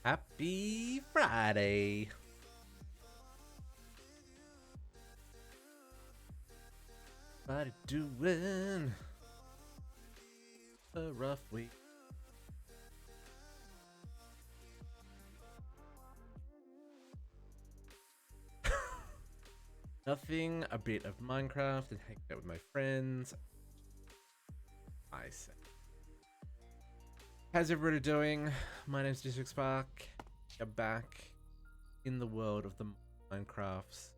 Happy Friday. What you doing? A rough week. Nothing, a bit of Minecraft and hanging out with my friends. I say. How's everybody doing? My name's District Spark. I'm back in the world of the Minecrafts.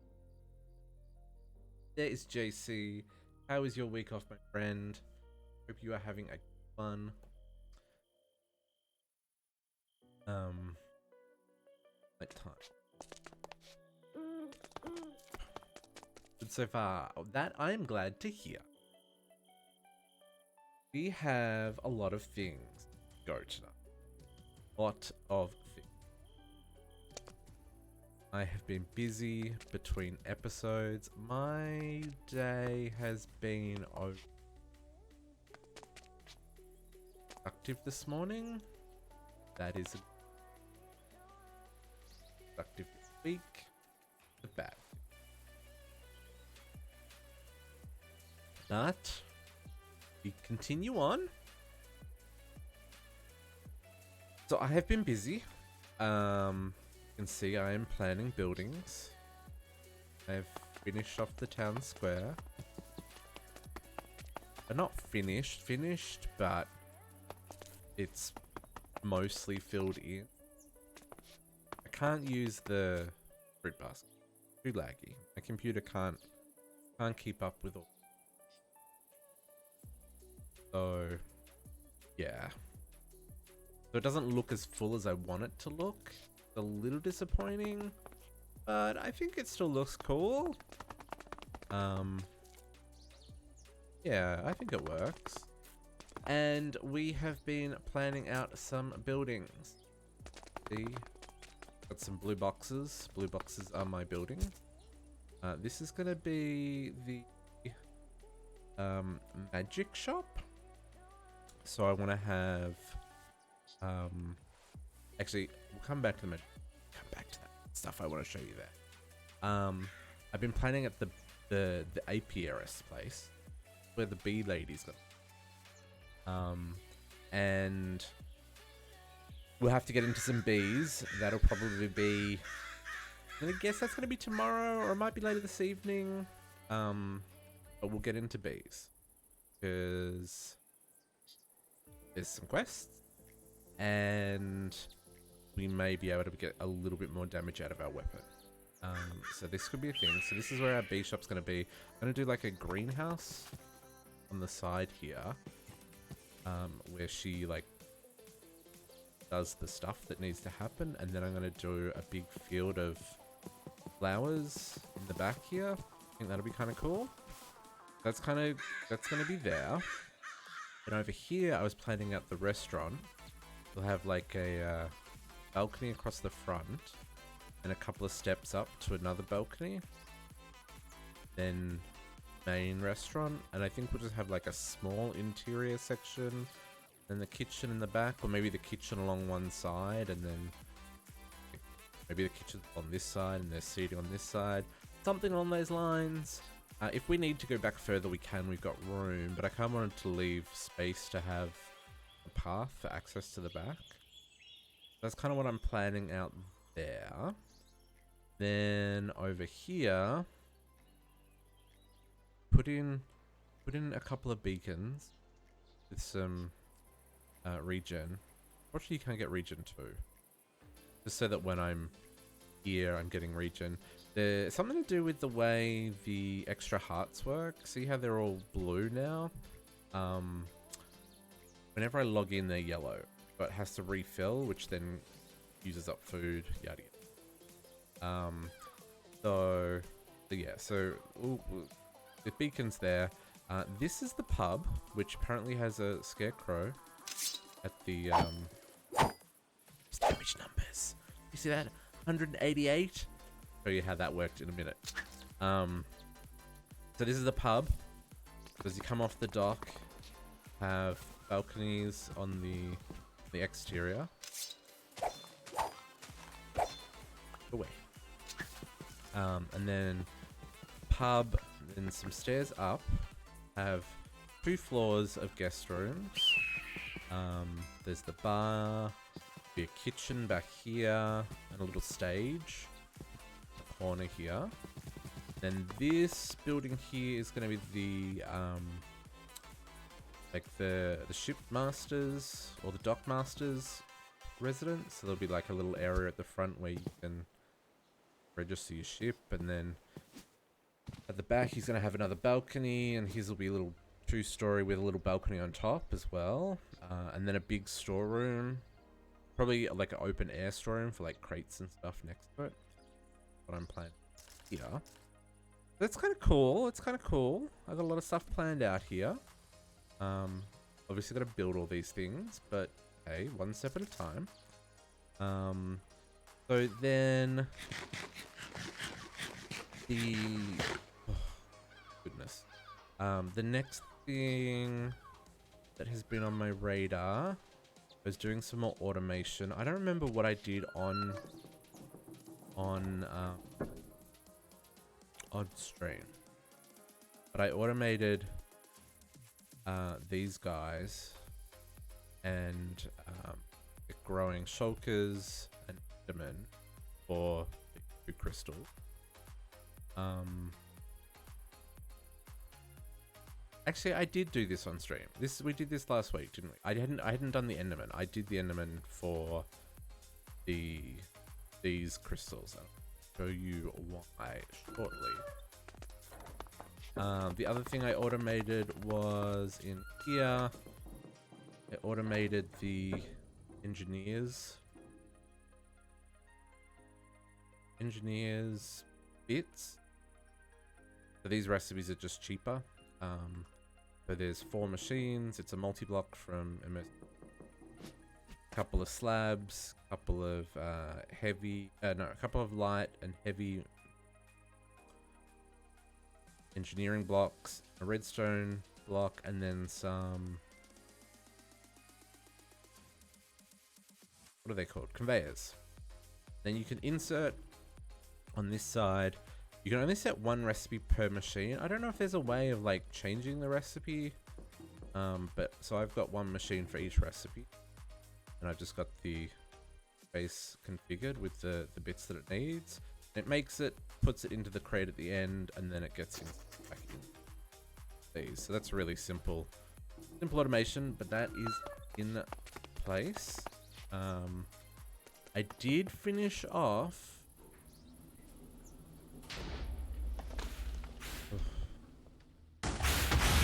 There is JC. How is your week off, my friend? Hope you are having a fun. Like time. Good so far. That I am glad to hear. We have a lot of things to go tonight. Lot of things. I have been busy between episodes. My day has been productive this morning. That is productive this week. The bad. But we continue on. So I have been busy. You can see I am planning buildings. I've finished off the town square. But not finished, but it's mostly filled in. I can't use the fruit basket. Too laggy. My computer can't keep up with all. So yeah. So it doesn't look as full as I want it to look. It's a little disappointing, but I think it still looks cool. Yeah, I think it works. And we have been planning out some buildings. See, got some blue boxes. Blue boxes are my building. This is gonna be the magic shop. So I want to have actually we'll come back to that stuff I want to show you there. I've been planning at the apiarist place where the bee ladies go. And we'll have to get into some bees. That'll probably be, I guess that's gonna be tomorrow, or it might be later this evening. But we'll get into bees because there's some quests and we may be able to get a little bit more damage out of our weapon. So this could be a thing. So this is where our bee shop's going to be. I'm going to do like a greenhouse on the side here, where she like does the stuff that needs to happen. And then I'm going to do a big field of flowers in the back here. I think that'll be kind of cool. That's going to be there. And over here, I was planning out the restaurant. We'll have like a balcony across the front and a couple of steps up to another balcony. Then main restaurant. And I think we'll just have like a small interior section and the kitchen in the back, or maybe the kitchen along one side and then maybe the kitchen on this side and there's seating on this side. Something along those lines. If we need to go back further, we can. We've got room, but I kind of wanted to leave space to have a path for access to the back. That's kind of what I'm planning out there. Then over here, put in a couple of beacons with some regen. Fortunately, you can't get regen too. Just so that when I'm here, I'm getting regen. There's something to do with the way the extra hearts work. See how they're all blue now? Whenever I log in, they're yellow. But it has to refill, which then uses up food, yada yada. So yeah, so the beacon's there. This is the pub, which apparently has a scarecrow at the damage numbers. You see that? 188. Show you how that worked in a minute. So this is the pub. As you come off the dock, have balconies on the exterior. away. And then pub, and some stairs up have 2 floors of guest rooms. There's the bar, be a kitchen back here, and a little stage. The corner here. Then this building here is going to be the like the ship masters or the dock masters residence. So there'll be like a little area at the front where you can register your ship, and then at the back he's going to have another balcony, and his will be a little 2-story with a little balcony on top as well, and then a big storeroom, probably like an open air storeroom for like crates and stuff next to it. What I'm planning here. That's kind of cool. It's kind of cool. I've got a lot of stuff planned out here. Obviously got to build all these things, but hey, one step at a time. So then the goodness. The next thing that has been on my radar was doing some more automation. I don't remember what I did on stream, but I automated these guys and growing shulkers and Enderman for the crystal. Actually, I did do this on stream. We did this last week, didn't we? I hadn't done the Enderman. I did the Enderman for these crystals. I'll show you why shortly. The other thing I automated was in here. I automated the engineers bits. So these recipes are just cheaper. So there's 4 machines. It's a multi-block from MS. Couple of slabs, couple of a couple of light and heavy engineering blocks, a redstone block, and then some, what are they called? Conveyors. Then you can insert on this side. You can only set 1 recipe per machine. I don't know if there's a way of like changing the recipe, but so I've got 1 machine for each recipe, and I've just got the base configured with the bits that it needs. It makes it, puts it into the crate at the end, and then it gets back in these. So that's really simple automation, but that is in place. I did finish off.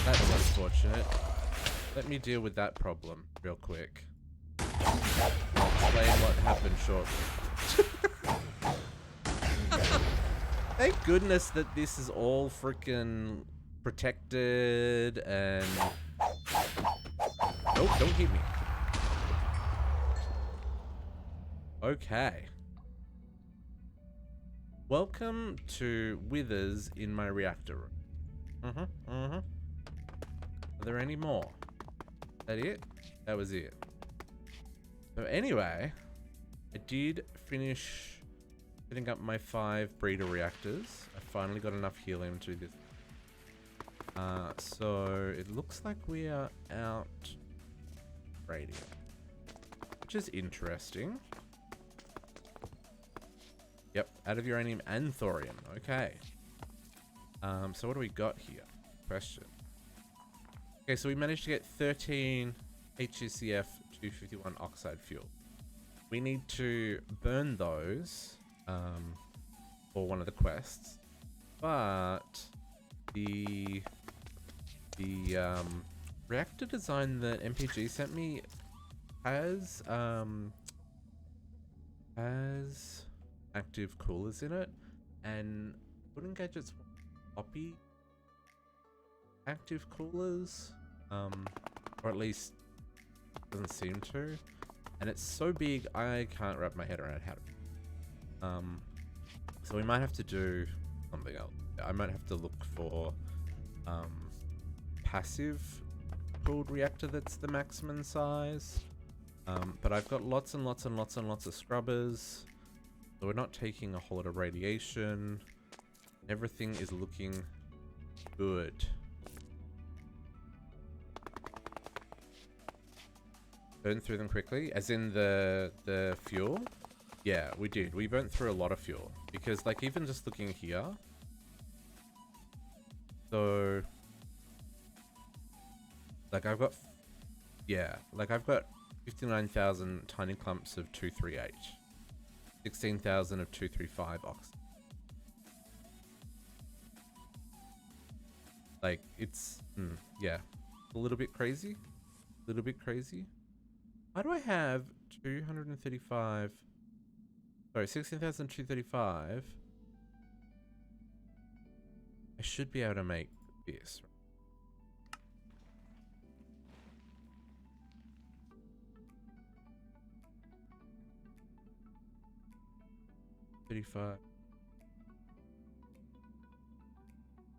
That's unfortunate. Let me deal with that problem real quick. I'll explain what happened shortly. Thank goodness that this is all freaking protected and... Nope, don't hit me. Okay. Welcome to withers in my reactor room. Are there any more? That it? That was it. So anyway, I did finish setting up my 5 breeder reactors. I finally got enough helium to do this. So it looks like we are out radium, which is interesting. Yep, out of uranium and thorium. Okay. So what do we got here? Question. Okay, so we managed to get 13 HCF 251 oxide fuel. We need to burn those for one of the quests, but the reactor design that MPG sent me has active coolers in it, and wooden gadgets copy active coolers, or at least doesn't seem to, and it's so big I can't wrap my head around how to. So we might have to do something else. I might have to look for passive cooled reactor that's the maximum size. But I've got lots and lots and lots and lots of scrubbers. So we're not taking a whole lot of radiation. Everything is looking good. Burn through them quickly, as in the fuel. Yeah, we did. We burnt through a lot of fuel because, like, even just looking here. So, like, I've got 59,000 tiny clumps of 23H, 16,000 of 235 oxygen. Like, it's yeah, a little bit crazy, a little bit crazy. Why do I have 235? Sorry, 16,235. I should be able to make this.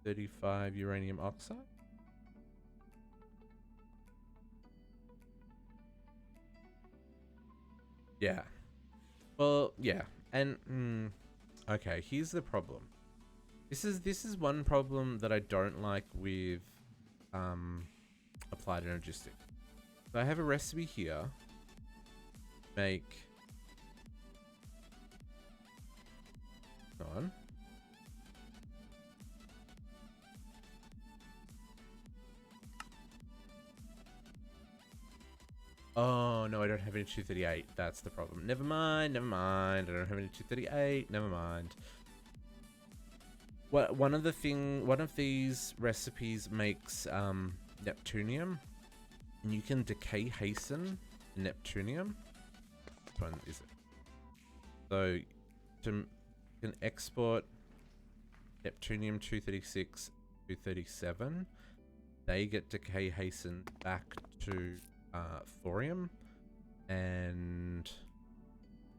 35 uranium oxide. Yeah. Well, yeah. And okay, here's the problem. This is one problem that I don't like with applied energistic. So I have a recipe here. Make on. Oh, no, I don't have any 238. That's the problem. Never mind, never mind. I don't have any 238. Never mind. Well, one of these recipes makes neptunium. And you can decay hasten neptunium. Which one is it? So, you can export neptunium 236, 237. They get decay hasten back to thorium, and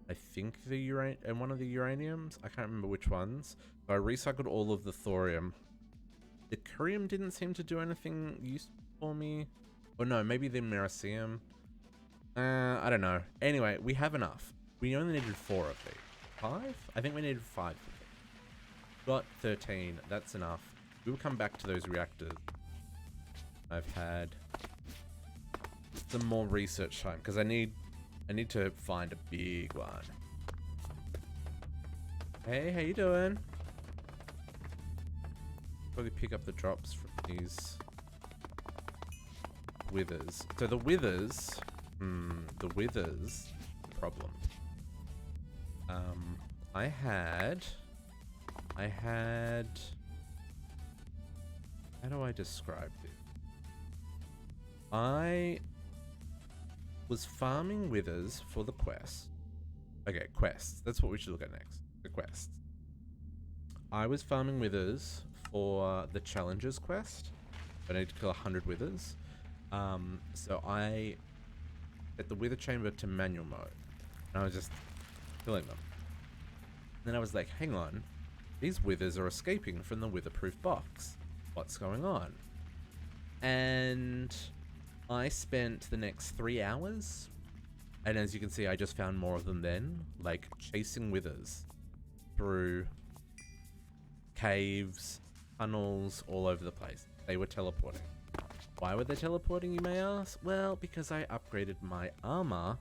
I think one of the uraniums. I can't remember which ones. So I recycled all of the thorium. The curium didn't seem to do anything useful for me. Or no, maybe the americium. I don't know. Anyway, we have enough. We only needed 4 of these. 5? I think we needed 5 of them. Got 13. That's enough. We will come back to those reactors. I've had some more research time because I need to find a big one. Hey, how you doing? Probably pick up the drops from these withers. So the withers, problem. I had. How do I describe this? I was farming withers for the quest. Okay, quests. That's what we should look at next. The quests. I was farming withers for the challenges quest. I need to kill 100 withers. So I set the wither chamber to manual mode. And I was just killing them. And then I was like, hang on. These withers are escaping from the witherproof box. What's going on? And I spent the next 3 hours, and as you can see, I just found more of them then, like chasing withers through caves, tunnels, all over the place. They were teleporting. Why were they teleporting, you may ask? Well, because I upgraded my armor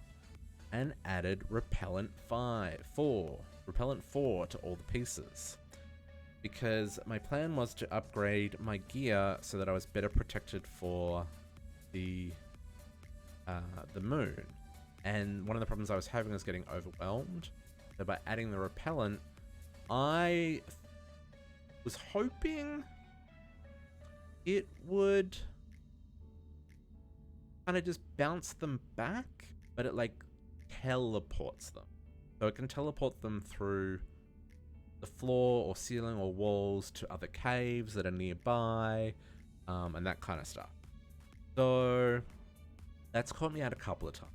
and added repellent 4 to all the pieces. Because my plan was to upgrade my gear so that I was better protected for the moon. And one of the problems I was having was getting overwhelmed. So by adding the repellent, I was hoping it would kind of just bounce them back, but it like teleports them. So it can teleport them through the floor or ceiling or walls to other caves that are nearby, and that kind of stuff. So that's caught me out a couple of times.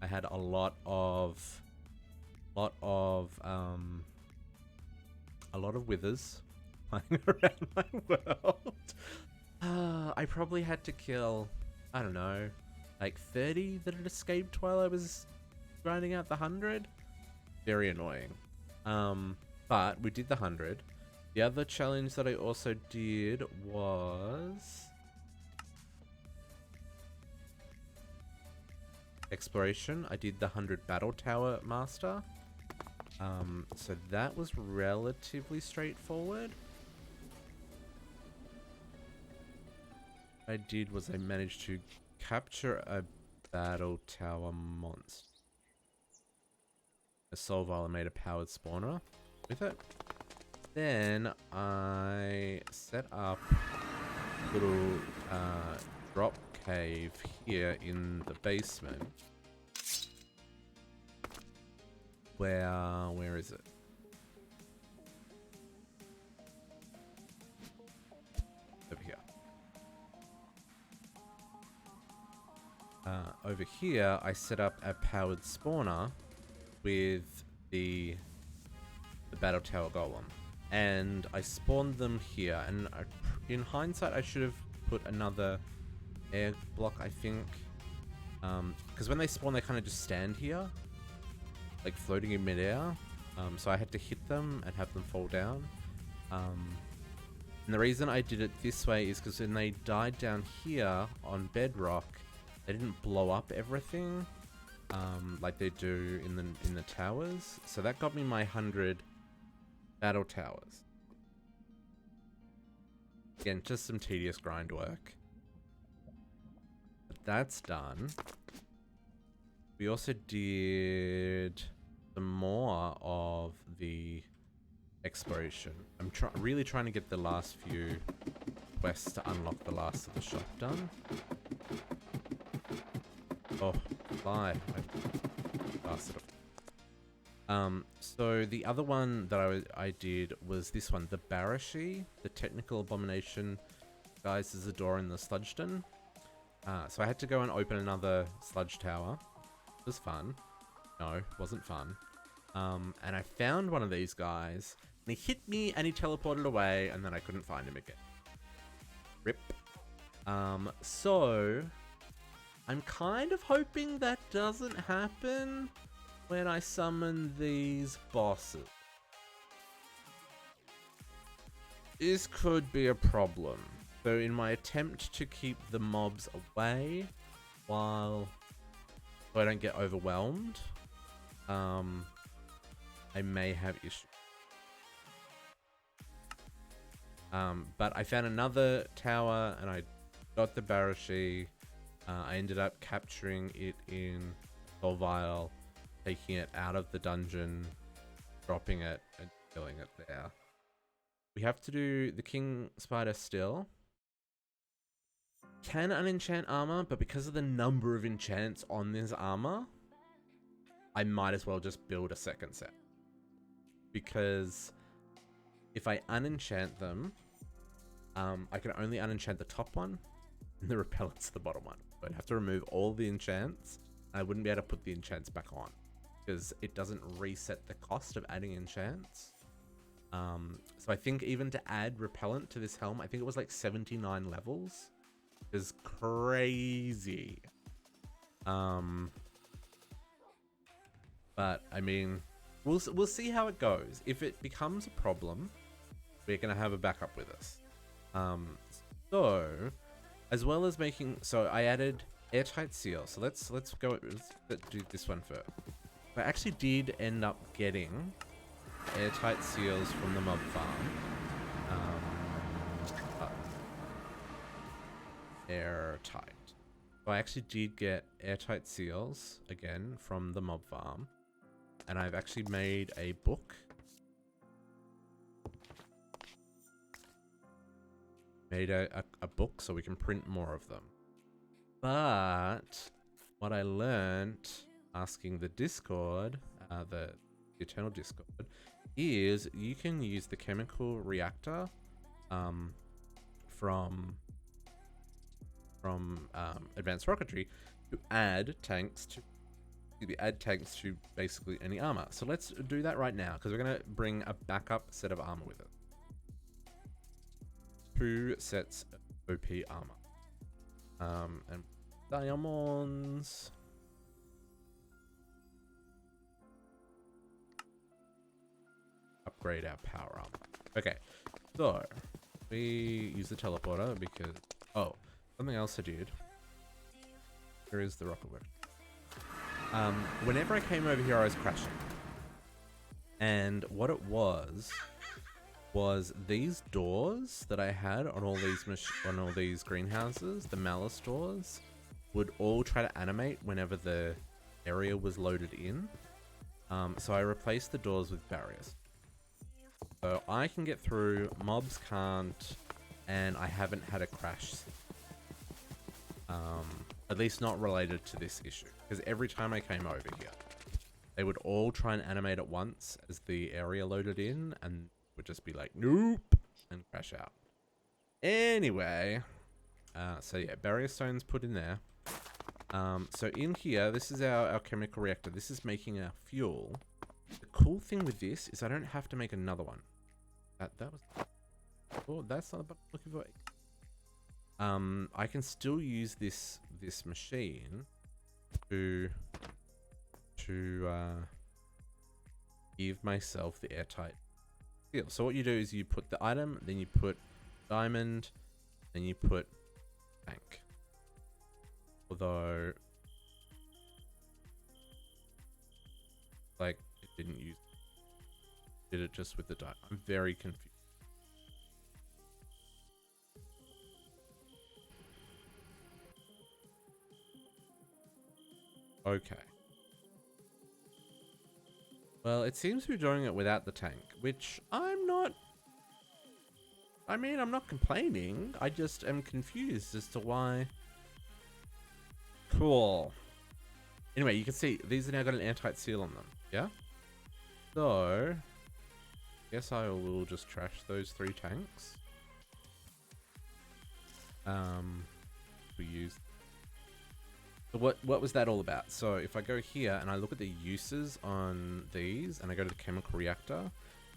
I had a lot of withers flying around my world. I probably had to kill, I don't know, like 30 that had escaped while I was grinding out the 100. Very annoying. But we did the 100. The other challenge that I also did was exploration. I did the 100 battle tower master. So that was relatively straightforward. What I did was I managed to capture a battle tower monster. A soul vial, made a powered spawner with it. Then I set up a little drop cave here in the basement. Where is it? Over here. Over here, I set up a powered spawner with the battle tower golem, and I spawned them here. And in hindsight, I should have put another air block, I think, because when they spawn, they kind of just stand here, like floating in midair. So I had to hit them and have them fall down. And the reason I did it this way is because when they died down here on bedrock, they didn't blow up everything like they do in the towers. So that got me my 100 battle towers. Again, just some tedious grind work. But that's done. We also did some more of the exploration. I'm really trying to get the last few quests to unlock the last of the shop done. Oh, fly. I bastard. So the other one that I did was this one, the Barashi, the technical abomination guys, is a door in the sludge den. So I had to go and open another sludge tower. It was fun. No, it wasn't fun. And I found one of these guys, and he hit me and he teleported away, and then I couldn't find him again. Rip. So I'm kind of hoping that doesn't happen when I summon these bosses. This could be a problem. So in my attempt to keep the mobs away while so I don't get overwhelmed, I may have issues. But I found another tower and I got the Barashi. I ended up capturing it in Soul Vial, taking it out of the dungeon, dropping it, and killing it there. We have to do the King Spider still. Can unenchant armor, but because of the number of enchants on this armor, I might as well just build a second set. Because if I unenchant them, I can only unenchant the top one and the repellent's the bottom one. So I'd have to remove all the enchants. I wouldn't be able to put the enchants back on because it doesn't reset the cost of adding enchants. So I think even to add repellent to this helm, I think it was like 79 levels. Is crazy. But I mean, we'll see how it goes. If it becomes a problem, we're gonna have a backup with us. So as well as making, so I added airtight seal. So let's do this one first. I actually did end up getting airtight seals from the mob farm. Airtight. So I actually did get airtight seals again from the mob farm, and I've actually made a book. Made a book so we can print more of them. But what I learned asking the Discord, the Eternal Discord, is you can use the chemical reactor from advanced rocketry to add tanks to basically any armor. So let's do that right now because we're gonna bring a backup set of armor with it. 2 sets of OP armor. And diamonds. upgrade our power up. Okay, so we use the teleporter because, oh, something else I did. Here is the rocket work. Whenever I came over here, I was crashing. And what it was these doors that I had on all these greenhouses, the malice doors, would all try to animate whenever the area was loaded in. So I replaced the doors with barriers. So I can get through, mobs can't, and I haven't had a crash. At least not related to this issue. Because every time I came over here, they would all try and animate at once as the area loaded in, and would just be like, nope, and crash out. Anyway, so yeah, barrier stones put in there. So in here, this is our chemical reactor. This is making our fuel. The cool thing with this is I don't have to make another one. That was... Oh, that's not what I'm looking for. I can still use this machine to give myself the airtight seal. So what you do is you put the item, then you put diamond, then you put tank. Although, like, it didn't use, did it just with the diamond? I'm very confused. Okay. Well, it seems we're doing it without the tank, which I'm not... I mean, I'm not complaining. I just am confused as to why... Cool. Anyway, you can see these are now got an airtight seal on them. Yeah? So... guess I will just trash those 3 tanks. We use... What was that all about? So if I go here and I look at the uses on these and I go to the chemical reactor,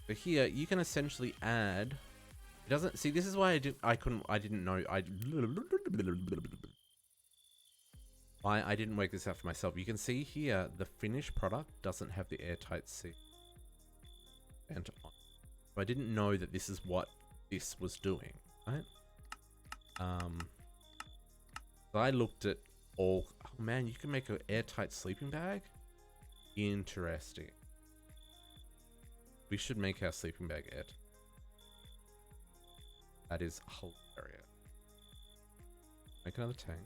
so here you can essentially add, it doesn't, see, this is why I didn't know, why I didn't work this out for myself. You can see here the finished product doesn't have the airtight seal. And on. So I didn't know that this is what this was doing, right? So I looked at all, oh man, you can make an airtight sleeping bag? Interesting. We should make our sleeping bag airtight. That is hilarious. Make another tank.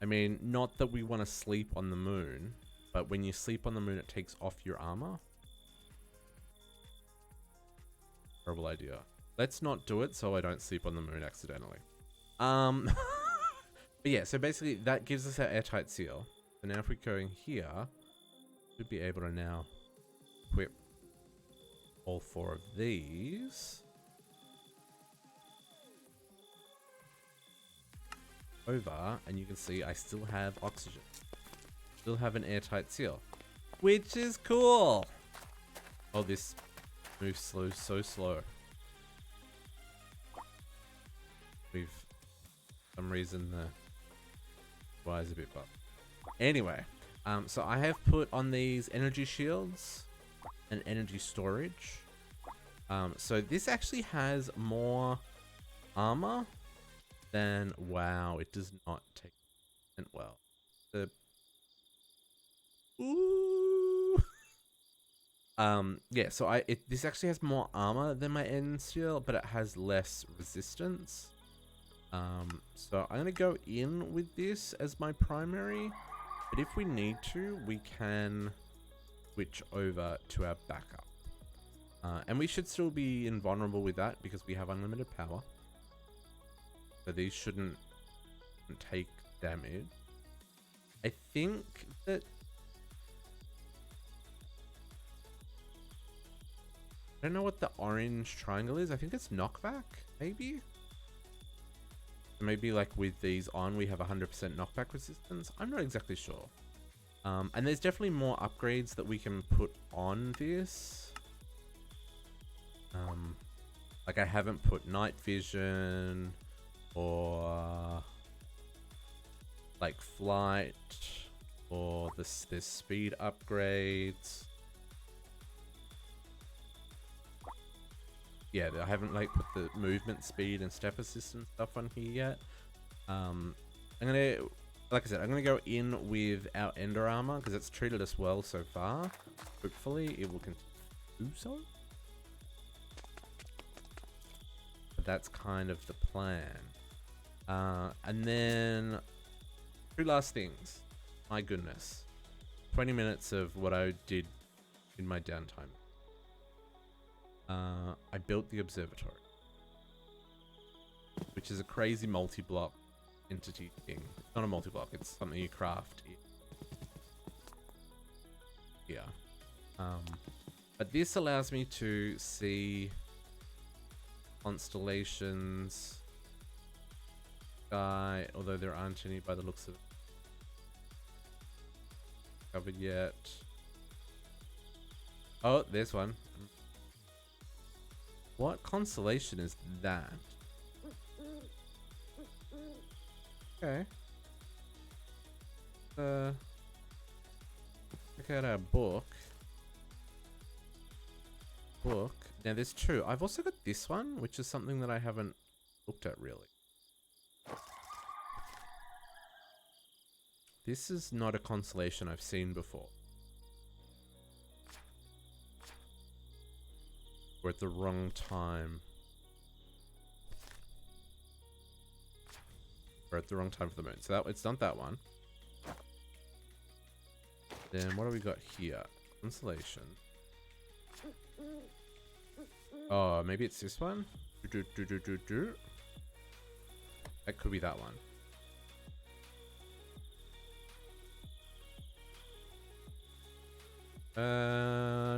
I mean, not that we want to sleep on the moon, but when you sleep on the moon, it takes off your armor. Terrible idea. Let's not do it so I don't sleep on the moon accidentally. But yeah, so basically that gives us our airtight seal. So now if we go in here, we'd be able to now equip all 4 of these. Over, and you can see I still have oxygen. Still have an airtight seal, which is cool. Oh, this moves slow, so slow. We've, for some reason, the why is a bit bugged. Anyway, so I have put on these energy shields and energy storage. So this actually has more armor than, wow, it does not take it well. Ooh. Yeah, so this actually has more armor than my end steel, but it has less resistance. So I'm gonna go in with this as my primary, but if we need to, we can switch over to our backup. And we should still be invulnerable with that because we have unlimited power. So these shouldn't take damage. I think that... I don't know what the orange triangle is. I think it's knockback, maybe? Maybe like with these on, we have 100% knockback resistance. I'm not exactly sure. And there's definitely more upgrades that we can put on this. Like I haven't put night vision or like flight or there's speed upgrades. yeah, I haven't like put the movement speed and step assist and stuff on here yet. I'm gonna, like I said, I'm gonna go in with our Ender Armor because it's treated us well so far. Hopefully it will continue to do so. But that's kind of the plan. And then 2 last things. My goodness. 20 minutes of what I did in my downtime. I built the observatory, which is a crazy multi-block entity thing. It's not a multi-block, it's something you craft here. But this allows me to see constellations, sky, although there aren't any by the looks of it covered yet. Oh, there's one. What constellation is that? Okay. Check out our book. Now there's 2. I've also got this one, which is something that I haven't looked at really. This is not a constellation I've seen before. We're at the wrong time. We're at the wrong time for the moon. So it's not that one. Then what do we got here? Constellation. Oh, maybe it's this one? That could be that one.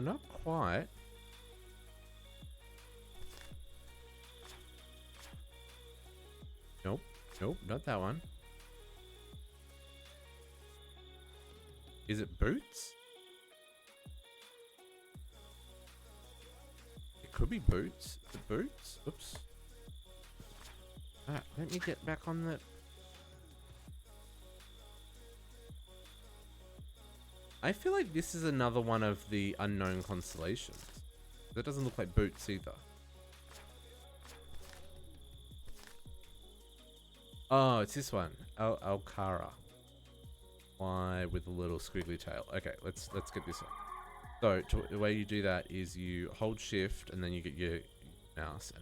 Not quite. Nope. Nope, not that one. Is it Boots? It could be Boots. Is it Boots? Oops. Alright, let me get back on the... I feel like this is another one of the unknown constellations. That doesn't look like Boots either. Oh, it's this one. Alcara. Why with a little squiggly tail. Okay, let's get this one. So the way you do that is you hold shift and then you get your mouse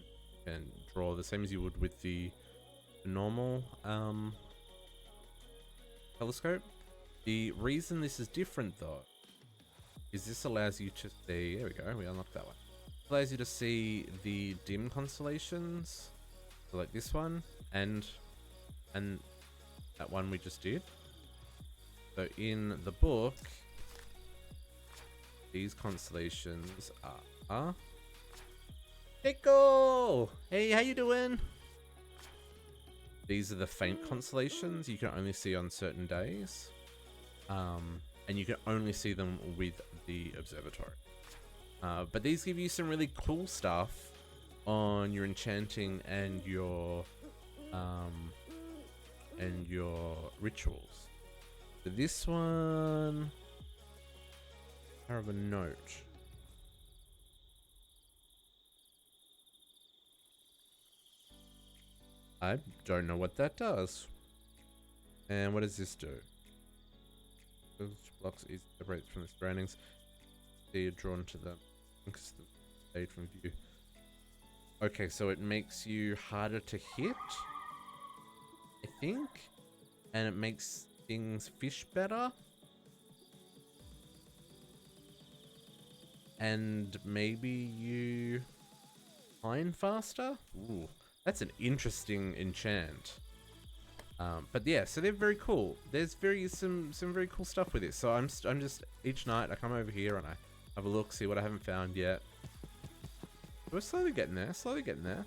and draw the same as you would with the normal telescope. The reason this is different though is this allows you to see, there we go, we unlocked that one. It allows you to see the dim constellations, so like this one and that one we just did. So in the book, these constellations are Pickle! Hey, how you doing? These are the faint constellations you can only see on certain days. And you can only see them with the observatory. But these give you some really cool stuff on your enchanting and your rituals. So this one, I have a note. I don't know what that does. And what does this do? Those blocks is separate from the surroundings. So you're drawn to them. Fade from view. Okay, so it makes you harder to hit, I think, and it makes things fish better, and maybe you mine faster. Ooh, that's an interesting enchant. But yeah, so they're very cool. There's some very cool stuff with this. So I'm just each night I come over here and I have a look, see what I haven't found yet. We're slowly getting there, slowly getting there.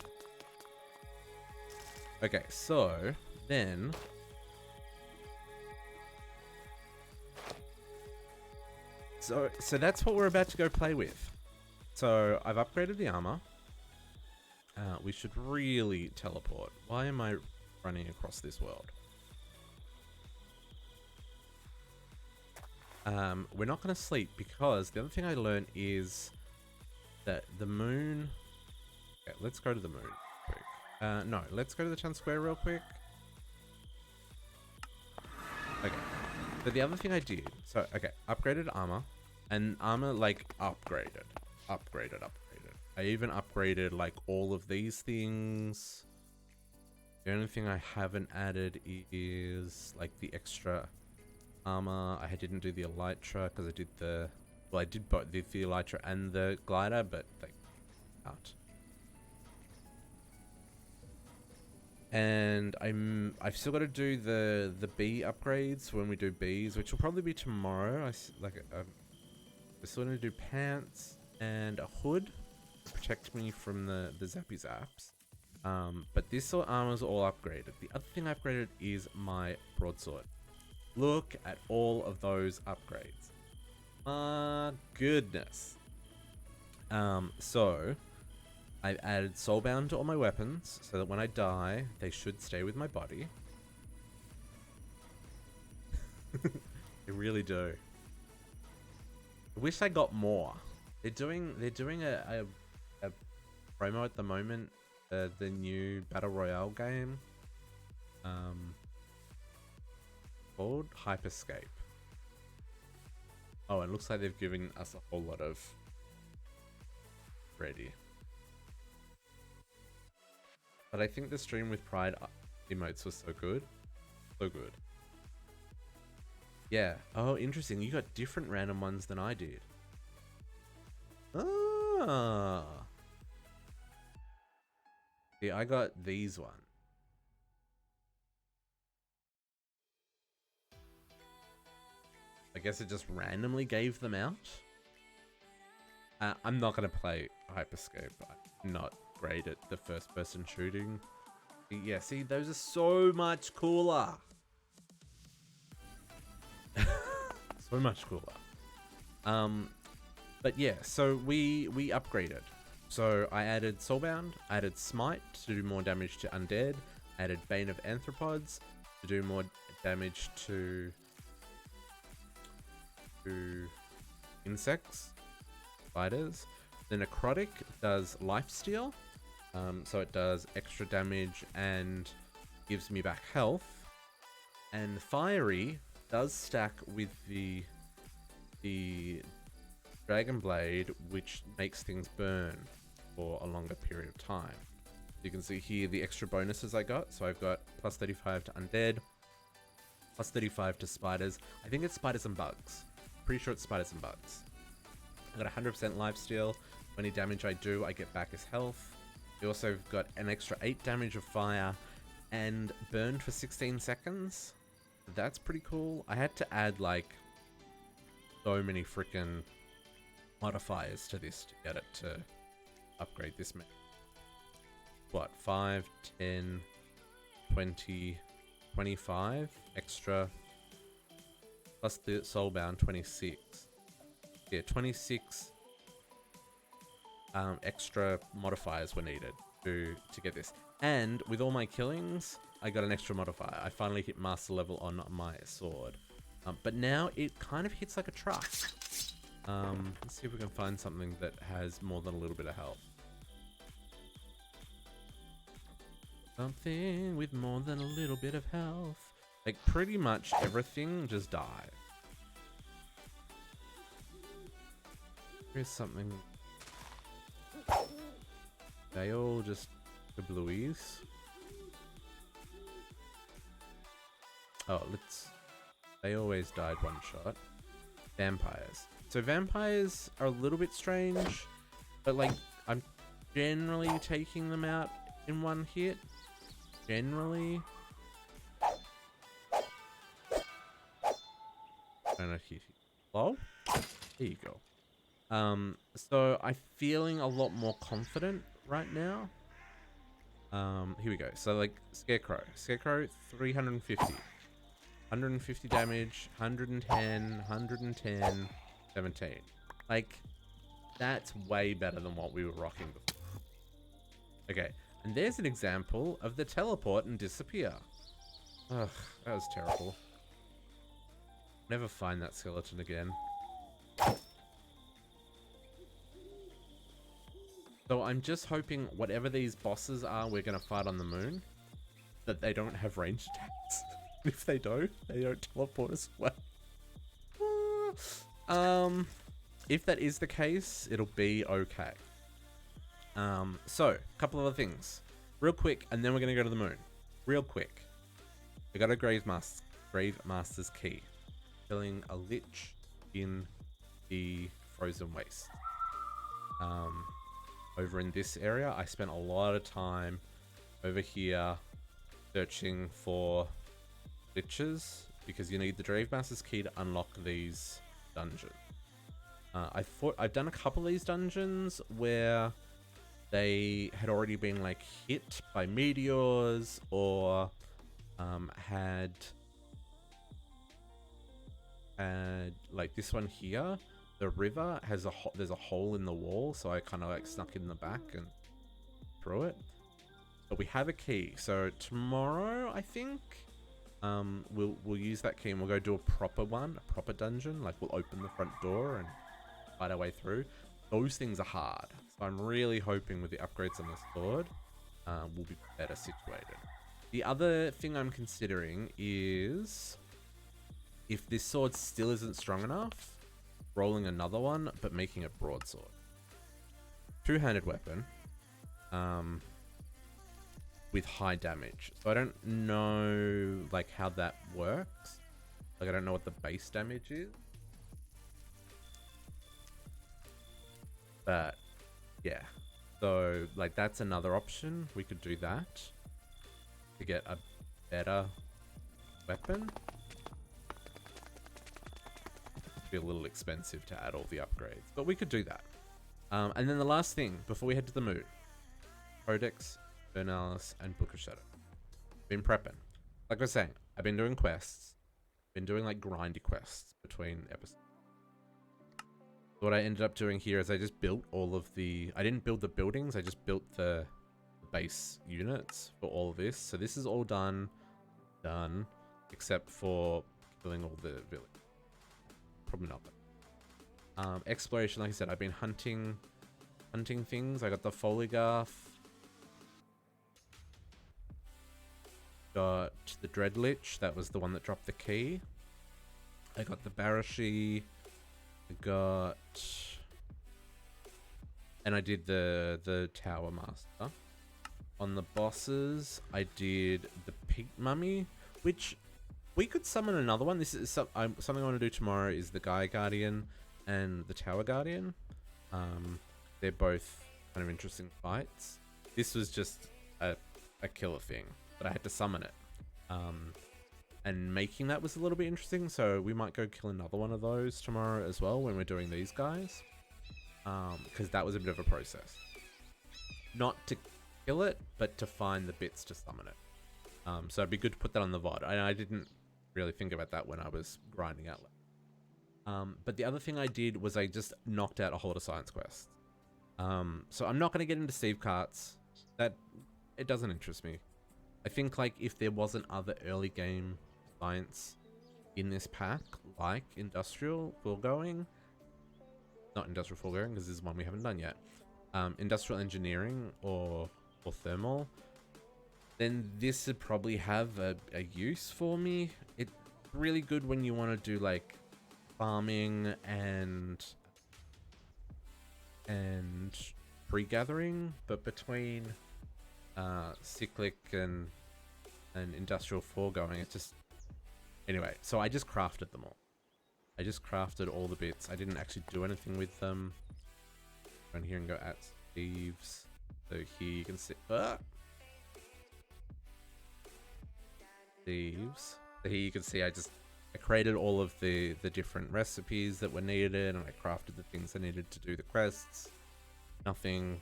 Okay, so then so that's what we're about to go play with. So I've upgraded the armor. We should really teleport. Why am I running across this world? We're not going to sleep because the other thing I learned is that the moon Okay, let's go to the moon quick. No, let's go to the town square real quick. Okay. So the other thing I did, upgraded armor, and armor like upgraded. I even upgraded like all of these things. The only thing I haven't added is like the extra armor. I didn't do the elytra because I did I did both the elytra and the glider, but they can't. And I've still got to do the bee upgrades when we do bees, which will probably be tomorrow. I still need to do pants and a hood to protect me from the zappy zaps. But this sort of armor is all upgraded. The other thing I upgraded is my broadsword. Look at all of those upgrades. Goodness. So I've added soulbound to all my weapons so that when I die, they should stay with my body. They really do. I wish I got more. They're doing a promo at the moment, the new Battle Royale game, called Hyperscape. Oh, it looks like they've given us a whole lot of ready. But I think the stream with Pride emotes was so good. So good. Yeah. Oh, interesting. You got different random ones than I did. Ah. See, I got these ones. I guess it just randomly gave them out. I'm not going to play Hyperscape. I'm not great at the first person shooting. Yeah, see, those are so much cooler. So much cooler. But yeah, so we upgraded. So I added Soulbound, I added Smite to do more damage to undead, I added Bane of Anthropods to do more damage to insects, spiders. The Necrotic does Lifesteal, so it does extra damage and gives me back health. And Fiery does stack with the Dragon Blade, which makes things burn for a longer period of time. You can see here the extra bonuses I got. So I've got plus 35 to undead, plus 35 to spiders. I think it's spiders and bugs. Pretty sure it's spiders and bugs. I got 100% lifesteal. Any damage I do, I get back as health. You also got an extra 8 damage of fire and burned for 16 seconds. That's pretty cool. I had to add like so many freaking modifiers to this to get it to upgrade this map. What, 5, 10, 20, 25 extra, plus the soulbound 26. Yeah, 26 extra modifiers were needed to get this. And with all my killings, I got an extra modifier. I finally hit master level on my sword. But now it kind of hits like a truck. Let's see if we can find something that has more than a little bit of health. Something with more than a little bit of health. Like pretty much everything just died. Here's something. They all just the blueies. Oh, they always died one shot. Vampires. So vampires are a little bit strange, but like I'm generally taking them out in one hit. Generally. Trying to hit. Lol. There you go. So I'm feeling a lot more confident right now. Here we go. So like Scarecrow, 350, 150 damage, 110, 110, 17. Like that's way better than what we were rocking before. Okay, and there's an example of the teleport and disappear. Ugh, that was terrible. Never find that skeleton again. So I'm just hoping whatever these bosses are we're going to fight on the moon, that they don't have ranged attacks. If they don't teleport us away. If that is the case, it'll be okay. So, a couple of other things. Real quick, and then we're going to go to the moon. Real quick. We got a Grave Master's key. Killing a lich in the Frozen Waste. Over in this area, I spent a lot of time over here searching for liches, because you need the Grave Master's key to unlock these dungeons. I've done a couple of these dungeons where they had already been like hit by meteors, or had like this one here. The river has there's a hole in the wall, so I kind of like snuck in the back and through it. But we have a key, so tomorrow I think we'll use that key and we'll go do a proper dungeon. Like we'll open the front door and fight our way through. Those things are hard, so I'm really hoping with the upgrades on the sword, we'll be better situated. The other thing I'm considering is, if this sword still isn't strong enough, rolling another one, but making it broadsword. Two-handed weapon, with high damage. So I don't know like how that works. Like I don't know what the base damage is. But yeah, so like that's another option. We could do that to get a better weapon. Be a little expensive to add all the upgrades, but we could do that. And then the last thing before we head to the moon: Codex, Vernalis, and Book of Shadow. Been prepping. Like I was saying, I've been doing quests. Been doing like grindy quests between episodes. What I ended up doing here is I just built all of the... I didn't build the buildings, I just built the base units for all of this. So this is all done, except for killing all the village. Probably not. Exploration, like I said, I've been hunting things. I got the Foligarth. Got the Dreadlich, that was the one that dropped the key. I got the Barashi. And I did the Tower Master. On the bosses, I did the Pig Mummy, which we could summon another one. This is something I want to do tomorrow. Is the Gaia Guardian and the Tower Guardian. They're both kind of interesting fights. This was just a killer thing, but I had to summon it. And making that was a little bit interesting, so we might go kill another one of those tomorrow as well when we're doing these guys. Because that was a bit of a process. Not to kill it, but to find the bits to summon it. So it'd be good to put that on the VOD. I didn't really think about that when I was grinding out. But the other thing I did was I just knocked out a whole lot of science quests. So I'm not going to get into Steve Carts. It doesn't interest me. I think like if there wasn't other early game science in this pack, like industrial foregoing, not industrial foregoing because this is one we haven't done yet, industrial engineering or thermal, then this would probably have a use for me. It's really good when you want to do like farming and pre-gathering, but between cyclic and industrial foregoing, it's just... Anyway, so I just crafted them all. I just crafted all the bits. I didn't actually do anything with them. Go in here and go at Steve's. So here you can see... Steve's. So here you can see I created all of the different recipes that were needed, and I crafted the things I needed to do the quests. Nothing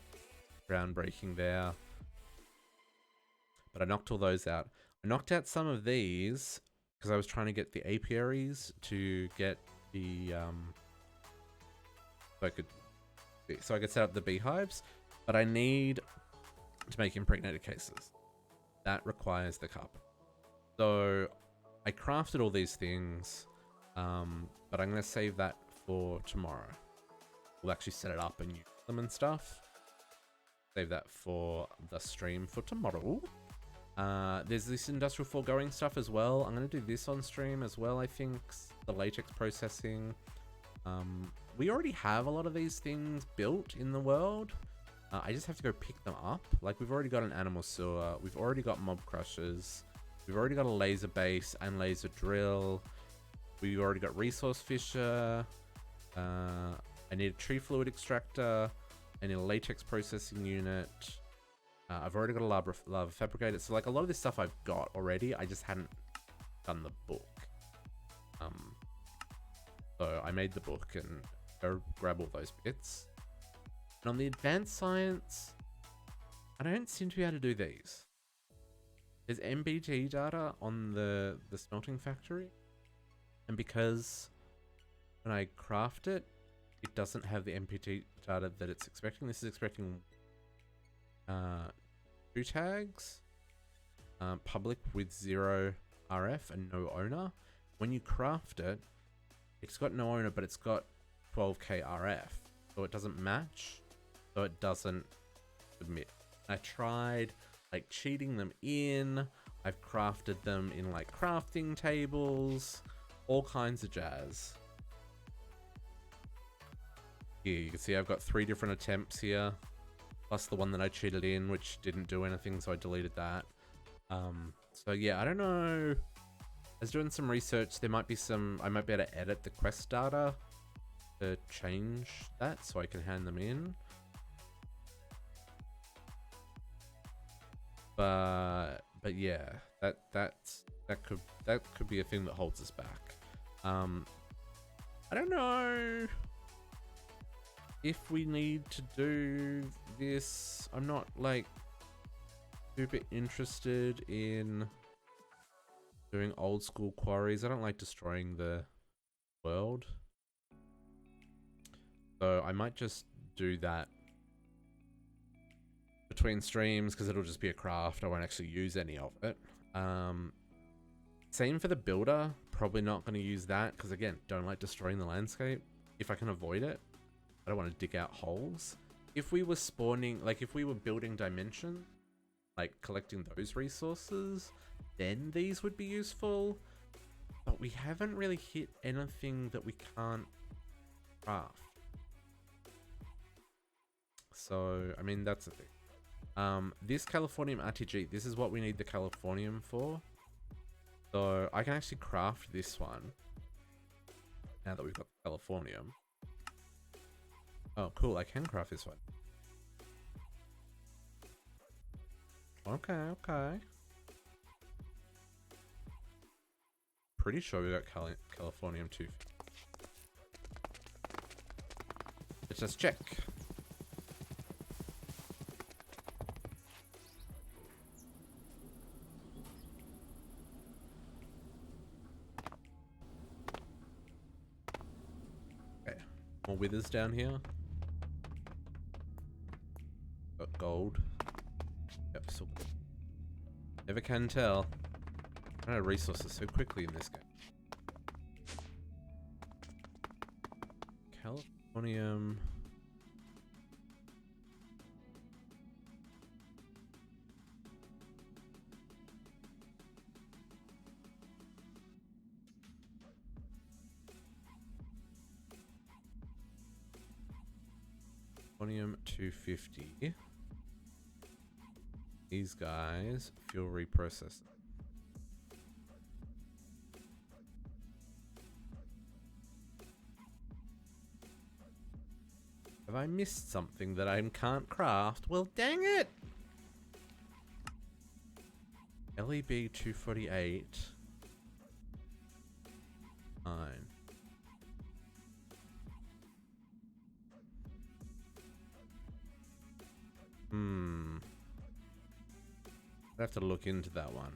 groundbreaking there. But I knocked all those out. I knocked out some of these because I was trying to get the apiaries to get the so I could set up the beehives, but I need to make impregnated cases. That requires the carpet. So I crafted all these things, but I'm going to save that for tomorrow. We'll actually set it up and use them and stuff. save that for the stream for tomorrow. There's this industrial foregoing stuff as well. I'm going to do this on stream as well, I think. The latex processing. We already have a lot of these things built in the world. I just have to go pick them up. Like, we've already got an animal sewer. We've already got mob crushers. We've already got a laser base and laser drill. We've already got resource fisher. I need a tree fluid extractor. I need a latex processing unit. I've already got a lava fabricator. So, like, a lot of this stuff I've got already. I just hadn't done the book. So I made the book and go grab all those bits. And on the advanced science, I don't seem to be able to do these. There's MBT data on the smelting factory. And because when I craft it, it doesn't have the MPT data that it's expecting. This is expecting 2 tags, public with 0 RF and no owner. When you craft it, it's got no owner, but it's got 12k RF. So it doesn't match, so it doesn't submit. I tried like cheating them in. I've crafted them in like crafting tables, all kinds of jazz. Here you can see I've got 3 different attempts here, plus the one that I cheated in, which didn't do anything, so I deleted that. So yeah, I don't know. I was doing some research. There might be some, I might be able to edit the quest data to change that so I can hand them in. But yeah, that could be a thing that holds us back. I don't know if we need to do this. I'm not like super interested in doing old school quarries. I don't like destroying the world. So I might just do that between streams because it'll just be a craft. I won't actually use any of it. Same for the builder. Probably not going to use that because, again, don't like destroying the landscape. If I can avoid it, I don't want to dig out holes. If we were spawning, like if we were building dimension, like collecting those resources, then these would be useful. But we haven't really hit anything that we can't craft. So, I mean, that's the thing. This Californium RTG, this is what we need the Californium for. So I can actually craft this one now that we've got the Californium. Oh, cool. I can craft this one. Okay. Pretty sure we got Californium too. Let's just check. More withers down here. Got gold. Yep, silver. Never can tell. I know resources so quickly in this game. Californium. Californium 250. These guys, fuel reprocessor. Have I missed something that I can't craft? Well, dang it! LEB 248. Fine. I have to look into that one.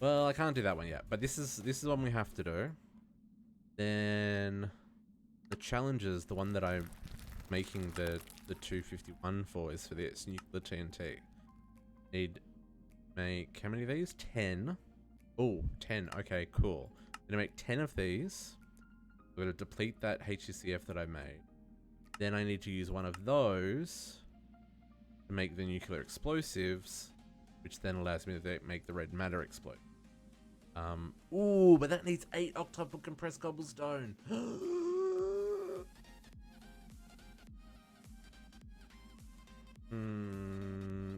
Well, I can't do that one yet, but this is one we have to do. Then the challenges, the one that I'm making the 251 for is for this nuclear TNT. Need make how many of these? 10. Oh, 10. Okay, cool. I'm gonna make 10 of these. I'm gonna deplete that HCF that I made. Then I need to use one of those to make the nuclear explosives, which then allows me to make the red matter explode. Ooh, but that needs 8 octuple compressed cobblestone.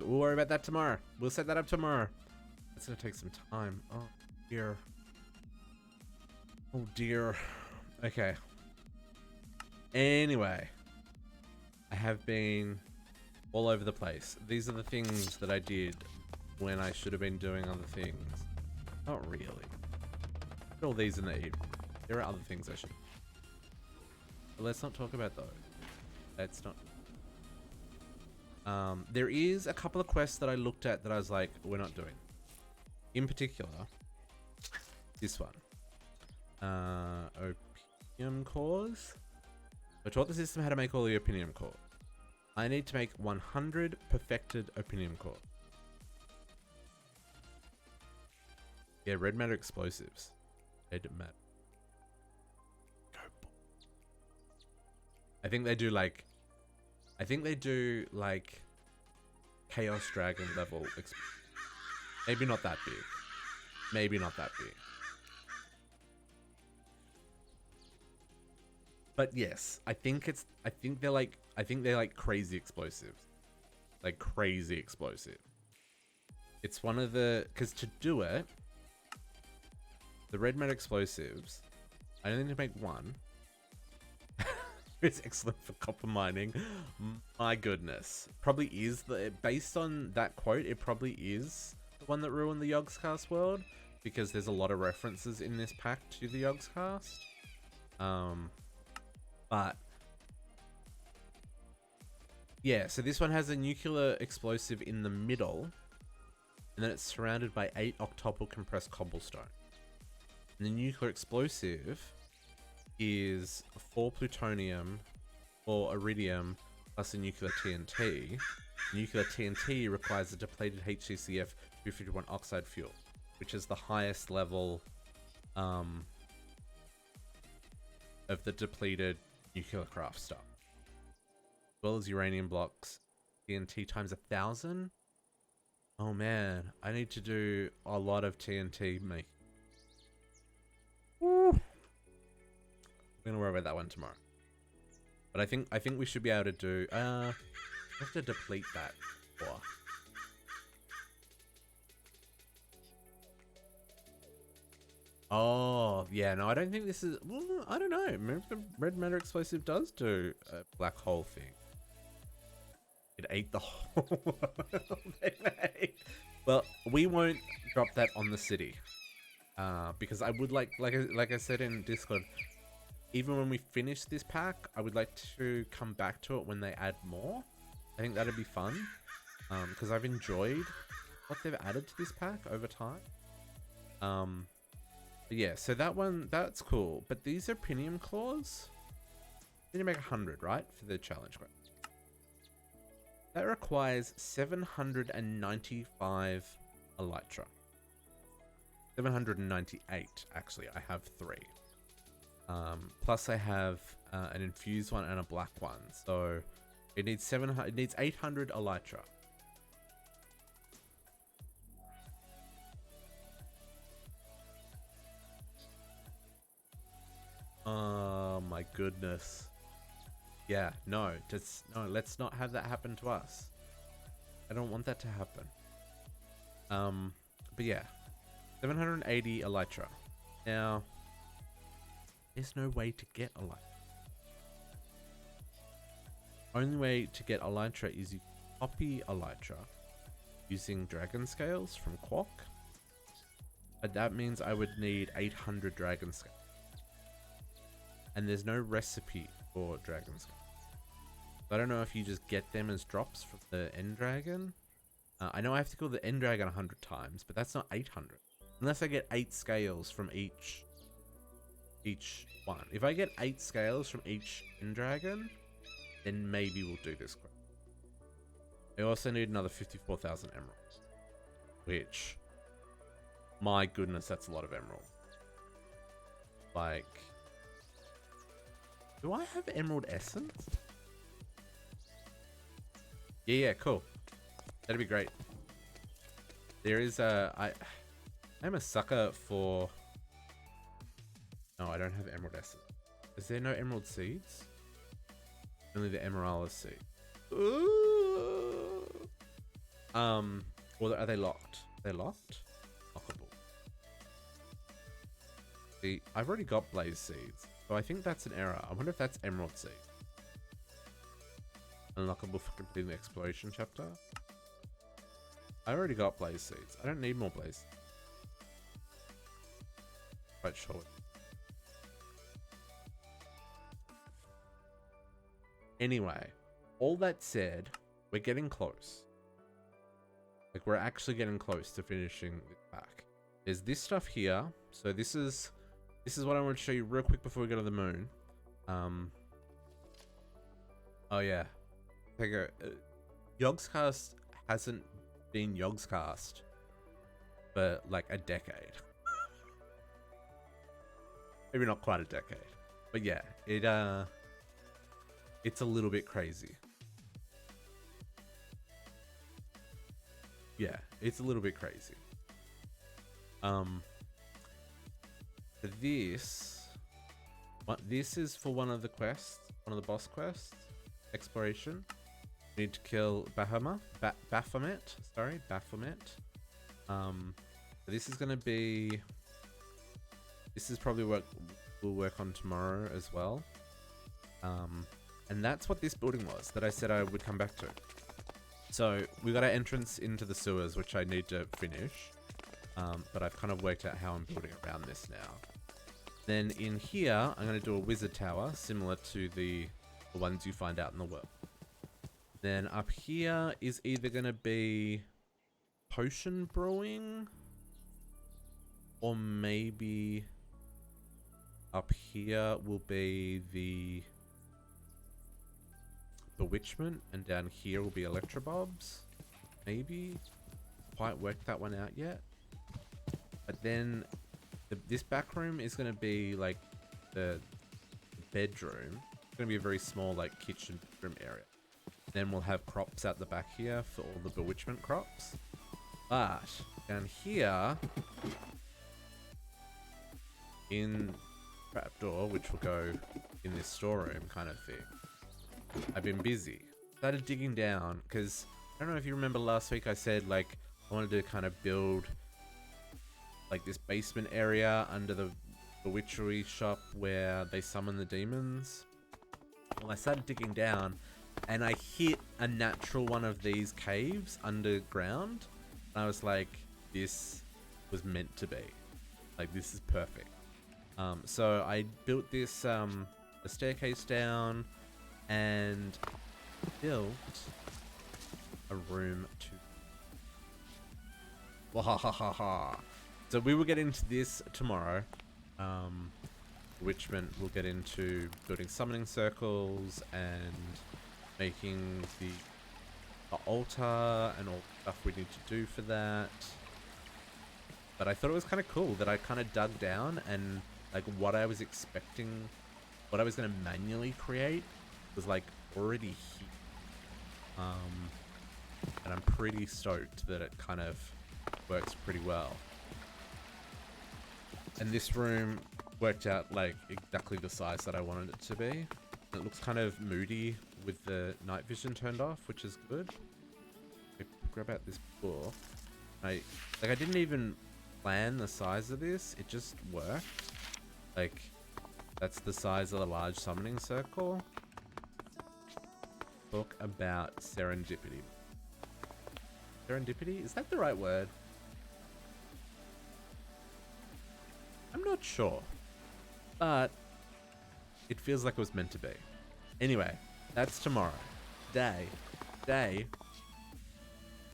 We'll worry about that tomorrow. We'll set that up tomorrow. That's gonna take some time. Oh dear. Oh dear. Okay. Anyway, I have been all over the place. These are the things that I did when I should have been doing other things. Not really. Put all these in the evening. There are other things I should. But let's not talk about those. Let's not. There is a couple of quests that I looked at that I was like, we're not doing. In particular, this one. Opium cores. I taught the system how to make all the opinium cores. I need to make 100 perfected opinium cores. Yeah, red matter explosives. Red matter. I think they do like Chaos Dragon level. Maybe not that big. Maybe not that big. But yes, I think they're like crazy explosives. Like crazy explosive. It's one of the, because to do it, the red matter explosives, I only need to make one. It's excellent for copper mining. My goodness. Probably is based on that quote, it probably is the one that ruined the Yogscast world, because there's a lot of references in this pack to the Yogscast. But yeah, so this one has a nuclear explosive in the middle, and then it's surrounded by 8 octuple compressed cobblestone. And the nuclear explosive is 4 plutonium, 4 iridium, plus a nuclear TNT. Nuclear TNT requires a depleted HCCF 251 oxide fuel, which is the highest level of the depleted nuclear craft stuff. As well as uranium blocks, TNT times 1,000. Oh man, I need to do a lot of TNT make. Woo. We're gonna worry about that one tomorrow. But I think we should be able to do we have to deplete that ore. Oh yeah, no, I don't think this is, well, I don't know. Maybe the red matter explosive does do a black hole thing. It ate the whole world they made. Well, we won't drop that on the city. Because I would like I said in Discord, even when we finish this pack, I would like to come back to it when they add more. I think that'd be fun. Because I've enjoyed what they've added to this pack over time. But yeah, so that one, that's cool. But these are opinion claws. Then you make 100, right? For the challenge quest. That requires 795 elytra. 798, actually. I have 3. Plus I have an infused one and a black one. So it needs 800 elytra. Oh my goodness. Yeah, no, let's not have that happen to us. I don't want that to happen. But yeah, 780 elytra. Now, there's no way to get elytra. Only way to get elytra is you copy elytra using dragon scales from Quark. But that means I would need 800 dragon scales. And there's no recipe for dragon scales. I don't know if you just get them as drops from the end dragon. I know I have to kill the end dragon 100 times, but that's not 800. Unless I get 8 scales from each one. If I get 8 scales from each end dragon, then maybe we'll do this quick. I also need another 54,000 emeralds. Which, my goodness, that's a lot of emerald. Like, do I have emerald essence? Yeah, cool. That'd be great. There is I'm a sucker for... No, I don't have emerald essence. Is there no emerald seeds? Only the emerald seed. Ooh. Or are they locked? They're locked? Lockable. See, I've already got blaze seeds, so I think that's an error. I wonder if that's emerald seed. Unlockable for completing the exploration chapter. I already got blaze seeds. I don't need more blaze. Quite sure. Anyway, all that said, we're getting close. Like, we're actually getting close to finishing this pack. There's this stuff here. So this is what I want to show you real quick before we go to the moon. Oh yeah. Yogscast hasn't been Yogscast for like a decade. Maybe not quite a decade. But yeah, it's a little bit crazy. Yeah, it's a little bit crazy. This is for one of the quests, one of the boss quests, exploration. You need to kill Baphomet. This is gonna be. This is probably what we'll work on tomorrow as well. And that's what this building was that I said I would come back to. So we got our entrance into the sewers, which I need to finish. But I've kind of worked out how I'm building around this now. Then in here, I'm going to do a wizard tower, similar to the ones you find out in the world. Then up here is either going to be potion brewing, or maybe up here will be the bewitchment, and down here will be electrobobs. Maybe. Quite worked that one out yet. But then this back room is going to be like the bedroom. It's going to be a very small like kitchen room area. Then we'll have crops out the back here for all the bewitchment crops. But down here in trapdoor, which will go in this storeroom kind of thing, I've been busy. Started digging down because I don't know if you remember last week I said like I wanted to kind of build like this basement area under the witchery shop where they summon the demons. Well, I started digging down and I hit a natural one of these caves underground. And I was like, this was meant to be. Like, this is perfect. So I built this a staircase down and built a room to... Wahahaha. So we will get into this tomorrow. Witchment will get into building summoning circles and making the altar and all the stuff we need to do for that. But I thought it was kind of cool that I kind of dug down and like what I was expecting, what I was going to manually create was like already here. And I'm pretty stoked that it kind of works pretty well. And this room worked out like exactly the size that I wanted it to be. It looks kind of moody with the night vision turned off, which is good. Grab out this book. I didn't even plan the size of this. It just worked. Like, that's the size of a large summoning circle. Book about serendipity. Serendipity? Is that the right word? I'm not sure, but it feels like it was meant to be. Anyway, that's tomorrow. Day.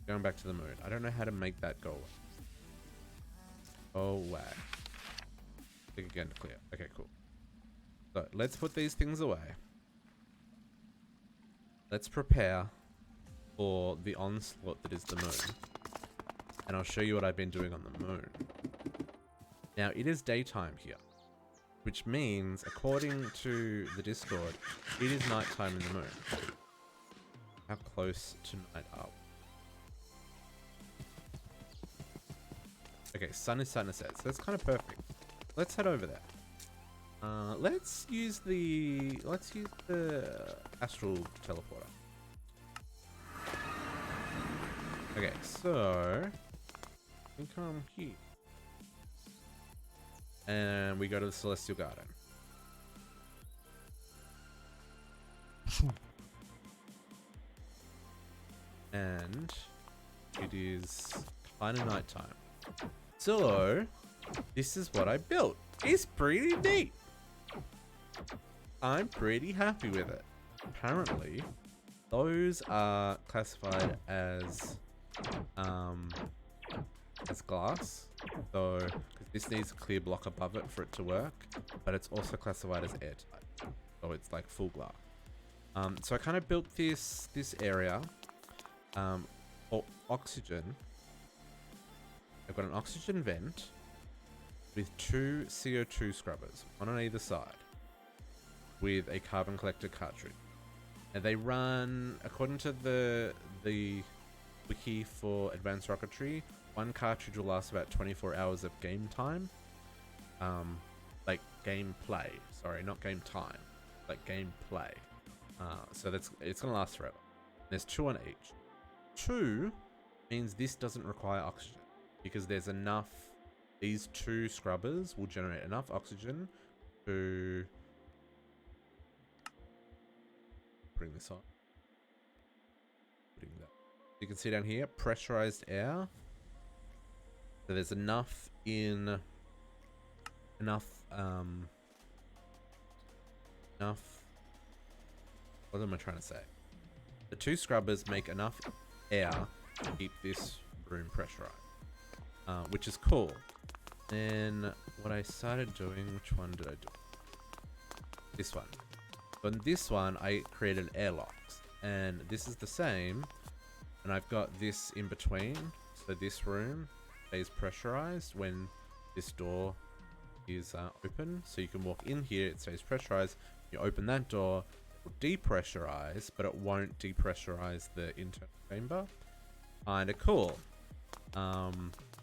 Going back to the moon. I don't know how to make that go away. Oh, wow. Click again to clear. Okay, cool. So, let's put these things away. Let's prepare for the onslaught that is the moon. And I'll show you what I've been doing on the moon. Now, it is daytime here, which means, according to the Discord, it is nighttime in the moon. How close to night are we? Okay, sun is starting to set, so that's kind of perfect. Let's head over there. Let's use the astral teleporter. Okay, so we come here, and we go to the Celestial Garden. And it is kind of nighttime. So this is what I built. It's pretty neat. I'm pretty happy with it. Apparently, those are classified as glass. So, because this needs a clear block above it for it to work, but it's also classified as airtight. So it's like full glass. So I kind of built this area for oxygen. I've got an oxygen vent with 2 CO2 scrubbers, one on either side, with a carbon collector cartridge. And they run, according to the wiki for advanced rocketry, one cartridge will last about 24 hours of game time. Like game play. Sorry, not game time. Like game play. So it's gonna last forever. There's 2 on each. 2 means this doesn't require oxygen because there's enough. These 2 scrubbers will generate enough oxygen to bring this on. Putting that. You can see down here, pressurized air. So there's enough in enough. What am I trying to say? The 2 scrubbers make enough air to keep this room pressurized, which is cool. Then what I started doing, which one did I do? This one. On this one, I created airlocks, and this is the same. And I've got this in between, so this room stays pressurized when this door is open. So you can walk in here, it stays pressurized. You open that door, it will depressurize, but it won't depressurize the internal chamber. Kinda cool.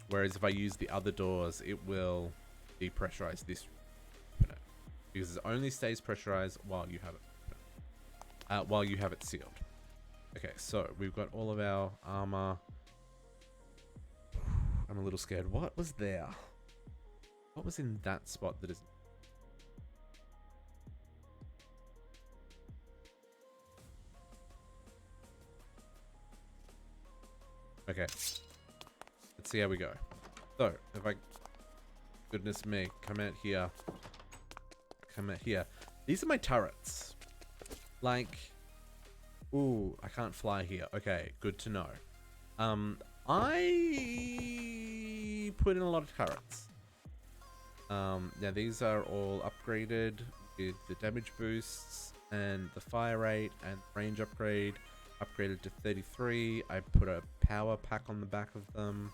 Whereas if I use the other doors, it will depressurize this room, because it only stays pressurized while you have it sealed. Okay, so we've got all of our armor. I'm a little scared. What was there? What was in that spot that is... Okay. Let's see how we go. So, if I... Goodness me. Come out here. Come out here. These are my turrets. Like... Ooh, I can't fly here. Okay, good to know. I put in a lot of turrets. Now these are all upgraded with the damage boosts and the fire rate and range upgrade. Upgraded to 33. I put a power pack on the back of them.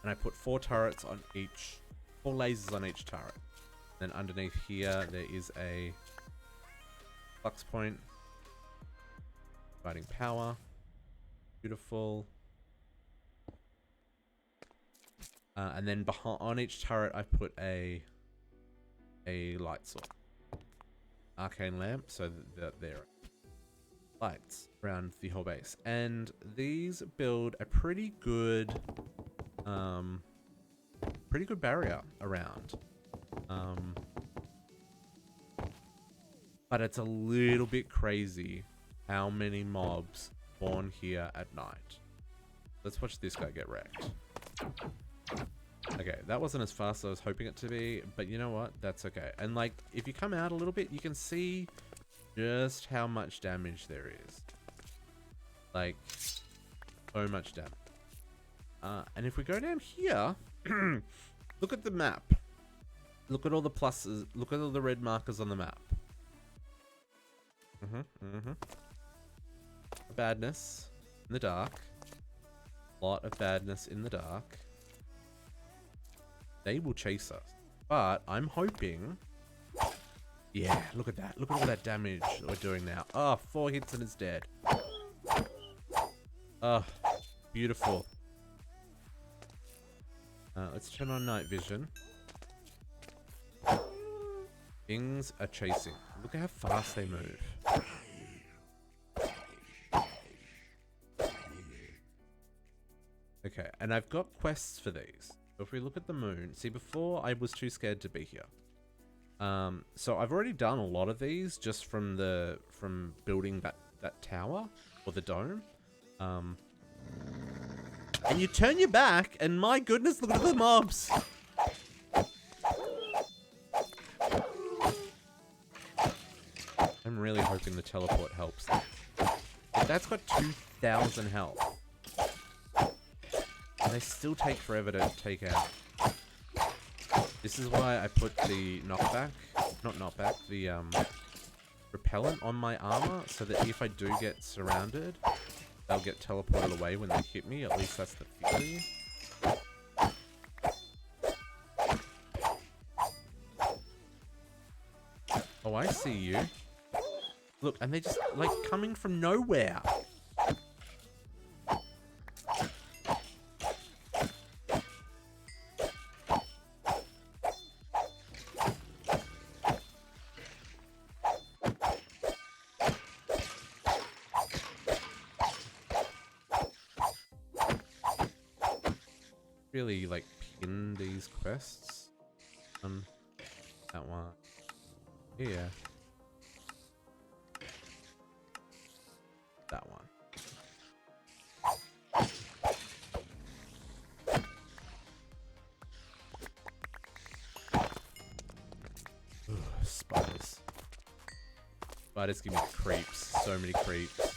And I put 4 turrets on each, 4 lasers on each turret. Then underneath here, there is a flux point. Providing power. Beautiful. And then on each turret, I put a light source. Arcane lamp, so that there are lights around the whole base. And these build a pretty good barrier around. But it's a little bit crazy how many mobs spawn here at night. Let's watch this guy get wrecked. Okay, that wasn't as fast as I was hoping it to be, but you know what? That's okay. And like, if you come out a little bit, you can see just how much damage there is. Like, so much damage. And if we go down here, look at the map. Look at all the pluses. Look at all the red markers on the map. Badness in the dark. Lot of badness in the dark. They will chase us. But I'm hoping... Yeah, look at that. Look at all that damage that we're doing now. Oh, 4 hits and it's dead. Oh, beautiful. Let's turn on night vision. Things are chasing. Look at how fast they move. Okay, and I've got quests for these. So if we look at the moon, see, before I was too scared to be here. So I've already done a lot of these just from building that tower or the dome. And you turn your back, and my goodness, look at the mobs. I'm really hoping the teleport helps. But that's got 2,000 health. And they still take forever to take out. This is why I put the repellent on my armor, so that if I do get surrounded, they'll get teleported away when they hit me. At least that's the theory. Oh, I see you. Look, and they just, like, coming from nowhere. Really, like, pin these quests. That one. Yeah. That one. Ugh, spiders. Spiders give me creeps. So many creeps.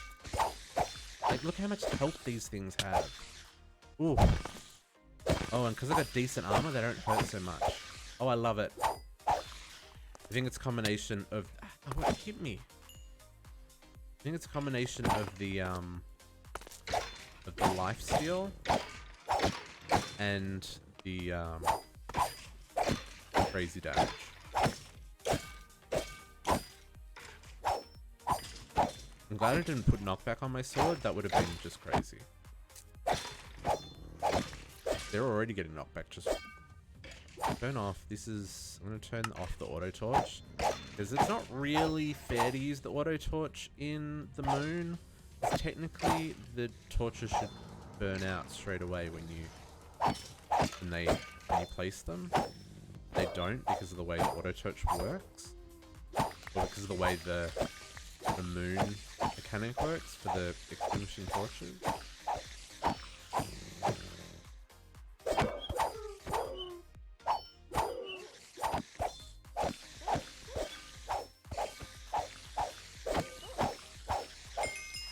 Like, look how much health these things have. Ooh. Oh, and because I got decent armor, they don't hurt so much. Oh, I love it. I think it's a combination of... Oh, what hit me? I think it's a combination of the life steal and the crazy damage. I'm glad I didn't put knockback on my sword. That would have been just crazy. They're already getting knockback. Just turn off. This is... I'm going to turn off the auto torch. Because it's not really fair to use the auto torch in the moon. Technically, the torches should burn out straight away when you place them. They don't because of the way the auto torch works. Or because of the way the moon mechanic works for the extinguishing torches.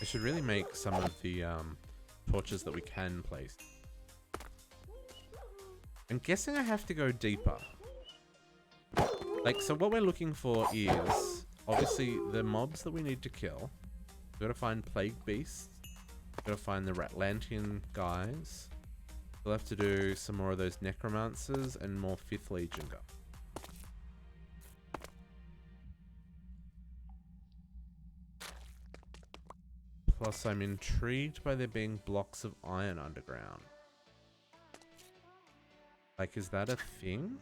Should really make some of the torches that we can place. I'm guessing I have to go deeper. Like, so what we're looking for is obviously the mobs that we need to kill. We've got to find plague beasts. We've got to find the Ratlantian guys. We'll have to do some more of those necromancers and more 5th Legion guys. Plus, I'm intrigued by there being blocks of iron underground. Like, is that a thing?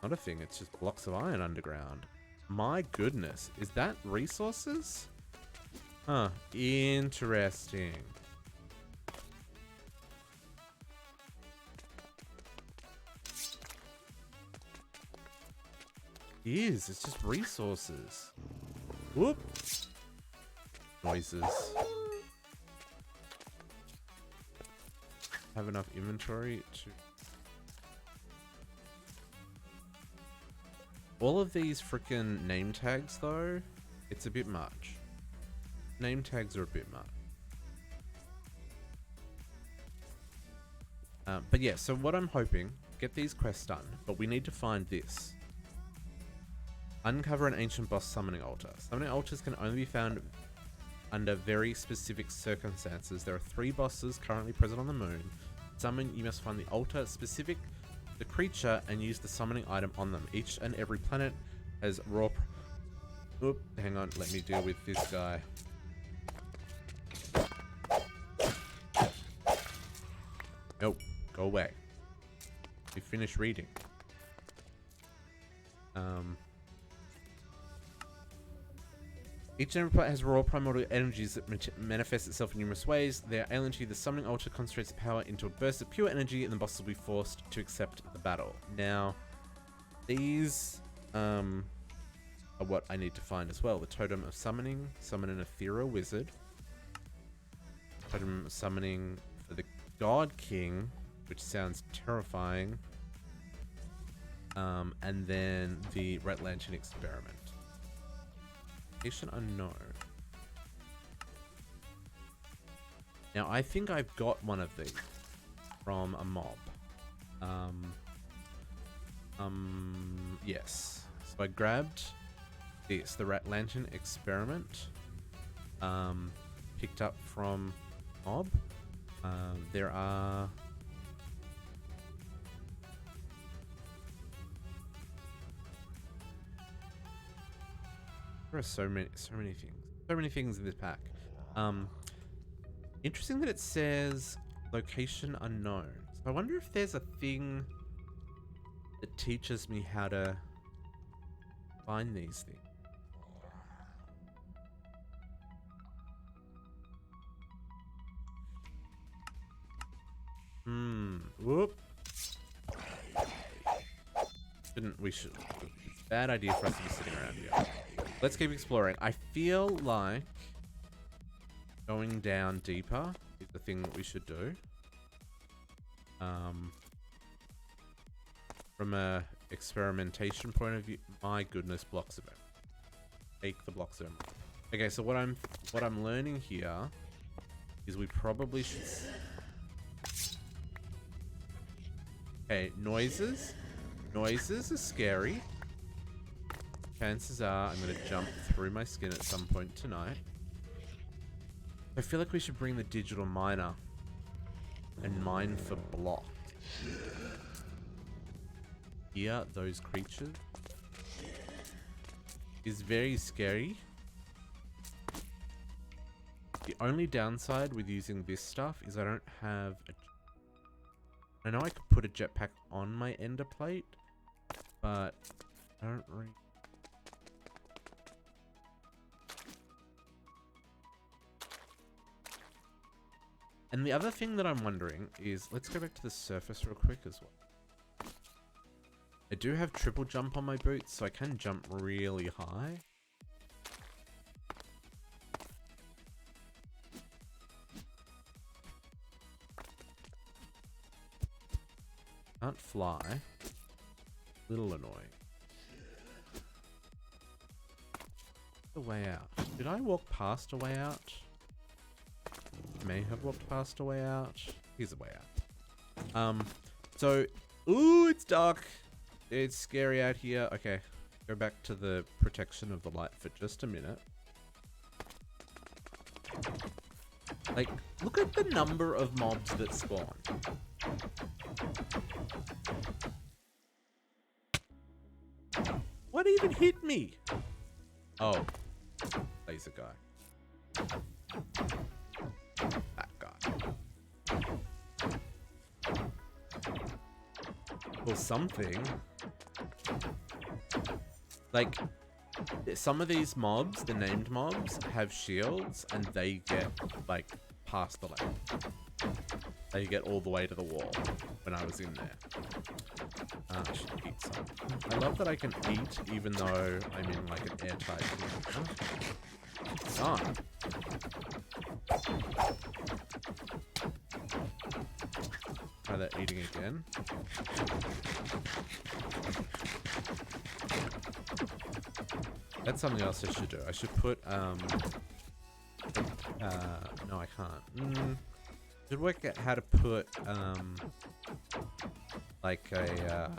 Not a thing, it's just blocks of iron underground. My goodness, is that resources? Huh, interesting. It's just resources. Whoop. Noises. Have enough inventory to... All of these freaking name tags though, it's a bit much. Name tags are a bit much. But yeah, so what I'm hoping, get these quests done, but we need to find this. Uncover an ancient boss summoning altar. Summoning altars can only be found under very specific circumstances. There are 3 bosses currently present on the moon. Summon, you must find the altar specific to the creature and use the summoning item on them. Each and every planet has raw... Oop, hang on, let me deal with this guy. Nope. Go away. We finished reading. Each and every planet has raw primordial energies that manifest itself in numerous ways. They are alien to you. The summoning altar concentrates power into a burst of pure energy, and the boss will be forced to accept the battle. Now, these are what I need to find as well. The totem of summoning. Summon an ethereal wizard. Totem of summoning for the God King, which sounds terrifying. And then the Red Lantern experiment. Location unknown. Now I think I've got one of these from a mob. Yes. So I grabbed this, the Red Lantern experiment. Picked up from mob. There are so many things in this pack. Interesting that it says location unknown. So I wonder if there's a thing that teaches me how to find these things. Whoop. We should. Bad idea for us to be sitting around here. Let's keep exploring. I feel like going down deeper is the thing that we should do. From a experimentation point of view, my goodness, blocks of it. Take the blocks of it. Okay, so what I'm learning here is we probably should. Okay, noises. Noises are scary. Chances are I'm going to jump through my skin at some point tonight. I feel like we should bring the digital miner and mine for blocks. Here, those creatures is very scary. The only downside with using this stuff is I don't have a... I know I could put a jetpack on my ender plate, but I don't really... And the other thing that I'm wondering is, let's go back to the surface real quick as well. I do have triple jump on my boots, so I can jump really high. Can't fly. Little annoying. The way out. Did I walk past a way out? May have walked past a way out. Here's a way out. So, ooh, it's dark. It's scary out here. Okay, go back to the protection of the light for just a minute. Like, look at the number of mobs that spawn. What even hit me? Oh, laser guy. That guy. Or something. Like, some of these mobs, the named mobs, have shields and they get, like, past the lane. They get all the way to the wall when I was in there. I should eat some. I love that I can eat even though I'm in, like, an airtight room. Oh. Try that eating again. That's something else I should do. I should put, no, I can't. Should work out how to put, like a,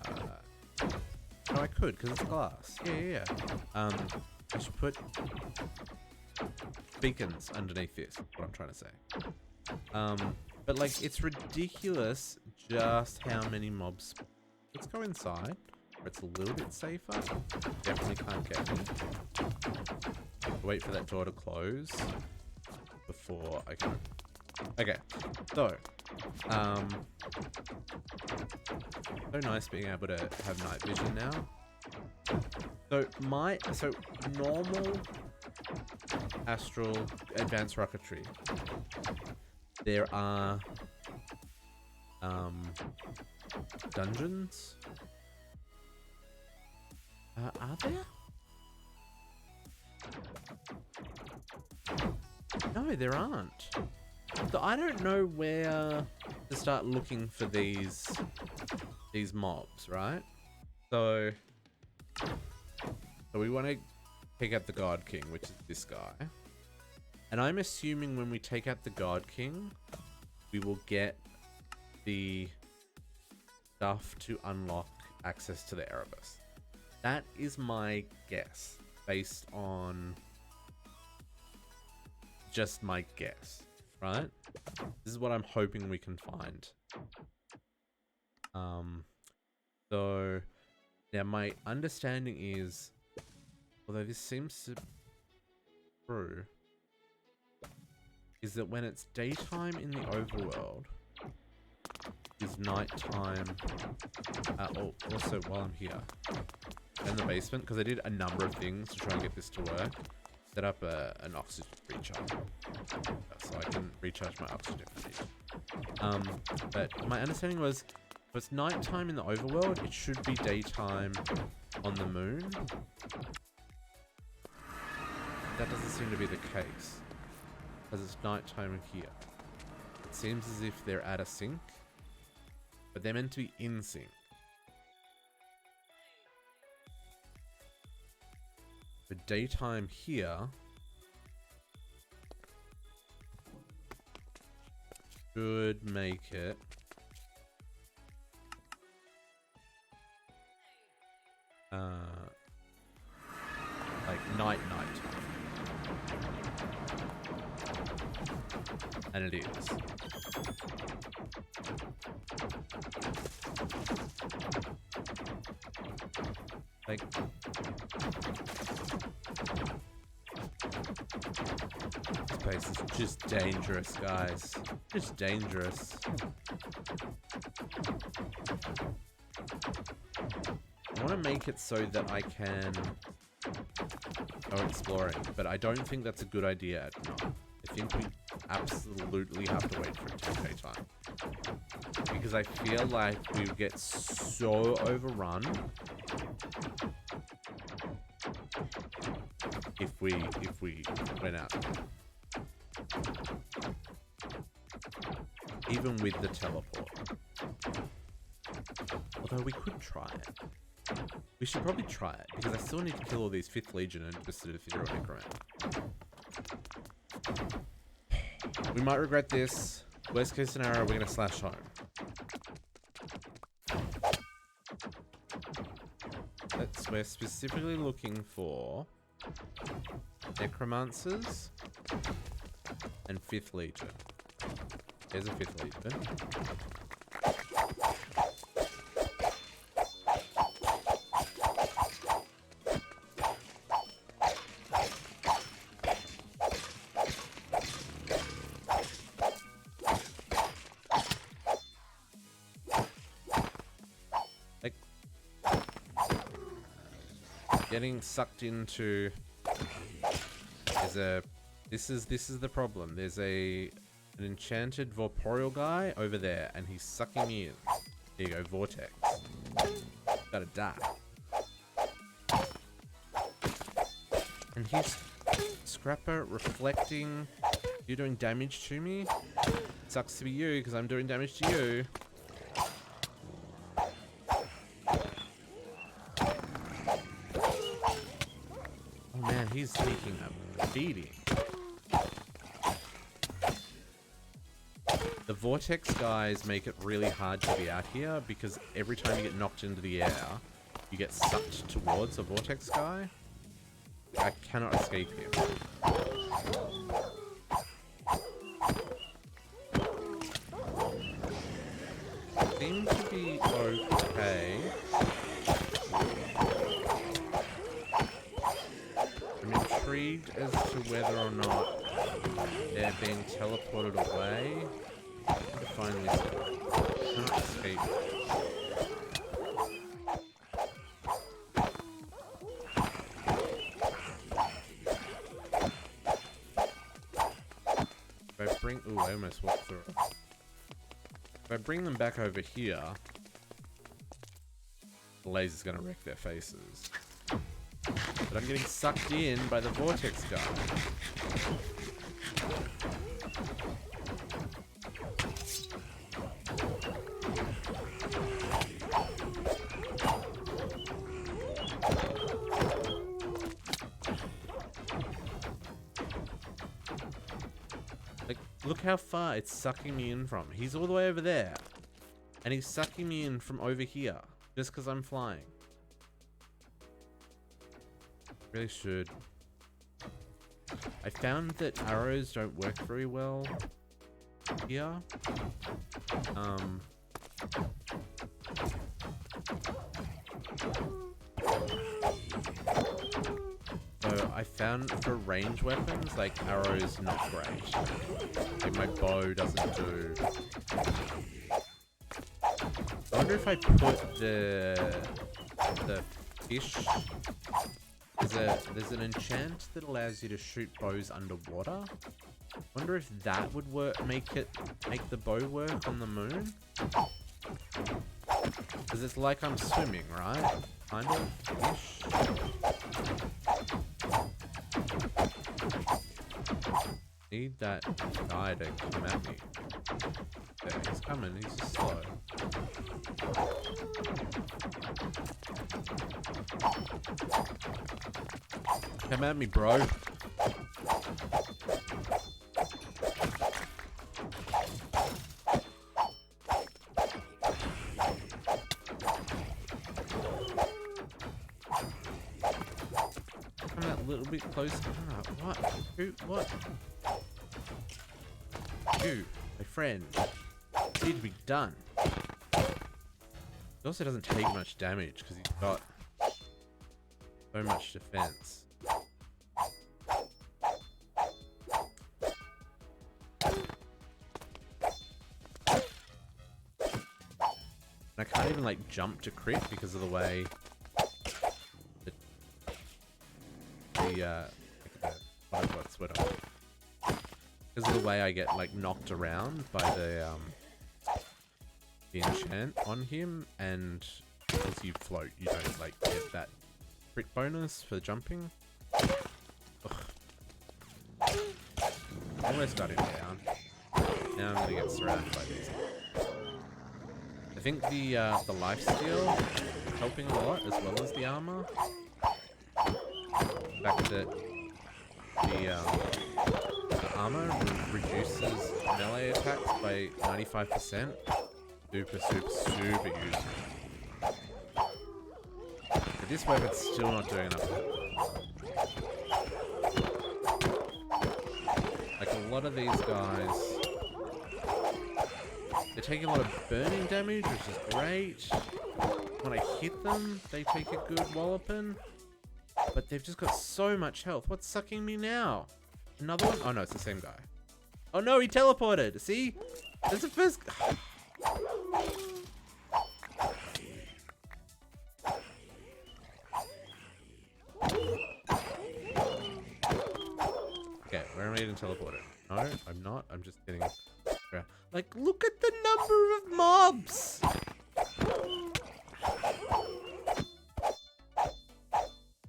no, I could, because it's glass. Yeah. I should put beacons underneath this, what I'm trying to say. But, like, it's ridiculous just how many mobs. Let's go inside, where it's a little bit safer. Definitely can't get me. Wait for that door to close before I can Okay, so, so nice being able to have night vision now. So normal astral advanced rocketry, there are dungeons. Are there? No, there aren't. So I don't know where to start looking for these mobs, right? So we want to take out the God King, which is this guy. And I'm assuming when we take out the God King, we will get the stuff to unlock access to the Erebus. That is my guess, based on just my guess, right? This is what I'm hoping we can find. So now my understanding is, although this seems to be true, is that when it's daytime in the overworld, is nighttime. Also, while I'm here in the basement, because I did a number of things to try and get this to work. Set up an oxygen recharge, so I can recharge my oxygen feed. But my understanding was, if it's nighttime in the overworld, it should be daytime on the moon. That doesn't seem to be the case, because it's nighttime here. It seems as if they're out of sync, but they're meant to be in sync. The daytime here should make it like night. And it is. Like, this place is just dangerous, guys. Just dangerous. I want to make it so that I can go exploring, but I don't think that's a good idea at night. I think we absolutely have to wait for it to be daytime, because I feel like we would get so overrun if we went out, even with the teleport. Although we could try it. We should probably try it, because I still need to kill all these 5th Legion and just sort of figure out increment. We might regret this. Worst case scenario, we're gonna slash home. We're specifically looking for necromancers and 5th Legion. There's a 5th Legion. Getting sucked into this is the problem. There's an enchanted Vorporial guy over there, and he's sucking me in. There you go, Vortex. Gotta die. And he's Scrapper reflecting. You're doing damage to me. Sucks to be you, because I'm doing damage to you. He's taking a beating. The Vortex guys make it really hard to be out here, because every time you get knocked into the air, you get sucked towards a Vortex guy. I cannot escape him. Seem to be okay. Intrigued as to whether or not They're being teleported away. I need to find this guy. Can't escape. If I bring... Ooh, I almost walked through it. If I bring them back over here, the laser's gonna wreck their faces. But I'm getting sucked in by the vortex guy. Like, look how far it's sucking me in from. He's all the way over there. And he's sucking me in from over here. Just because I'm flying. Really should. I found that arrows don't work very well here. So I found for range weapons, like arrows not great. Like my bow doesn't do. I wonder if I put the fish. There's an enchant that allows you to shoot bows underwater. Wonder if that would make the bow work on the moon. Because it's like I'm swimming, right? Kind of ish. Need that guy to come at me. There, he's coming. He's just slow. Come at me, bro. Come that little bit closer. Ah, what? Who? What? You, my friend, need to be done. He also doesn't take much damage because he's got so much defense. And I can't even like jump to crit because of the way because of the way I get like knocked around by the enchant on him, and because you float, you don't like get that crit bonus for jumping. Ugh. Almost got him down. Now I'm gonna get surrounded by these. I think the lifesteal is helping a lot, as well as the armor. The fact that the armor reduces melee attacks by 95%. Super useful. But this weapon's still not doing enough. Like a lot of these guys, they're taking a lot of burning damage, which is great. When I hit them, they take a good walloping. But they've just got so much health. What's sucking me now? Another one? Oh no, it's the same guy. Oh no, he teleported. See? That's the first... Okay, where am I getting teleported? No, I'm not. I'm just getting... Like, look at the number of mobs!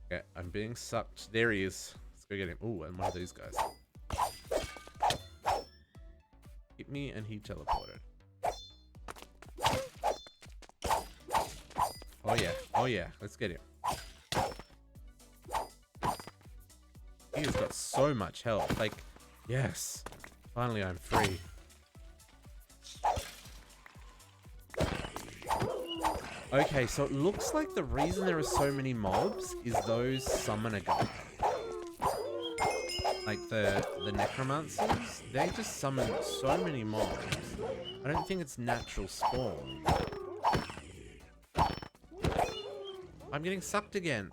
Okay, I'm being sucked. There he is. Let's go get him. Ooh, and one of these guys. Hit me and he teleported. Oh yeah. Oh yeah. Let's get him. He has got so much health. Like, yes. Finally, I'm free. Okay, so it looks like the reason there are so many mobs is those summoner guys. Like the necromancers, they just summon so many mobs. I don't think it's natural spawn. I'm getting sucked again.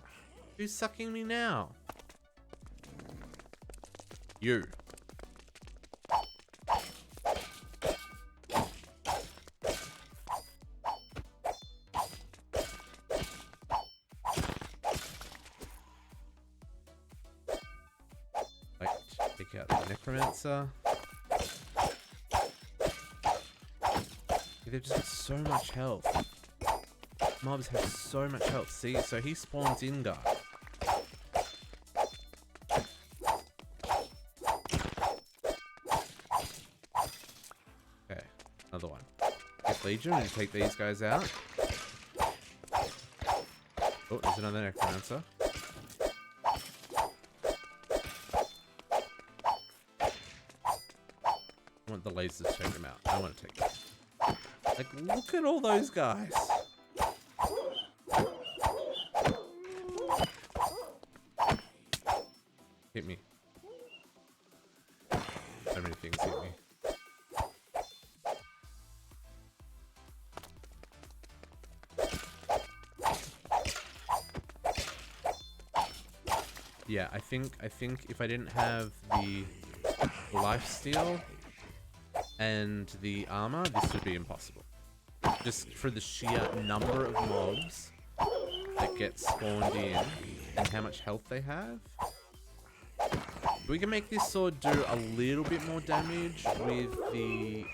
Who's sucking me now? You. necromancer. They've just got so much health. Mobs have so much health. See, so he spawns in, guys. Okay, another one. Get Legion and take these guys out. Oh, there's another necromancer. I want the lasers to take them out. I want to take them. Like, look at all those guys. Hit me. So many things hit me. Yeah, I think if I didn't have the lifesteal and the armor, this would be impossible. Just for the sheer number of mobs that get spawned in and how much health they have. We can make this sword do a little bit more damage with the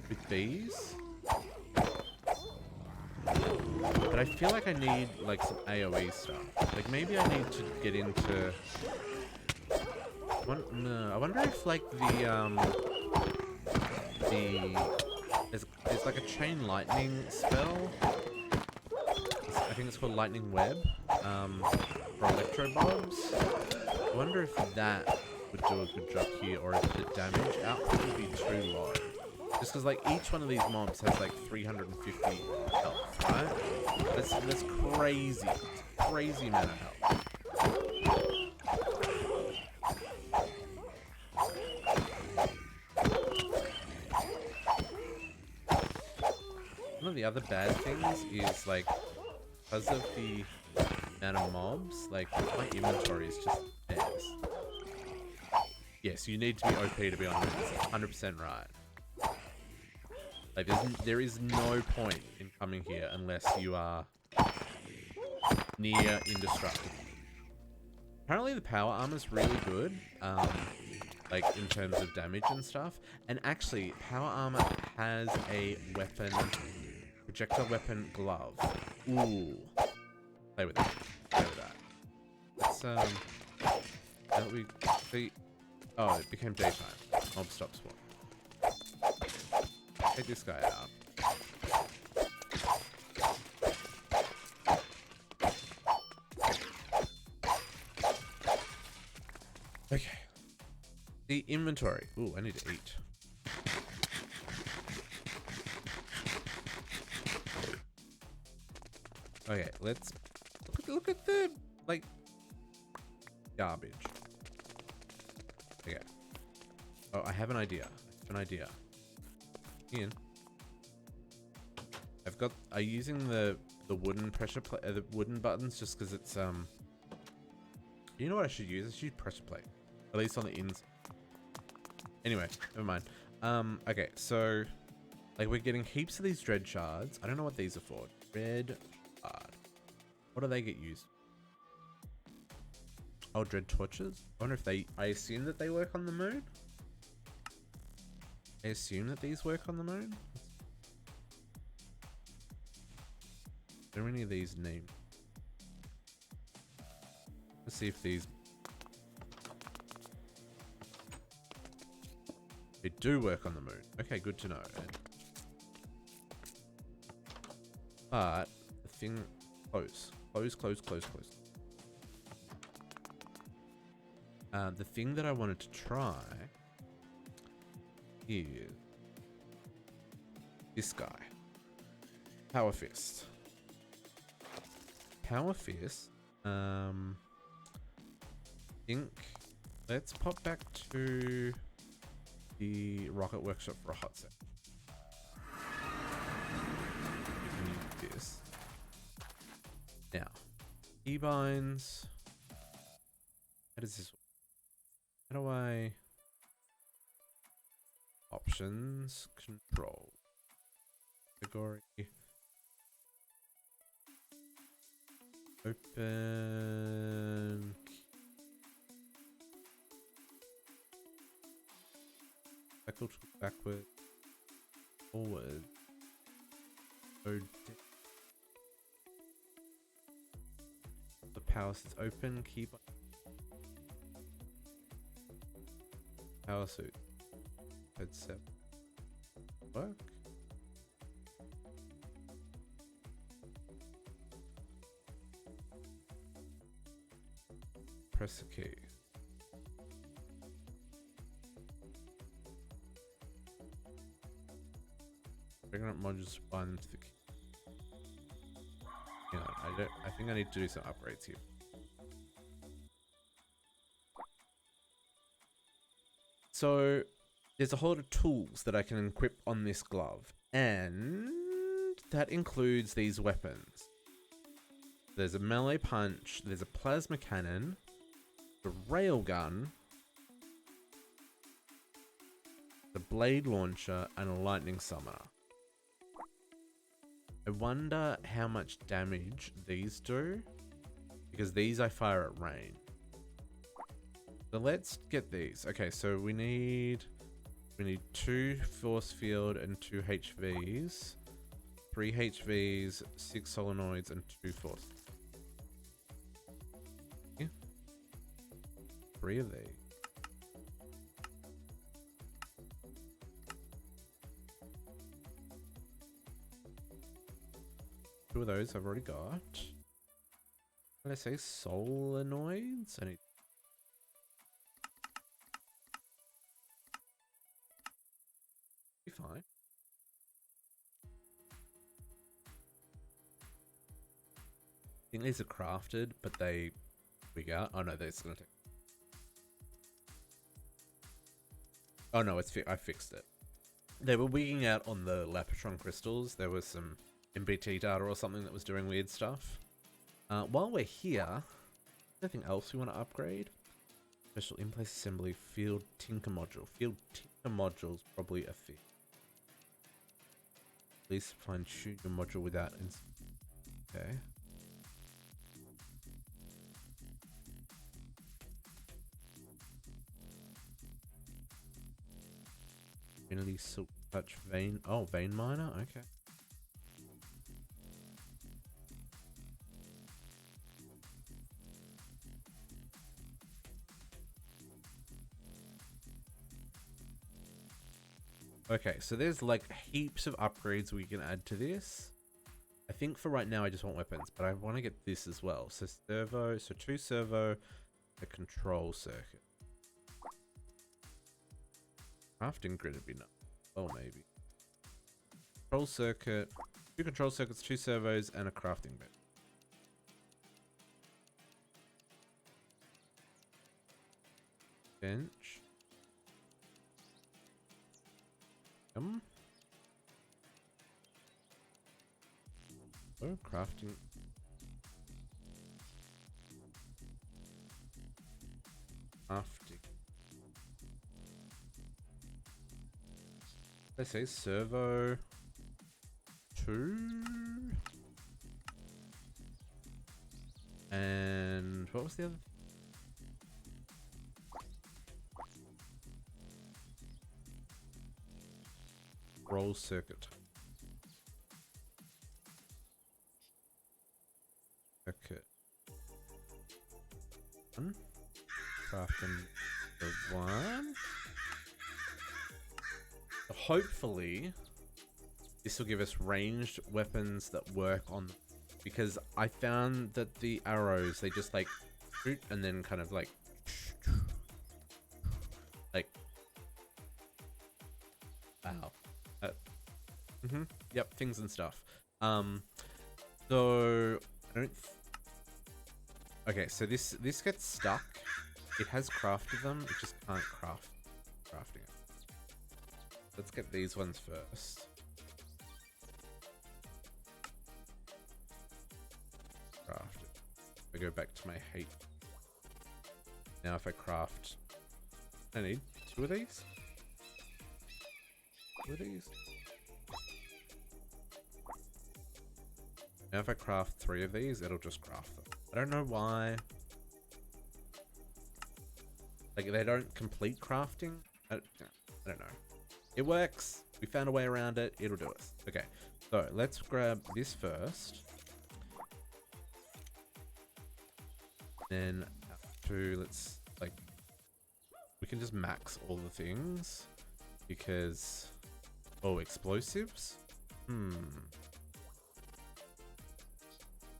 with these. But I feel like I need like some AoE stuff. Like maybe I need to get into I wonder if like there's like a chain lightning spell. I think it's called lightning web for electro bobs. I wonder if that would do a good job here, or if the damage output would be too low. Just because like each one of these mobs has like 350 health, right? That's crazy. Crazy amount of health. One of the other bad things is like, because of the amount of mobs, like my inventory is just theirs. Yes, you need to be OP to be honest. 100% right. Like there is no point in coming here unless you are near indestructible. Apparently the power armor is really good, like in terms of damage and stuff. And actually, power armor has a weapon, projectile weapon glove. Ooh, play with that. Play with that. Let's now that we see. Oh, it became daytime. Mob stop spawn. Take this guy out. Okay. The inventory. Ooh, I need to eat. Okay, let's look at the like garbage. Okay. Oh, I have an idea. Ian, are you using the wooden pressure plate, the wooden buttons, just because it's you know what I should use? I should use pressure plate, at least on the ins. Anyway, never mind. Okay, so like we're getting heaps of these dread shards. I don't know what these are for. Dread shard. What do they get used? Oh, dread torches. I wonder if I assume that they work on the moon. I assume that these work on the moon. Are there any of these named? Let's see if these. They do work on the moon. Okay, good to know. But the thing, close. The thing that I wanted to try is this guy, Power Fist. Think. Let's pop back to the Rocket Workshop for a hot sec. We need this. Now, E-binds. How does this work? How do I... Options, control, category, open. Cycle backward, forward. So the power is open. Keep power suit. Headset. Work. Press the key. Figuring out modules one to the key. Hang on, I think I need to do some upgrades here. So there's a whole lot of tools that I can equip on this glove, and that includes these weapons. There's a melee punch, there's a plasma cannon, a railgun, the blade launcher, and a lightning summoner. I wonder how much damage these do, because these I fire at range. So let's get these. Okay, so we need 2 force field and 2 HVs, 3 HVs, 6 solenoids, and 2 force. Yeah. 3 of these. Two of those I've already got. Did I say solenoids? I need. Be fine. I think these are crafted, but they wig out. Oh no, that's gonna take. Oh no, I fixed it. They were wigging out on the Lapotron crystals. There was some MBT data or something that was doing weird stuff. While we're here, anything else we want to upgrade? Special in-place assembly, field tinker module. Field tinker module's probably a fit. Please find shoot your module without okay. Infinity silk touch vein. Oh, vein miner. Okay. Okay, so there's like heaps of upgrades we can add to this. I think for right now I just want weapons, but I want to get this as well. So servo, so 2 servo, a control circuit. Crafting grid would be nice. Oh, maybe. Control circuit, 2 control circuits, 2 servos, and a crafting bit. Bench. Oh, crafting. Crafting. Let's say servo 2. And what was the other? Roll circuit. Circuit. 1. Crafting the 1. Hopefully, this will give us ranged weapons that work on, because I found that the arrows, they just like shoot and then kind of like wow. Yep, things and stuff. So I don't. Okay, so this gets stuck. It has crafted them. It just can't crafting it. Let's get these ones first. Craft it. I go back to my hate. Now if I craft, I need 2 of these. 2 of these. Now if I craft 3 of these, it'll just craft them. I don't know why. Like they don't complete crafting. I don't know. It works. We found a way around it. It'll do us. Okay, so let's grab this first. Then let's like, we can just max all the things because, oh, explosives.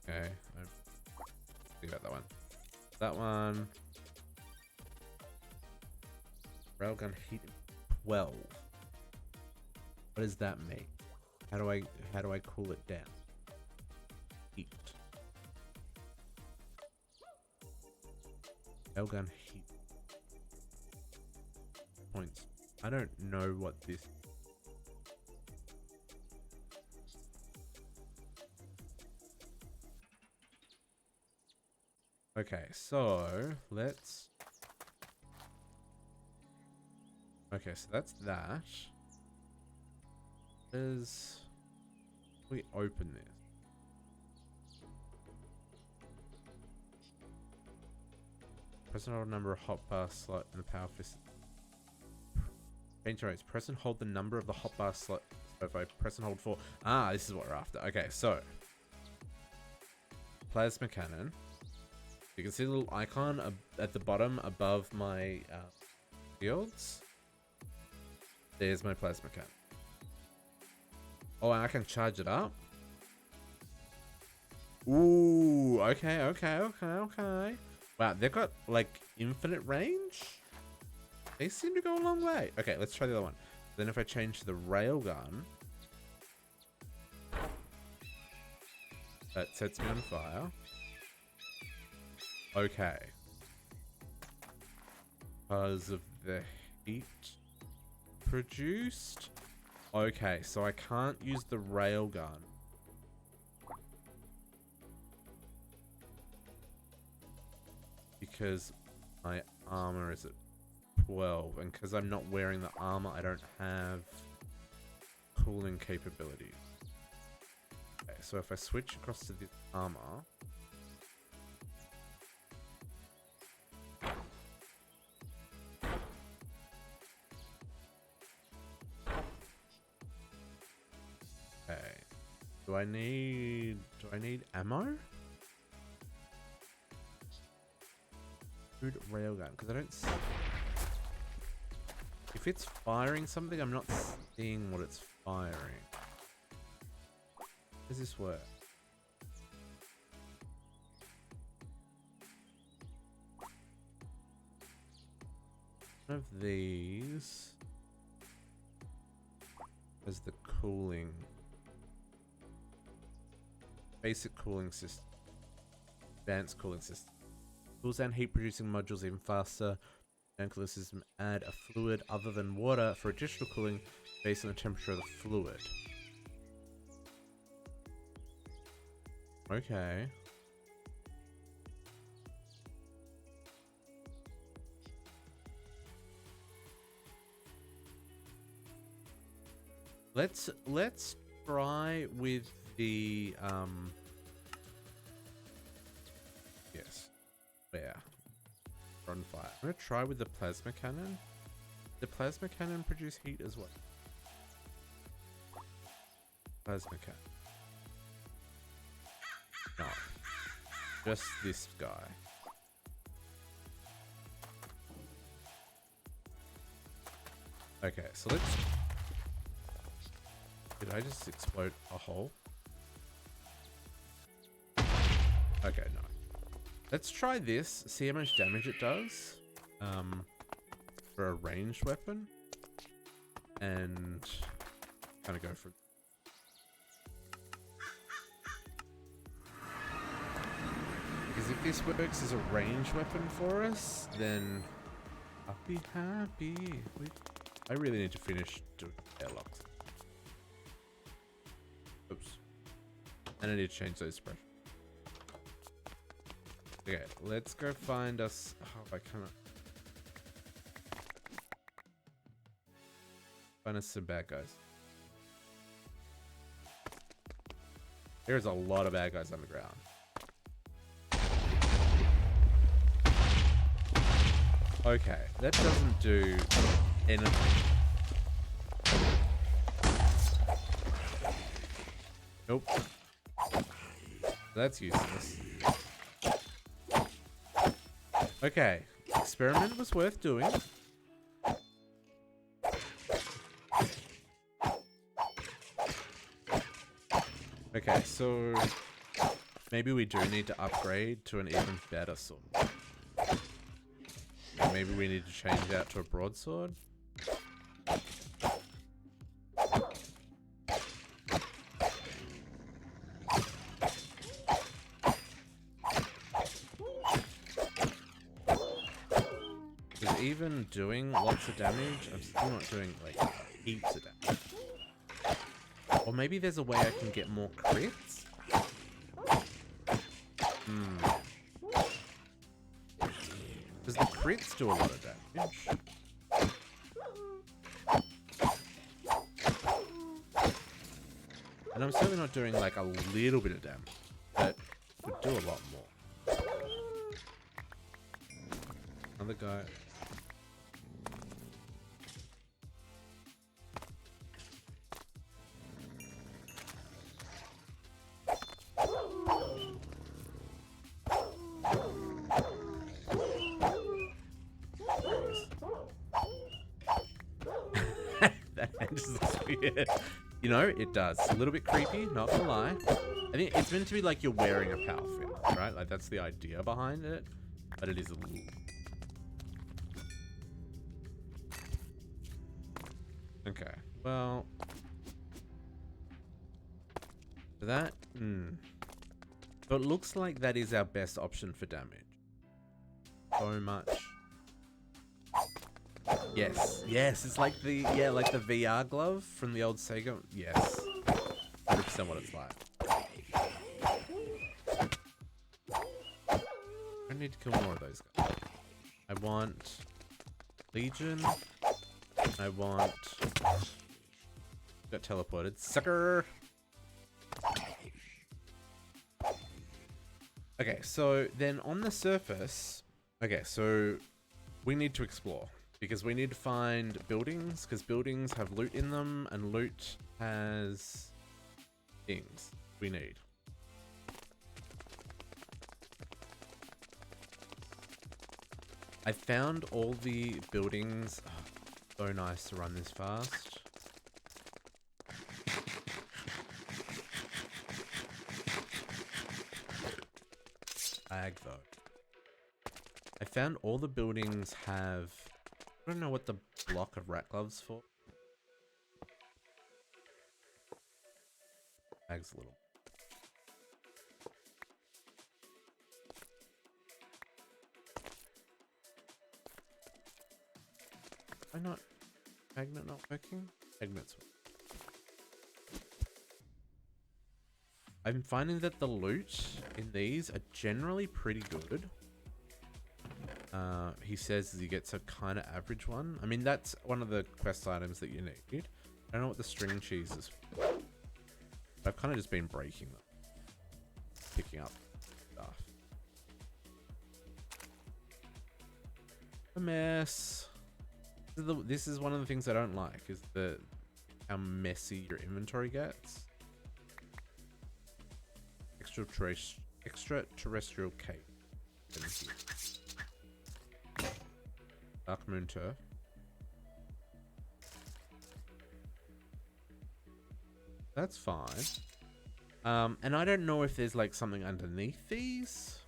Okay, think about that one. That one. Railgun heat 12. What does that mean? How do I cool it down? Heat. Railgun heat points. I don't know what this. Okay, so let's. Okay, so that's that. We open this. Press and hold a number of hotbar slot in the power fist. Change rates. Press and hold the number of the hotbar slot. So if I press and hold for, this is what we're after. Okay, so plasma cannon. You can see the little icon at the bottom above my fields. There's my plasma cannon. Oh, and I can charge it up. Ooh, okay. Wow, they've got like infinite range. They seem to go a long way. Okay, let's try the other one. Then if I change the railgun, that sets me on fire. Okay. Because of the heat produced. Okay, so I can't use the railgun. Because my armor is at 12. And because I'm not wearing the armor, I don't have cooling capabilities. Okay, so if I switch across to this armor. Do I need ammo? Food railgun, because I don't see. If it's firing something, I'm not seeing what it's firing. How does this work? One of these has the cooling. Basic cooling system. Advanced cooling system. Cools down heat producing modules even faster. And cooling system add a fluid other than water for additional cooling based on the temperature of the fluid. Okay. Let's try with the yes. Where? On fire. I'm gonna try with the plasma cannon. The plasma cannon produce heat as well. Plasma cannon. No. Just this guy. Okay, so let's. Did I just explode a hole? Okay, no. Let's try this, see how much damage it does. For a ranged weapon. And kind of go for. Because if this works as a ranged weapon for us, then I'll be happy. I really need to finish doing airlocks. Oops. And I need to change those spread. Okay, let's go find us. Oh, I cannot. Find us some bad guys. There's a lot of bad guys on the ground. Okay, that doesn't do anything. Nope. That's useless. Okay. Experiment was worth doing. Okay, so maybe we do need to upgrade to an even better sword. Maybe we need to change that to a broadsword. Because even doing lots of damage, I'm still not doing like heaps of damage. Or maybe there's a way I can get more crits? Does the crits do a lot of damage? And I'm certainly not doing like a little bit of damage, but it would do a lot more. Another guy. That hand just looks weird. You know, it does. A little bit creepy, not gonna lie. I think it's meant to be like you're wearing a power fin, right? Like that's the idea behind it. But it is a little... Okay, well... That... So it looks like that is our best option for damage. So much. Yes, yes, it's like the, yeah, like the VR glove from the old Sega. Yes, 100% what it's like. I need to kill more of those guys. I want Legion. I want... Got teleported. Sucker! Okay, so then on the surface... Okay, so we need to explore. Because we need to find buildings, because buildings have loot in them, and loot has things we need. I found all the buildings. Oh, so nice to run this fast. Lag though. I found all the buildings have... I don't know what the block of rat gloves for. Lags a little. Why not? Magnet not working? Magnet's working. I'm finding that the loot in these are generally pretty good. He says he gets a kind of average one. I mean, that's one of the quest items that you need. I don't know what the string cheese is for. I've kind of just been breaking them. Picking up stuff. A mess. This is one of the things I don't like, is how messy your inventory gets. Extraterrestrial cave. Dark Moon Turf. That's fine. And I don't know if there's like something underneath these.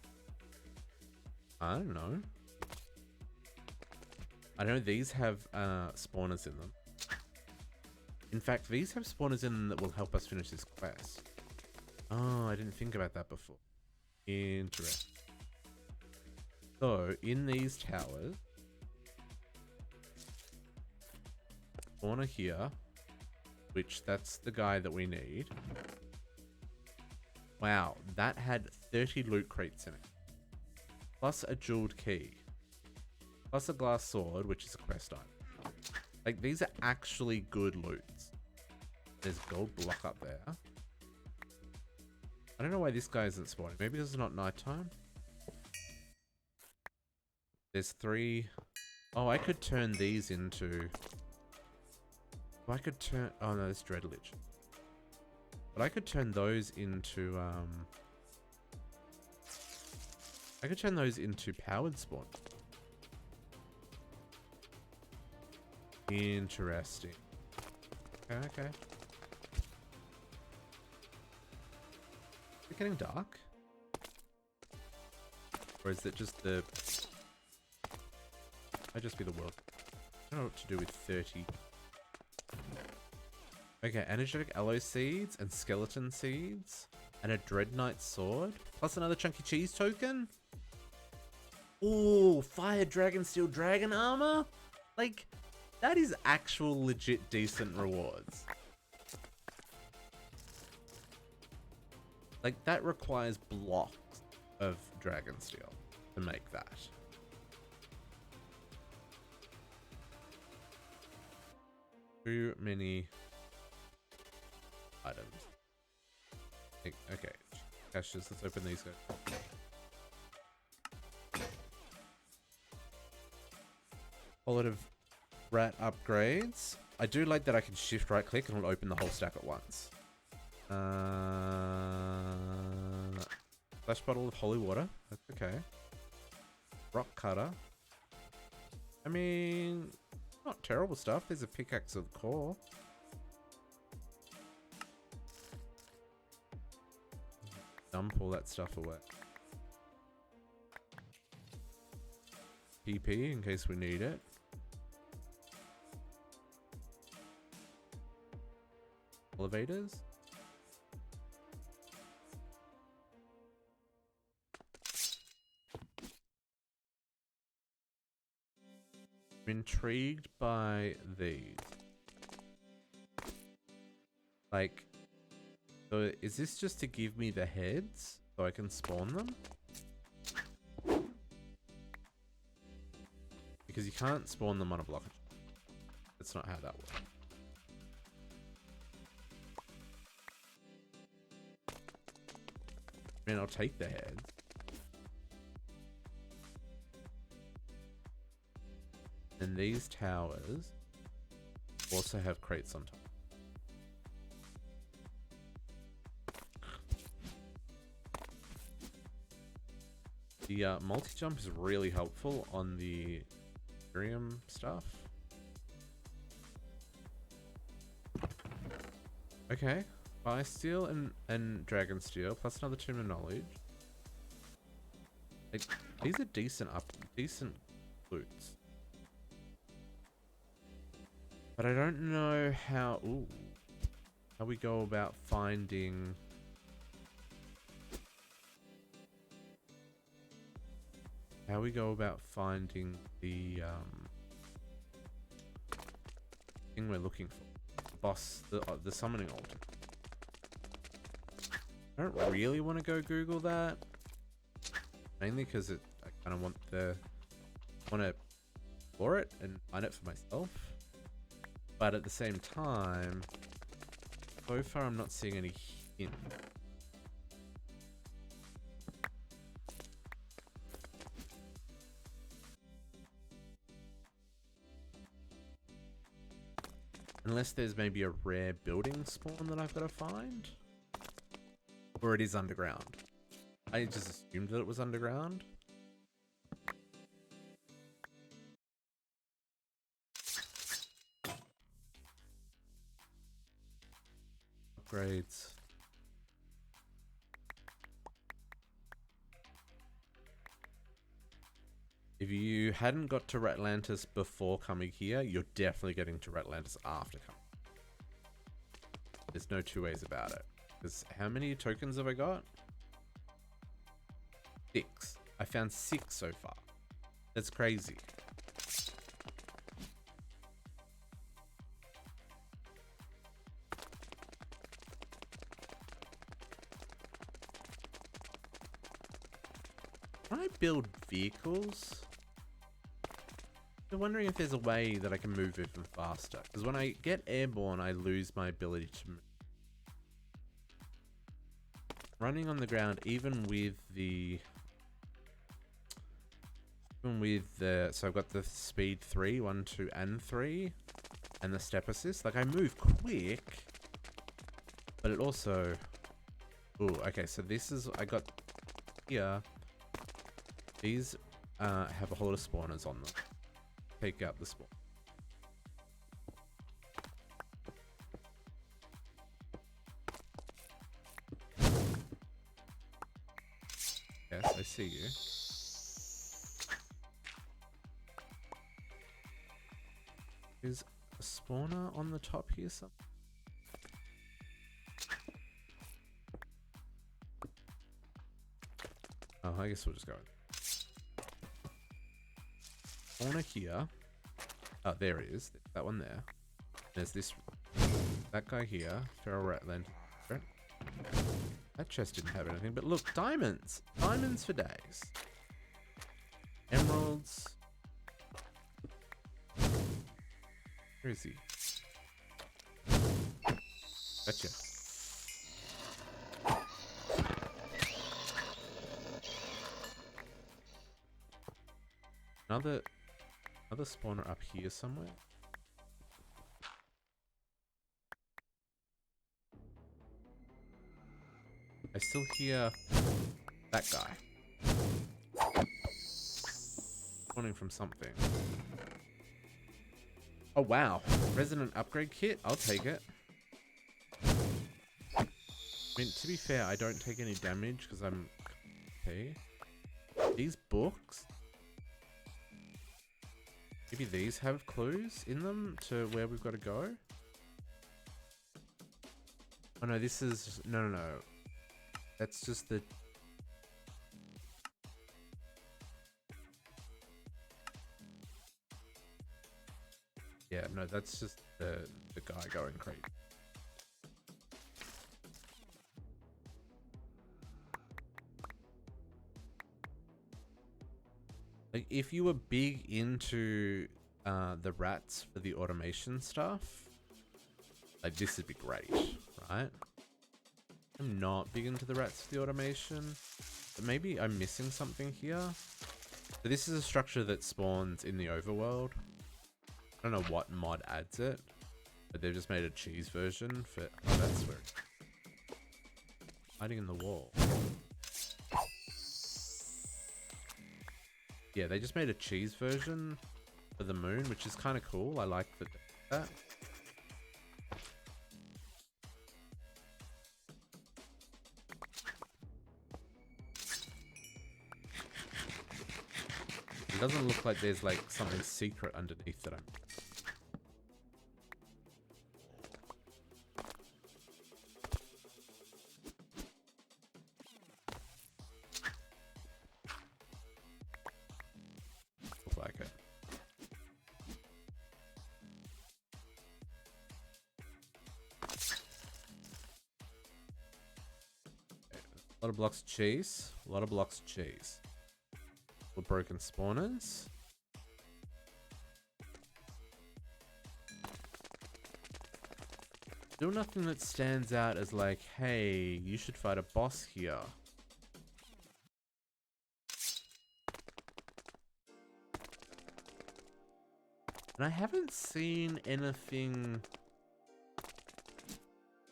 I don't know. I know these have spawners in them. In fact, these have spawners in them that will help us finish this quest. Oh, I didn't think about that before. Interesting. So, in these towers, spawner here, which that's the guy that we need. Wow, that had 30 loot crates in it. Plus a jeweled key. Plus a glass sword, which is a quest item. Like, these are actually good loots. There's a gold block up there. I don't know why this guy isn't spawning. Maybe this is not nighttime. There's 3. Oh, I could turn these into... I could turn... Oh no, it's Dreadlich. But I could turn those into powered spawn. Interesting. Okay, okay. Is it getting dark? Or is it just the... Might just be the world. I don't know what to do with 30. Okay, energetic aloe seeds and skeleton seeds. And a dread knight sword. Plus another chunky cheese token. Ooh, fire dragon steel dragon armor? Like, that is actual legit decent rewards. Like, that requires blocks of dragon steel to make that. Too many items. Okay, caches, let's open these guys. A lot of rat upgrades. I do like that I can shift right click and it'll open the whole stack at once. Flash bottle of holy water. That's okay. Rock cutter. I mean, not terrible stuff. There's a pickaxe of the core. Dump all that stuff away. PP in case we need it. Elevators. I'm intrigued by these. Like, so is this just to give me the heads so I can spawn them? Because you can't spawn them on a block. That's not how that works. I mean, I'll take the heads. And these towers also have crates on top. The multi-jump is really helpful on the Ethereum stuff. Okay. Fire steel and dragon steel plus another tomb of knowledge. Like, these are decent loots. But I don't know how we go about finding the thing we're looking for. The boss, the summoning altar. I don't really want to go Google that. Mainly because I kind of want to explore it and find it for myself. But at the same time, so far I'm not seeing any hint. Unless there's maybe a rare building spawn that I've got to find. Or it is underground. I just assumed that it was underground. Upgrades. If you hadn't got to Ratlantis before coming here, you're definitely getting to Ratlantis after coming. There's no two ways about it. Because how many tokens have I got? 6. I found 6 so far. That's crazy. Can I build vehicles? I'm wondering if there's a way that I can move even faster. Because when I get airborne, I lose my ability to move. Running on the ground, even with the... So I've got the speed 3, 1, 2, and 3. And the step assist. Like, I move quick. But it also... Ooh, okay, so this is... I got here... These have a whole lot of spawners on them. Take out the spawn. Yes, I see you. Is a spawner on the top here somewhere? Oh, I guess we'll just go. Spawner here. Oh, there it is. That one there. There's this. That guy here. Feral Ratland. That chest didn't have anything, but look, diamonds! Diamonds for days. Emeralds. Where is he? Gotcha. Another spawner up here somewhere. I still hear that guy. Spawning from something. Oh wow. Resident upgrade kit? I'll take it. I mean, to be fair, I don't take any damage because I'm okay. These books? Maybe these have clues in them to where we've got to go? Oh no, this is... No. That's just the... Yeah, no, that's just the guy going crazy. Like, if you were big into the rats for the automation stuff, like, this would be great, right? I'm not big into the rats for the automation, but maybe I'm missing something here. So this is a structure that spawns in the overworld. I don't know what mod adds it, but they've just made a cheese version for... Oh, that's weird. Hiding in the wall. Yeah, they just made a cheese version for the moon, which is kind of cool. I like that. It doesn't look like there's like something secret underneath that I'm... Look like it. Okay. A lot of blocks of cheese. A lot of blocks of cheese. Broken spawners. Still nothing that stands out as like, hey, you should fight a boss here. And I haven't seen anything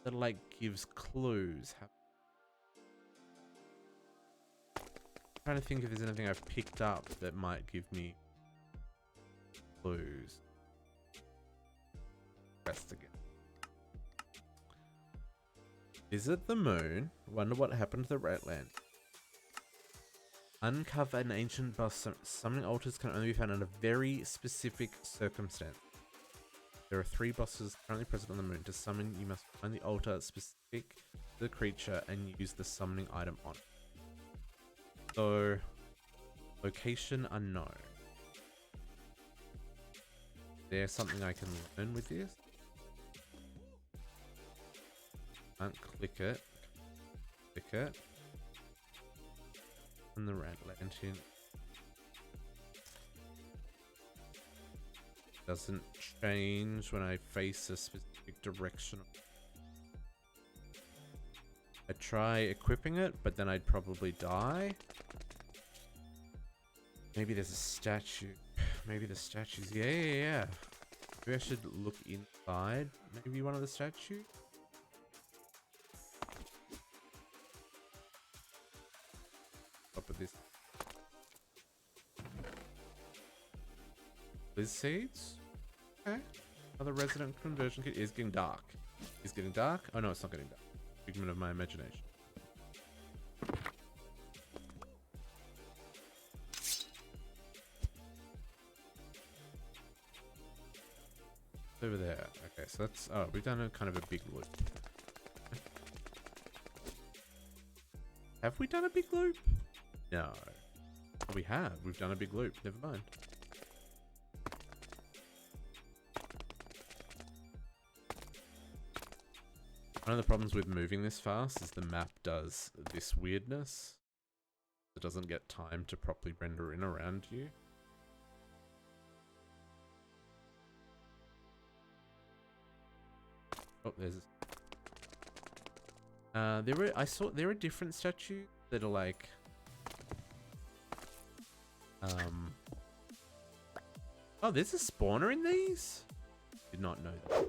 that like gives clues. Trying to think if there's anything I've picked up that might give me clues. Rest again. Visit the moon. Wonder what happened to the Ratland. Uncover an ancient boss. Summoning altars can only be found under very specific circumstance. There are 3 bosses currently present on the moon. To summon, you must find the altar specific to the creature and use the summoning item on it. So, location unknown. There's something I can learn with this. Can't click it. Click it. And the red lantern doesn't change when I face a specific direction. I'd try equipping it, but then I'd probably die. Maybe there's a statue. Maybe the statues. Yeah. Maybe I should look inside. Maybe one of the statues. put this. Liz seeds? Okay. Another resident conversion kit is getting dark. Is getting dark? Oh no, it's not getting dark. Figment of my imagination. Over there. Okay, so that's... Oh, we've done a kind of a big loop. Have we done a big loop? No. Oh, we have. We've done a big loop. Never mind. One of the problems with moving this fast is the map does this weirdness. It doesn't get time to properly render in around you. Oh, there's... there are different statues that are like... Oh, there's a spawner in these? Did not know that.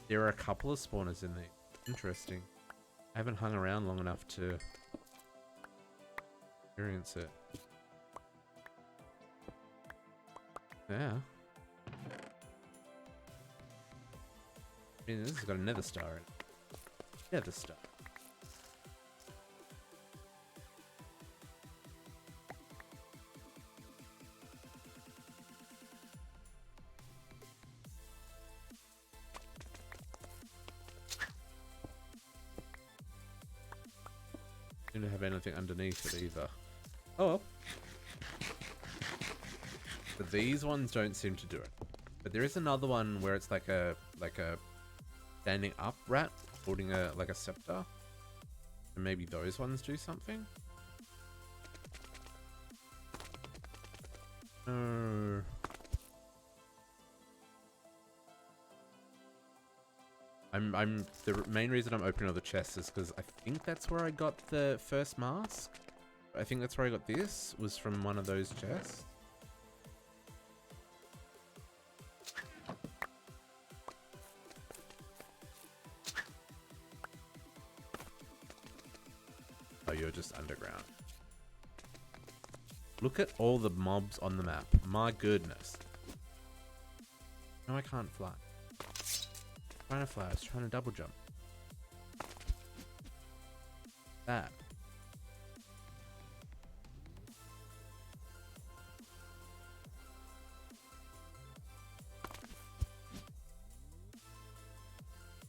There are a couple of spawners in there. Interesting. I haven't hung around long enough to experience it. Yeah. I mean, this has got a nether star in it. Nether star. Seem to have anything underneath it either. Oh well. But these ones don't seem to do it. But there is another one where it's like a standing up rat holding a scepter. And maybe those ones do something. No. The main reason I'm opening all the chests is because I think that's where I got the first mask. I think that's where I got this, was from one of those chests. Oh, you're just underground. Look at all the mobs on the map. My goodness. No, I can't fly. Trying to fly, I was trying to double jump. That.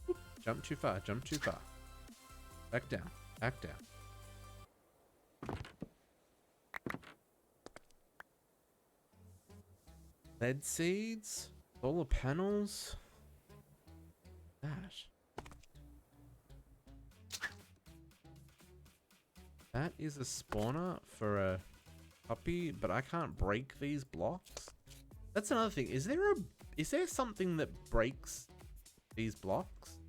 Oop, jump too far, jump too far. Back down, back down. Lead seeds? Solar panels? That is a spawner for a puppy, but I can't break these blocks. That's another thing. Is there something that breaks these blocks?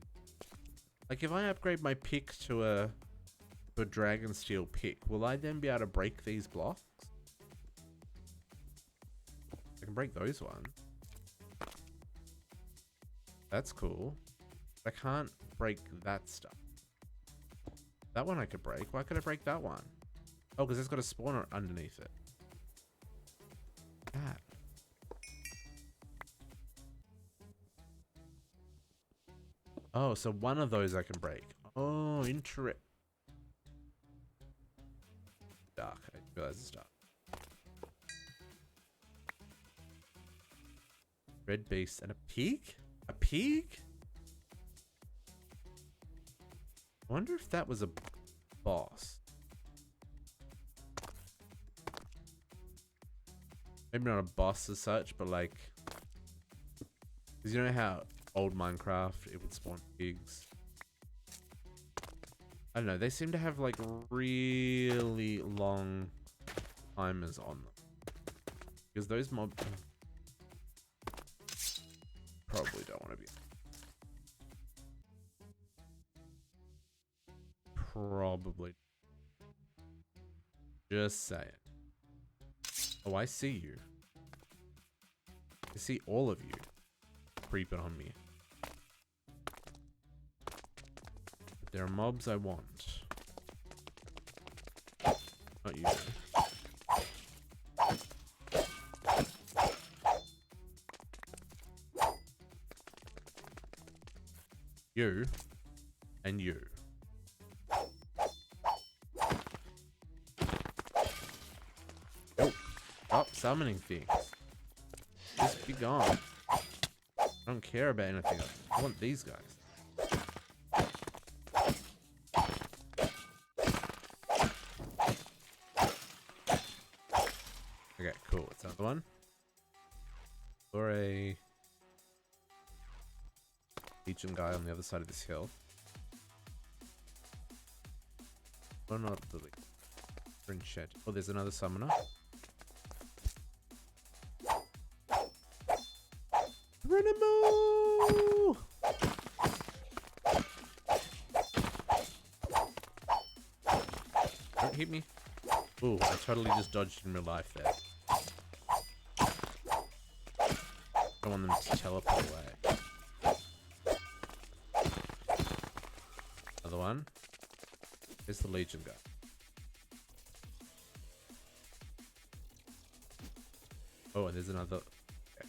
Like if I upgrade my pick to a dragon steel pick, will I then be able to break these blocks? I can break those ones. That's cool. I can't break that stuff. That one I could break. Why could I break that one? Oh, because it's got a spawner underneath it. That. Oh, so one of those I can break. Oh, interesting. Dark. I realize it's dark. Red beast and a pig? A pig? I wonder if that was a boss. Maybe not a boss as such, but like... Because you know how old Minecraft, it would spawn pigs? I don't know, they seem to have like really long timers on them. Because those mobs... Probably don't want to be... Probably. Just saying. Oh, I see you. I see all of you creeping on me. There are mobs I want. Not you. You. And you. Oh, stop summoning things. Just be gone. I don't care about anything else. I want these guys. Okay, cool. What's another one? Or a Legion guy on the other side of this hill. Or not the Legion shed. Oh, there's another summoner. Renamo! Don't hit me. Ooh, I totally just dodged in real life there. I want them to teleport away. Another one. There's the Legion guy. Oh, and there's another. Okay.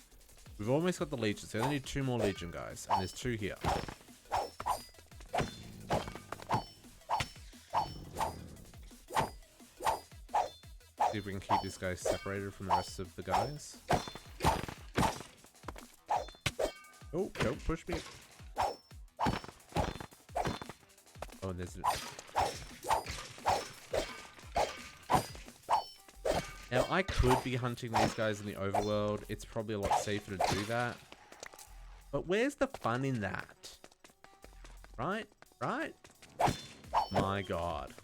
We've almost got the Legion, so I only need 2 more Legion guys, and there's 2 here. See if we can keep this guy separated from the rest of the guys. Oh, don't push me. Oh, and there's... Now, I could be hunting these guys in the overworld. It's probably a lot safer to do that. But where's the fun in that? Right? Right? My god.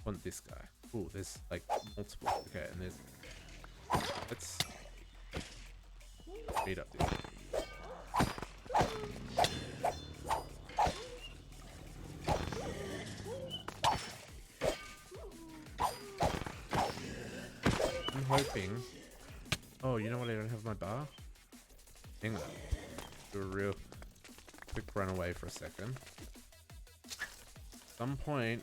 Want this guy. Ooh, there's like multiple. Okay, and there's... Let's speed up this. I'm hoping... Oh, you know what? I don't have my bar? Hang on. Do a real quick run away for a second. At some point...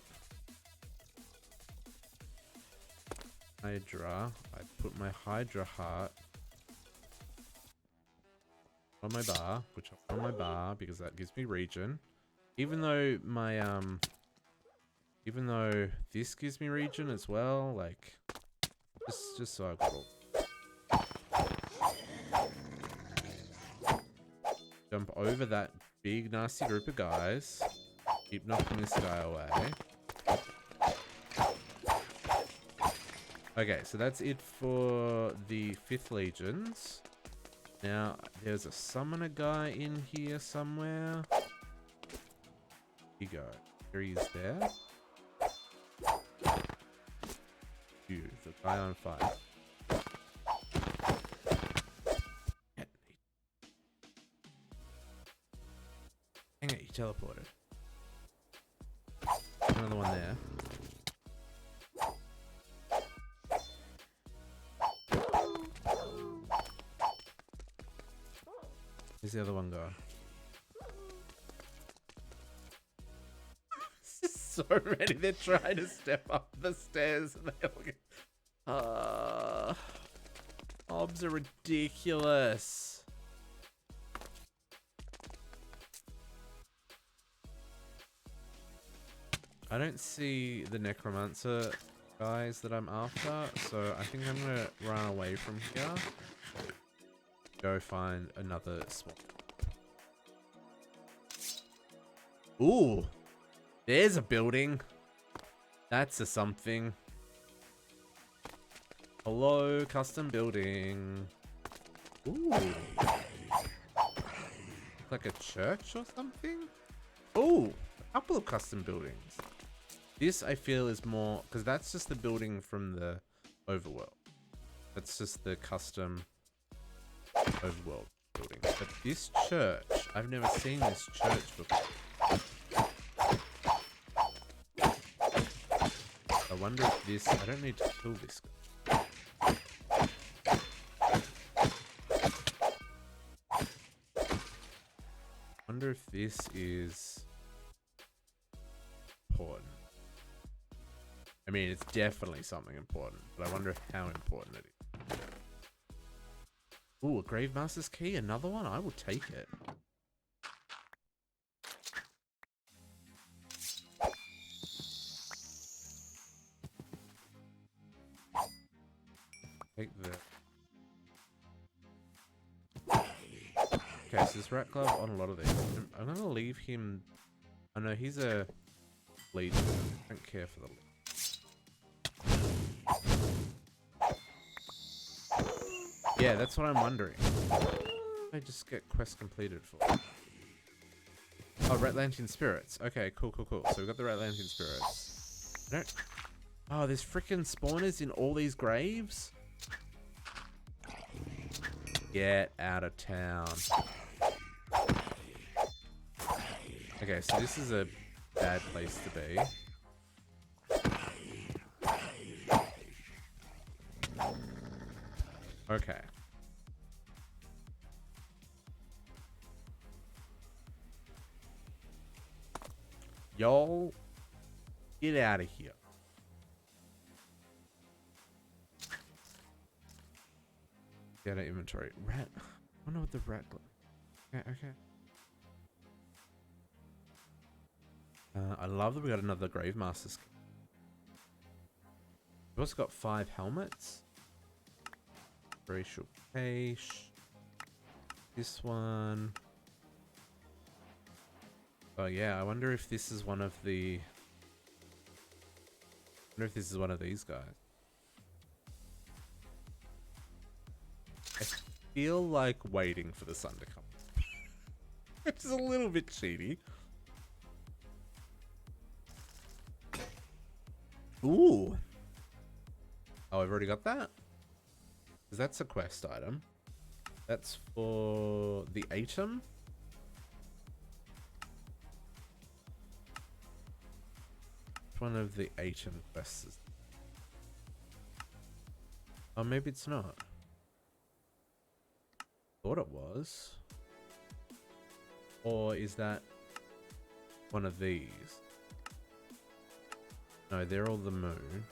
Hydra. I put my Hydra heart on my bar, which I want on my bar because that gives me regen. Even though my even though this gives me regen as well, like just so I've got jump over that big nasty group of guys. Keep knocking this guy away. Okay, so that's it for the 5th Legions. Now, there's a summoner guy in here somewhere. Here you go. Here he is there. You, the guy on fire. Hang it, he teleported. Another one there. Where's the other one go? So many. They're trying to step up the stairs and they all get... mobs are ridiculous. I don't see the necromancer guys that I'm after, so I think I'm gonna run away from here. Go find another spot. Ooh, there's a building. That's a something. Hello, custom building. Ooh, like a church or something. Ooh, a couple of custom buildings. This I feel is more because that's just the building from the overworld. That's just the custom overworld building. But this church I've never seen this church before. I wonder if this... I don't need to kill this guy. I wonder if this is important. I mean, it's definitely something important, but I wonder how important it is. Ooh, a Grave Master's Key, another one? I will take it. Take the... Okay, so this rat glove on a lot of these. I'm gonna leave him... I know he's a legion. I don't care for the... Yeah, that's what I'm wondering. I just get quest completed for. Oh, Rat Lantern Spirits. Okay, cool. So we've got the Rat Lantern Spirits. I don't... Oh, there's freaking spawners in all these graves? Get out of town. Okay, so this is a bad place to be. Okay. Y'all, get out of here. Get out of inventory. Rat. I don't know what the rat. Okay. I love that we got another Grave Master's. We've also got 5 helmets. Racial cache. This one. Oh yeah, I wonder if this is one of the... I wonder if this is one of these guys. I feel like waiting for the sun to come. Which is a little bit cheaty. Ooh. Oh, I've already got that? Because that's a quest item. That's for the Atom. One of the Atom quests. Oh, maybe it's not. Thought it was. Or is that one of these? No, they're all the moon.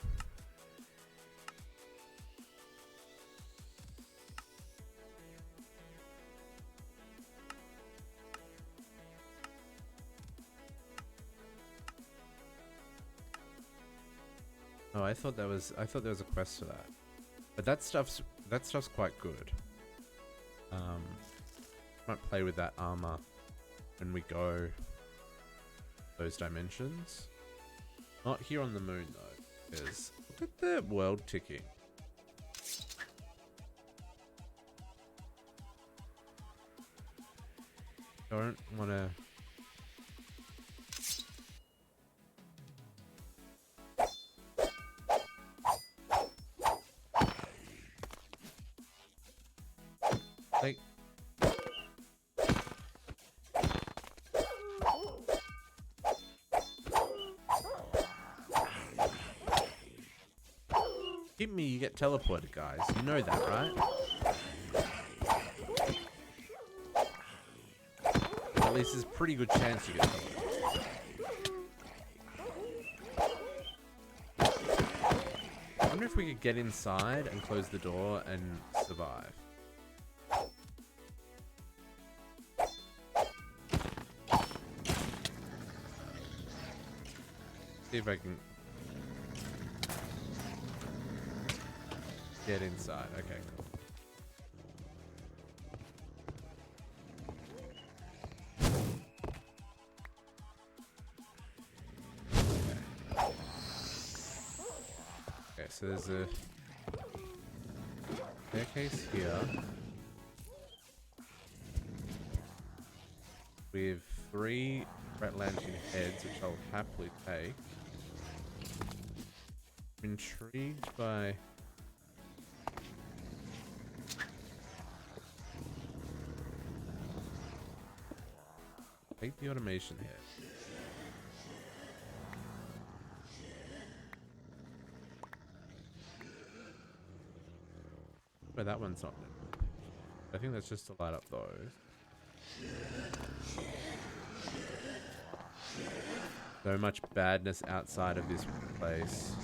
Oh, I thought there was a quest for that. But that stuff's quite good. Might play with that armor when we go those dimensions. Not here on the moon though, because look at the world ticking. Don't wanna... Like... Hit me, you get teleported, guys. You know that, right? At least there's a pretty good chance you get teleported. I wonder if we could get inside and close the door and survive. See if I can get inside. Okay, cool. Okay, so there's a staircase here with 3 rat lantern heads, which I'll happily take. I'm intrigued by... Take the automation here. But that one's not. I think that's just to light up those. So much badness outside of this place.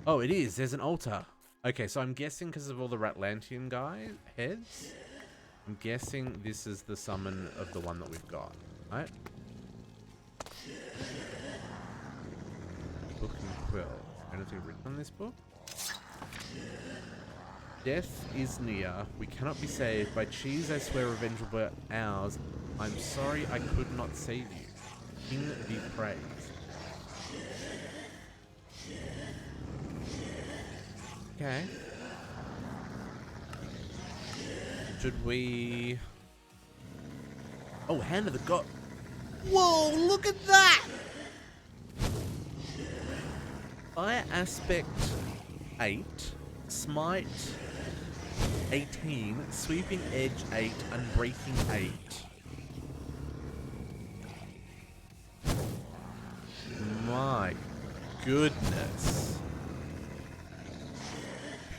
Oh, it is. There's an altar. Okay, so I'm guessing because of all the Ratlantian guy heads, I'm guessing this is the summon of the one that we've got, right? Book and quill. Anything written on this book? Death is near. We cannot be saved. By cheese, I swear revenge will be ours. I'm sorry I could not save you. King be praised. Okay. Should we... Oh, Hand of the God. Whoa, look at that! Fire Aspect 8, Smite 18, Sweeping Edge 8, Unbreaking 8. My goodness.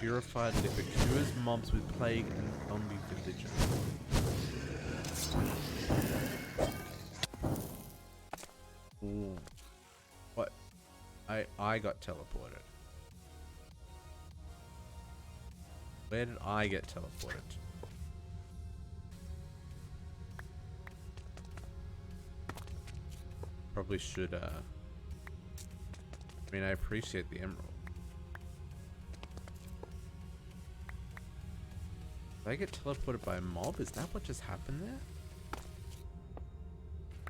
Purified liquor cures mobs with plague and zombie contagion. Ooh. What? I got teleported. Where did I get teleported to? Probably should, I mean, I appreciate the emerald. Did I get teleported by a mob? Is that what just happened there?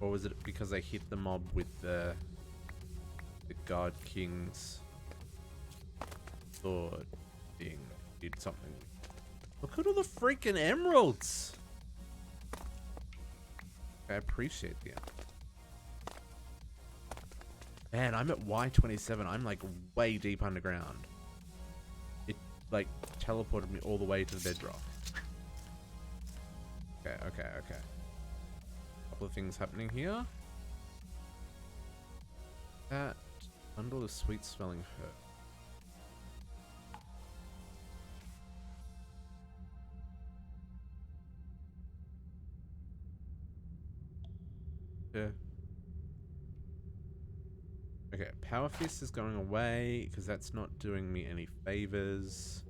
Or was it because I hit the mob with the God King's sword thing? Did something. Look at all the freaking emeralds! I appreciate the emerald. Man, I'm at Y27. I'm like way deep underground. It like teleported me all the way to the bedrock. Okay. Couple of things happening here. That bundle of sweet smelling herb. Yeah. Okay, Power Fist is going away because that's not doing me any favors.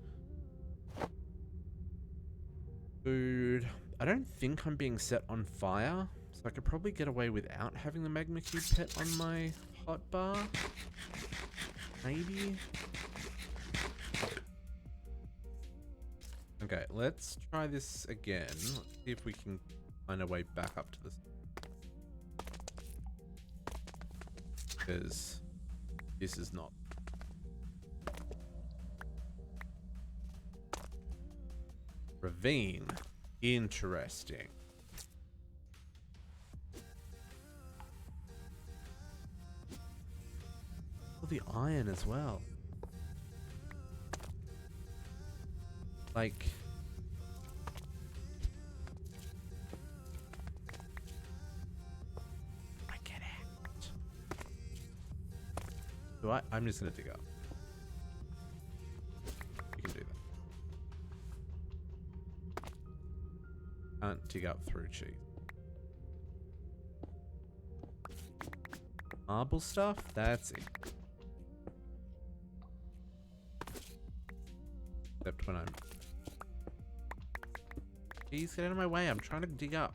Food. I don't think I'm being set on fire, so I could probably get away without having the Magma Cube pet on my hotbar. Maybe. Okay, let's try this again. Let's see if we can find a way back up to this. Because this is not. Ravine. Interesting. Oh, the iron as well. Like... I get it. Do I? I'm just gonna dig up. You can do that. Can't dig up through cheese. Marble stuff? That's it. Except when I'm... Please get out of my way. I'm trying to dig up.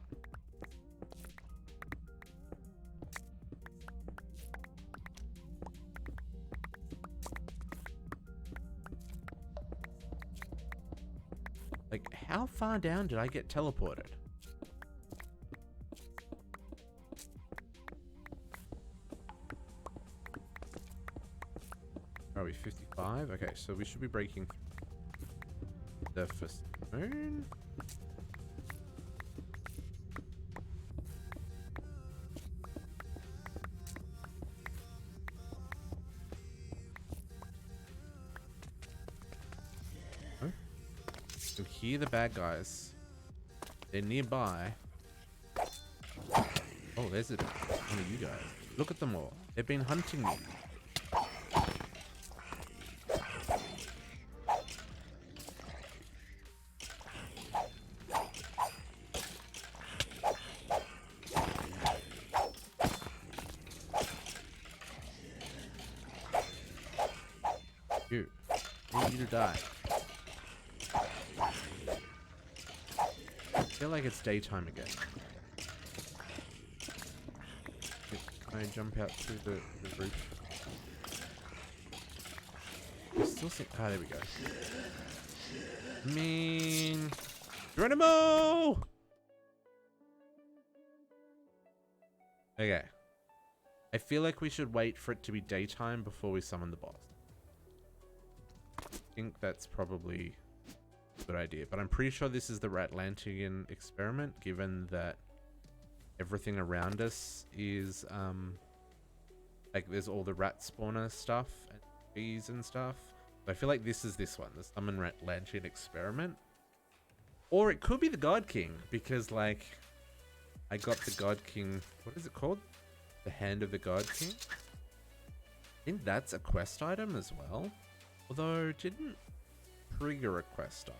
Like, how far down did I get teleported? Are we 55? Okay, so we should be breaking the first moon. You can hear the bad guys. They're nearby. Oh, there's one of you guys. Look at them all. They've been hunting you. You. I need you to die. I feel like it's daytime again. Can I jump out through the roof? I still see. Ah, there we go. I mean, Geronimo! Okay. I feel like we should wait for it to be daytime before we summon the boss. I think that's probably a good idea, but I'm pretty sure this is the Ratlantian experiment, given that everything around us is like there's all the rat spawner stuff and bees and stuff. So I feel like this is this one, the Summon Ratlantian experiment. Or it could be the God King, because like I got the God King, what is it called? The Hand of the God King? I think that's a quest item as well. Although it didn't trigger a quest item.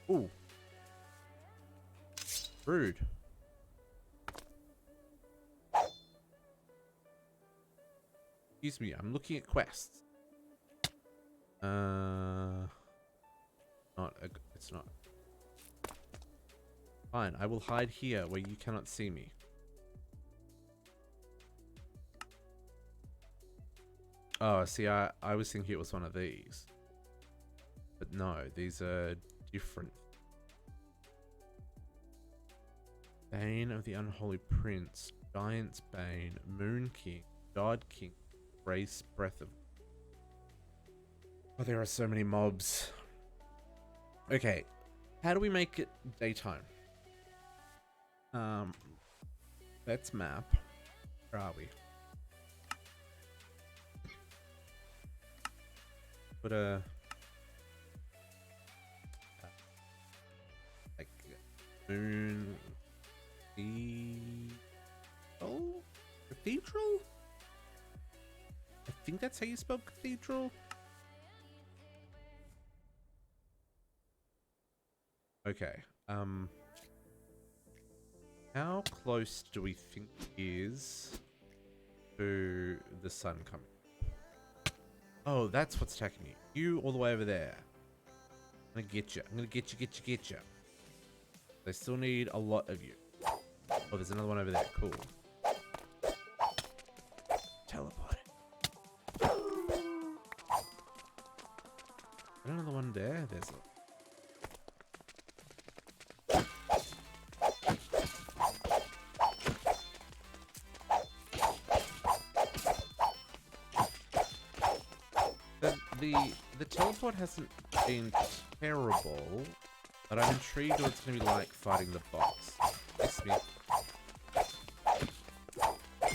Ooh. Rude. Excuse me, I'm looking at quests. It's not. Fine, I will hide here where you cannot see me. Oh, see, I was thinking it was one of these. But no, these are different. Bane of the Unholy Prince, Giant's Bane, Moon King, God King, Grace Breath of... Oh, there are so many mobs. Okay, how do we make it daytime? Let's map. Where are we? Put a... like... moon... Oh? Cathedral? I think that's how you spell cathedral. Okay. How close do we think is to the sun coming? Oh, that's what's attacking you. You all the way over there. I'm gonna get you. I'm gonna get you. They still need a lot of you. Oh, there's another one over there. Cool. Teleport. Another one there. There's a... The teleport hasn't been terrible, but I'm intrigued what it's going to be like fighting the boss. Miss me. Okay,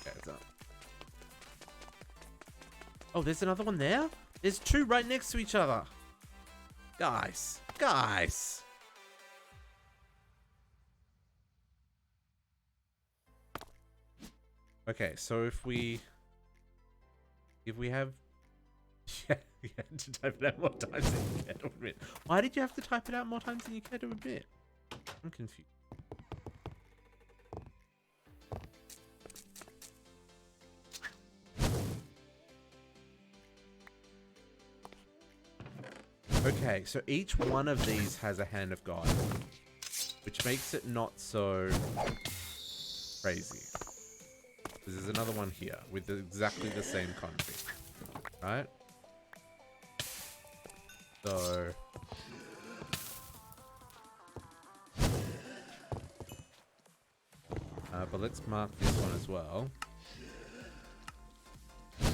it's up. Oh, there's another one there? There's two right next to each other. Guys. Okay, so if we have... Yeah, you had to type it out more times than you care to admit. Why did you have to type it out more times than you care to admit? I'm confused. Okay, so each one of these has a Hand of God, which makes it not so crazy. There's another one here with exactly the same config, right? So... but let's mark this one as well.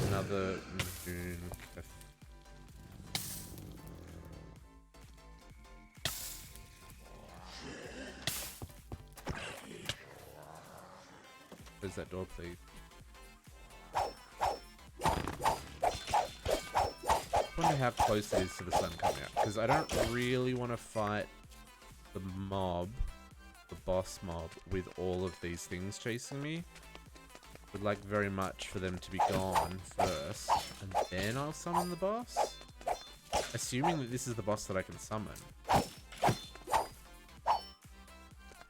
Another moon. Close that door, please. wonder how close it is to the sun coming out, because I don't really want to fight the mob, the boss mob, with all of these things chasing me. Would like very much for them to be gone first, and then I'll summon the boss. Assuming that this is the boss that I can summon.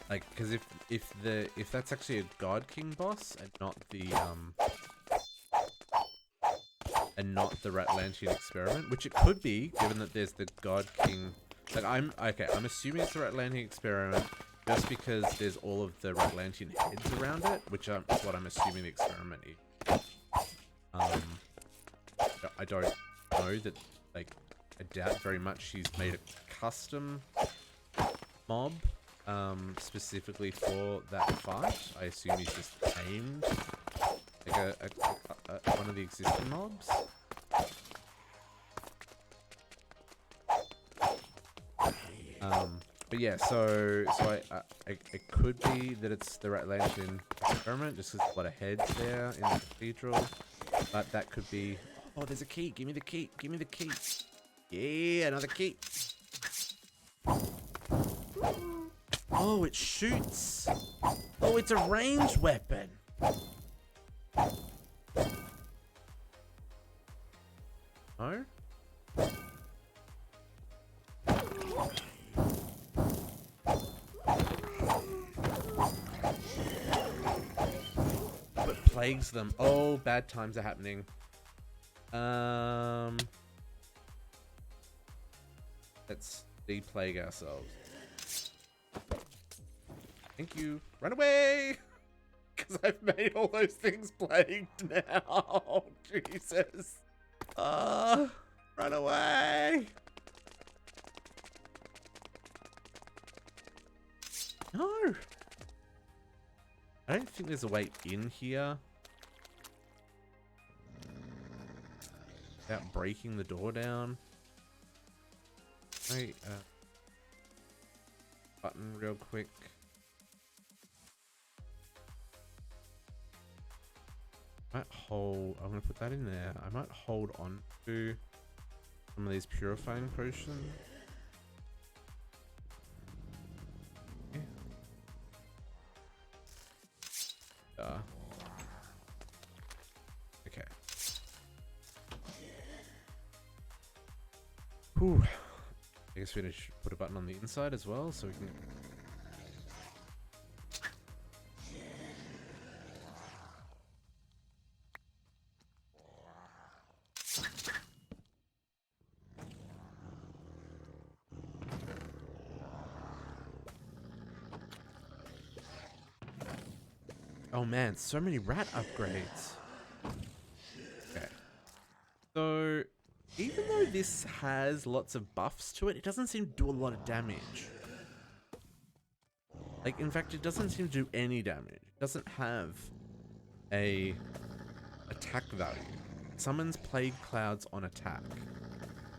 Like, because if that's actually a God King boss and not the Ratlantian experiment, which it could be, given that there's the God King. Like, I'm assuming it's the Ratlantian experiment just because there's all of the Ratlantian heads around it, which is what I'm assuming the experiment is. I don't know that, like, I doubt very much she's made a custom mob specifically for that fight. I assume he's just aimed like one of the existing mobs. But yeah, so it could be that it's the Ratlantian experiment, just because there's a lot of heads there in the cathedral. But that could be. Oh, there's a key. Give me the key. Give me the key. Yeah, another key. Oh, it shoots. Oh, it's a ranged weapon. No? But plagues them. Oh, bad times are happening. Let's de-plague ourselves. Thank you. Run away! Because I've made all those things plagued now. Jesus. Run away! No! I don't think there's a way in here without breaking the door down. Wait, button real quick. I'm gonna put that in there. I might hold on to some of these purifying potions. Yeah. Okay. Whew. I guess we should put a button on the inside as well, so we can. Oh man, so many rat upgrades. Okay. So, even though this has lots of buffs to it, it doesn't seem to do a lot of damage. Like, in fact, it doesn't seem to do any damage. It doesn't have a attack value. It summons plague clouds on attack.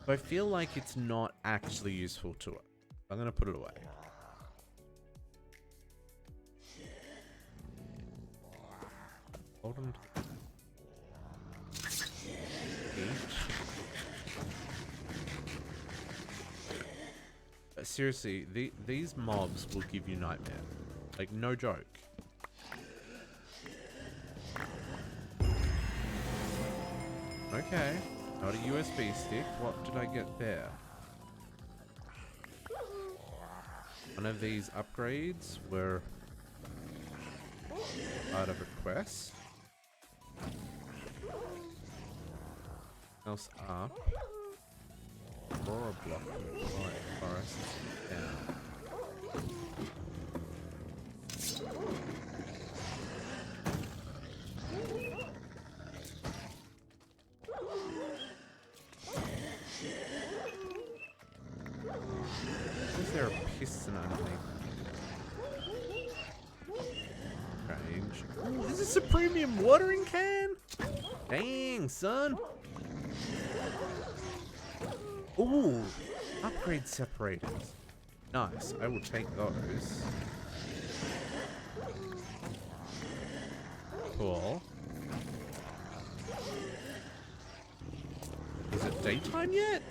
So I feel like it's not actually useful to it. I'm gonna put it away. Hold on. Seriously, these mobs will give you nightmare. Like, no joke. Okay, not a USB stick. What did I get there? One of these upgrades were part of a quest. Else up. Aurora block in the forest down. Is there a piston underneath? Strange. Ooh, this is a premium watering can? Dang, son. Ooh, upgrade separators. Nice, I will take those. Cool. Is it daytime yet?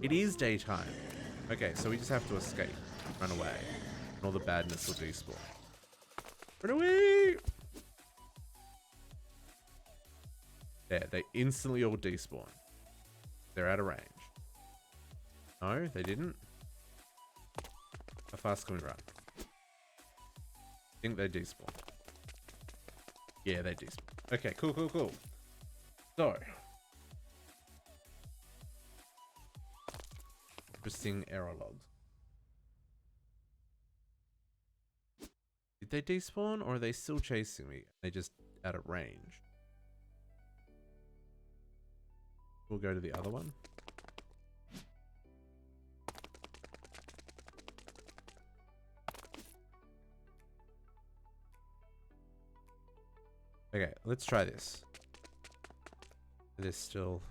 It is daytime. Okay, so we just have to escape. Run away. And all the badness will despawn. Run away! There, they instantly all despawn. They're out of range. No, they didn't. How fast can we run? I think they despawn. Yeah, they despawn. Okay, cool, cool, cool. So. Interesting error logs. Did they despawn or are they still chasing me? They just out of range. We'll go to the other one. Okay, let's try this. It is still...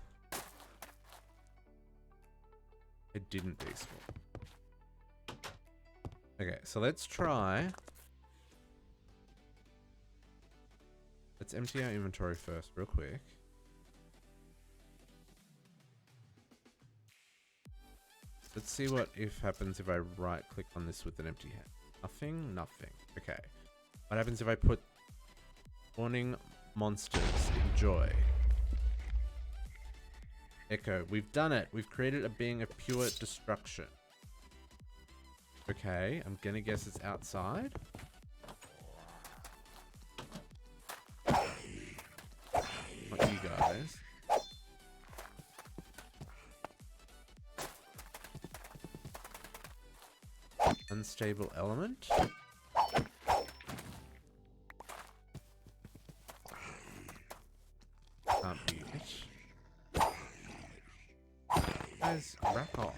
It didn't despawn. Okay, so let's try... Let's empty our inventory first, real quick. Let's see what happens if I right click on this with an empty hand. Nothing, nothing. Okay. What happens if I put warning monsters, enjoy. Echo, we've done it. We've created a being of pure destruction. Okay, I'm gonna guess it's outside. Not you guys. Unstable element. Can't be it. Guys, rack off.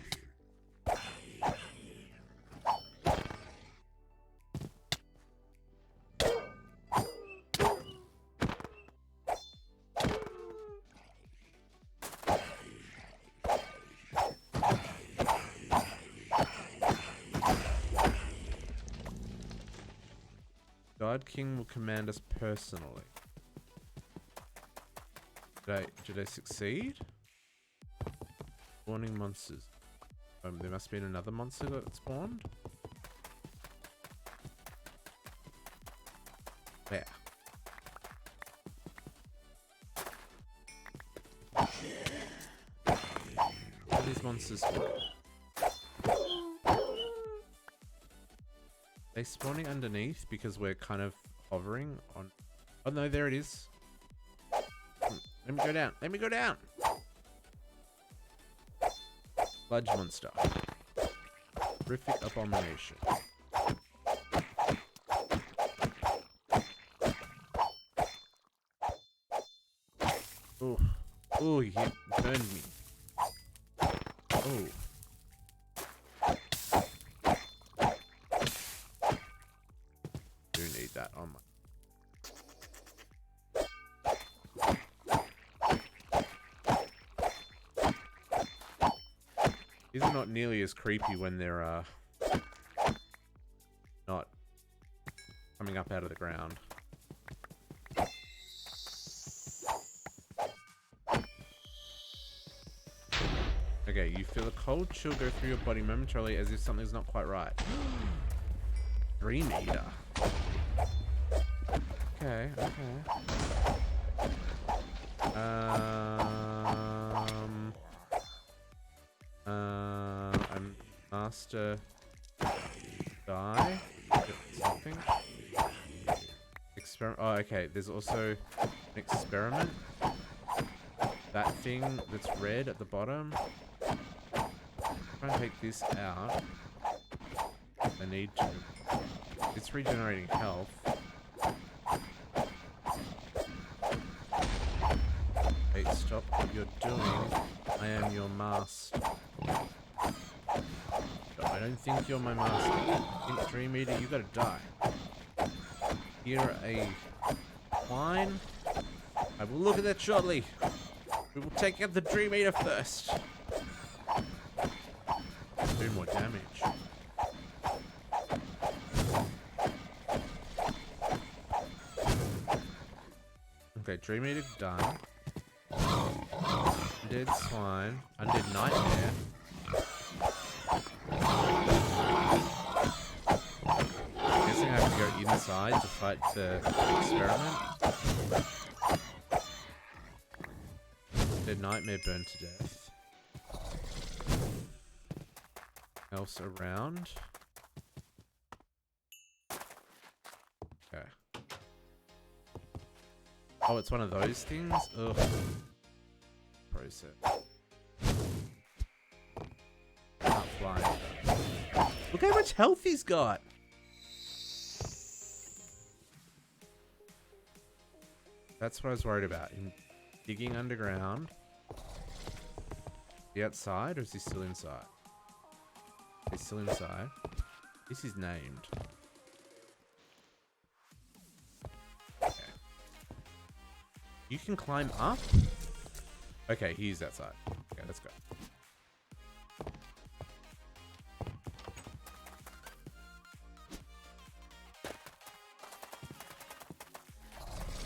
God King will command us personally. Did I succeed? Spawning monsters. There must have been another monster that spawned. Where? Where are these monsters spawn? They spawning underneath because we're kind of hovering on... Oh no, there it is. Let me go down. Let me go down. Sludge monster. Horrific abomination. Oh, oh, he burned me. Oh. Do need that on my... These are not nearly as creepy when they're not coming up out of the ground. Okay, you feel a cold chill go through your body momentarily as if something's not quite right. Dream Eater. Okay, okay. I'm master die. Something. Experiment. Oh, okay. There's also an experiment. That thing that's red at the bottom. Try and take this out. I need to. It's regenerating health. Hey, stop what you're doing. I am your master. I don't think you're my master. I think Dream Eater, you gotta die. You're a wine. I will look at that shortly. We will take out the Dream Eater first. Do more damage. Okay, Dream Eater done. Undead swine. Undead nightmare. Guessing I have to go inside to fight the experiment. Undead nightmare burned to death. Else around? Okay. Oh, it's one of those things? Ugh. Process. Not flying though. Look how much health he's got! That's what I was worried about. Him digging underground. Is he outside or is he still inside? He's still inside. This is named. Okay. You can climb up? Okay, he's outside. Okay, let's go.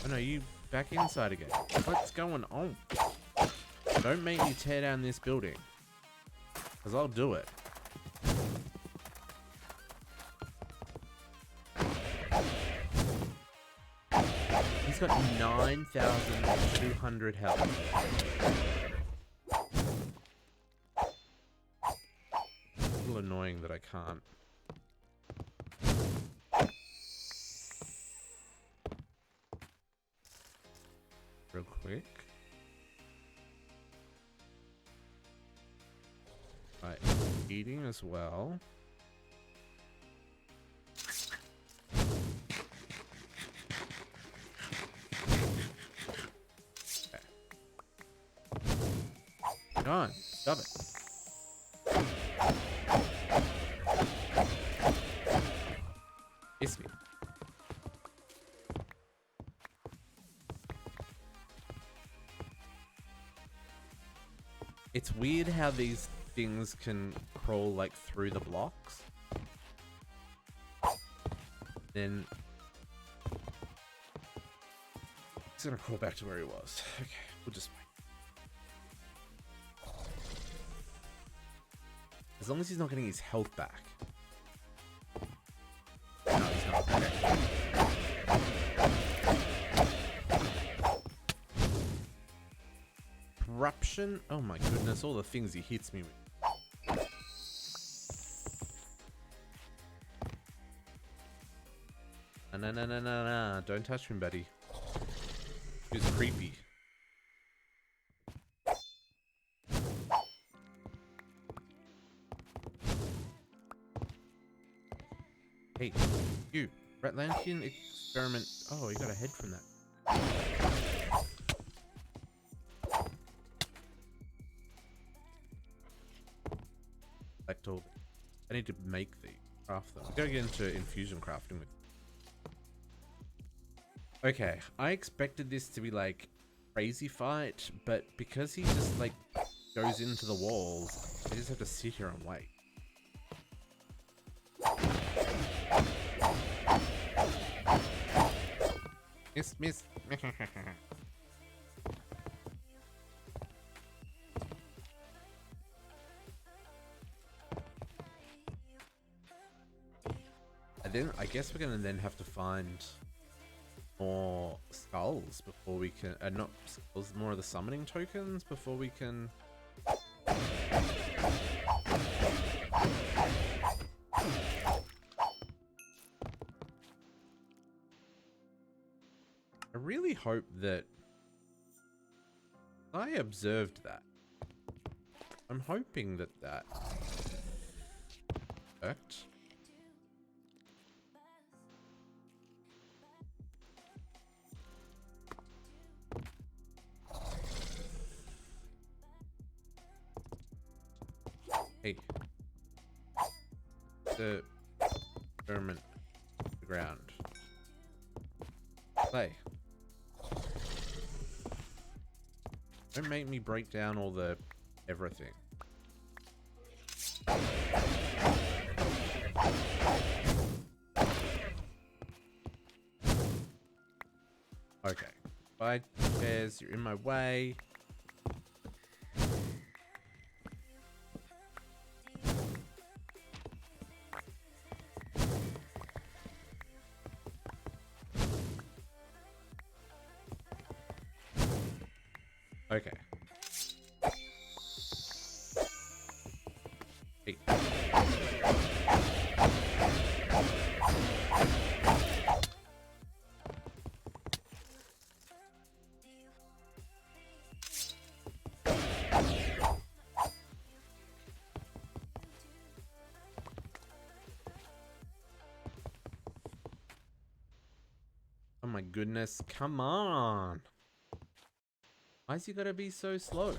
Oh no, you back inside again. What's going on? Don't make me tear down this building. Because I'll do it. He's got 9,200 health. It's a little annoying that I can't. Real quick. Right, eating as well. Come on, stop it. Kiss me. It's weird how these things can crawl like through the blocks. Then he's gonna crawl back to where he was. Okay, we'll just wait. As long as he's not getting his health back. No, he's not. Okay. Corruption? Oh my goodness, all the things he hits me with. No. Don't touch me, buddy. He's creepy. Hey, you. Ratlantian experiment. Oh, you got a head from that. Collect all. I need to make the craft them. Gotta get into infusion crafting with. Okay, I expected this to be like crazy fight, but because he just like goes into the walls, I just have to sit here and wait. Miss. I guess we're gonna then have to find more skulls before we can, not skulls, more of the summoning tokens before we can. I really hope that I observed that. I'm hoping that that worked. Hey. The experiment the ground. Play. Don't make me break down all the everything. Okay. Bye, bears, you're in my way. Okay. Hey. Oh my goodness, come on. Why's he gotta be so slow?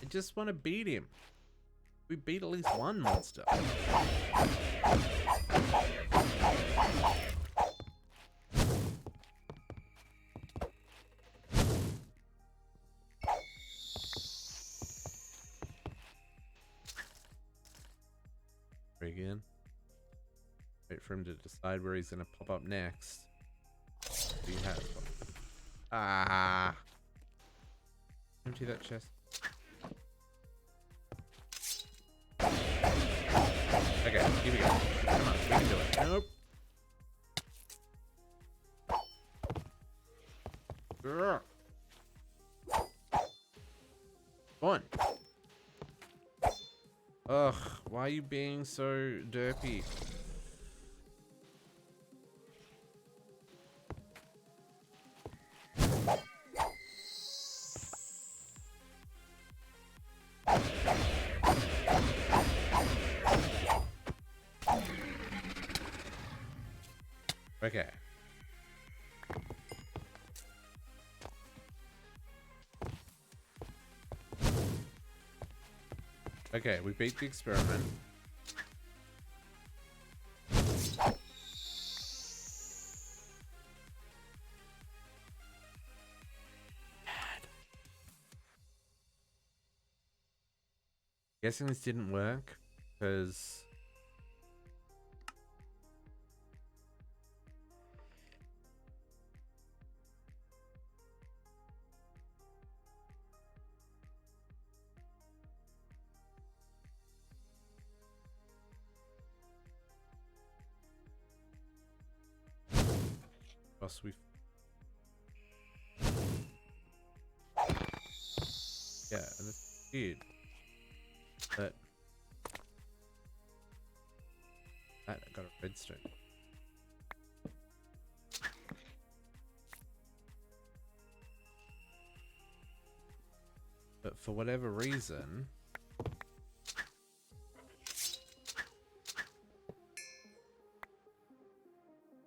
I just want to beat him. We beat at least one monster. Again. Wait for him to decide where he's gonna pop up next. What do you have? Ah. Empty that chest. Okay, here we go. Come on, we can do it. Nope. Grr. Go on. Ugh, why are you being so derpy? Okay. Okay, we beat the experiment. Guessing this didn't work because we yeah, and it's weird that I got a redstone. But for whatever reason,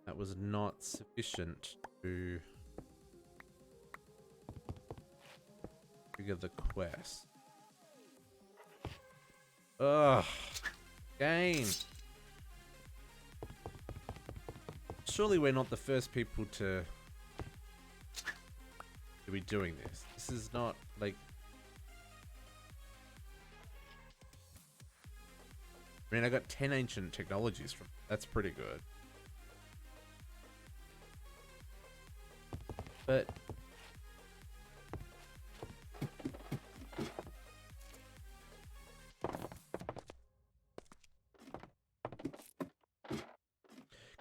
that was not sufficient to trigger the quest. Ugh, game. Surely we're not the first people to be doing this. This is not like. I mean, I got 10 ancient technologies from. That's pretty good. But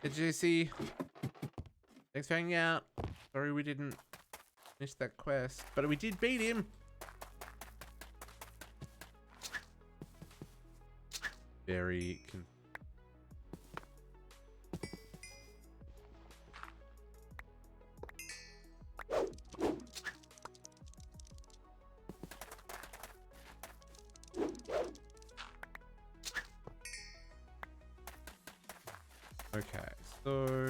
good JC. Thanks for hanging out. Sorry we didn't finish that quest, but we did beat him. Very okay, so